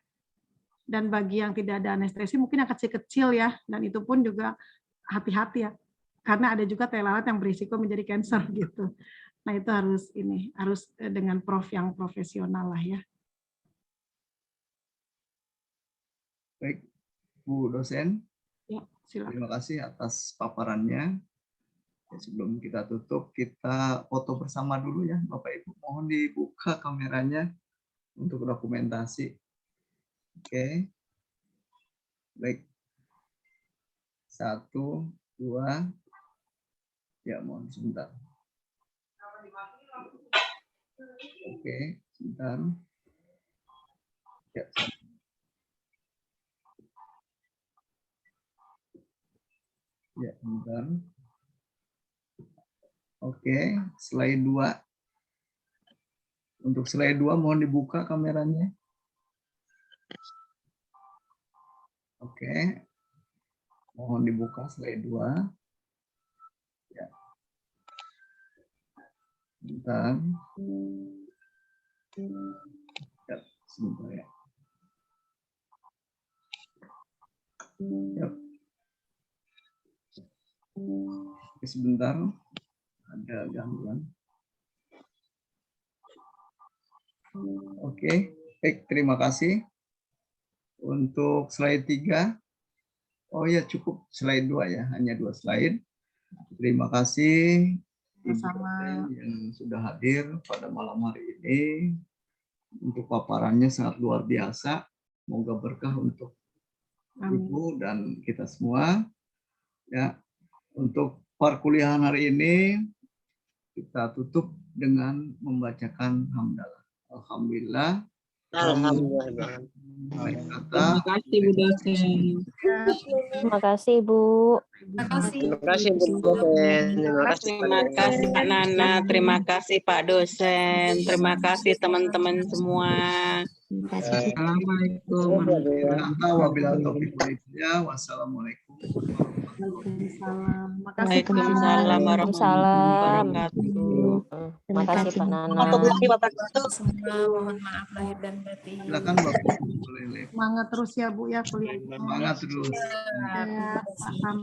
Dan bagi yang tidak ada anestesi mungkin yang kecil-kecil ya, dan itu pun juga hati-hati ya. Karena ada juga tai lalat yang berisiko menjadi kanker gitu. Nah, itu harus dengan yang profesional lah ya. Baik, Bu dosen. Ya, silakan. Terima kasih atas paparannya. Sebelum kita tutup, kita foto bersama dulu ya, Bapak Ibu. Mohon dibuka kameranya untuk dokumentasi. Oke. Baik. 1, 2. Ya, mohon sebentar. Oke, sebentar. Ya. Ya, sebentar. Oke, slide 2. Untuk slide 2 mohon dibuka kameranya. Oke. Mohon dibuka slide 2. Ya. Sebentar. Ya, sebentar ya. Ya. Oke, sebentar. Ada gangguan. Oke, baik, terima kasih. Untuk slide 3. Oh ya, cukup slide 2 ya, hanya 2 slide. Terima kasih Ibu yang sudah hadir pada malam hari ini. Untuk paparannya sangat luar biasa. Semoga berkah untuk Ibu dan kita semua. Ya, untuk perkuliahan hari ini kita tutup dengan membacakan hamdalah. Alhamdulillah. Alhamdulillah. Terima kasih Bu dosen. Terima kasih Bu. Terima kasih Bu dosen. Terima kasih Pak Nana. Terima kasih Pak dosen. Terima kasih teman-teman semua. Assalamualaikum. Wassalamualaikum. Waalaikumsalam. Waalaikumsalam warahmatullahi wabarakatuh. Terima kasih Pak Nana. Semua mohon maaf lahir dan batin. Silakan Bapak. Boleh. Semangat terus ya Bu ya kuliah. Semangat terus. Ya, paham.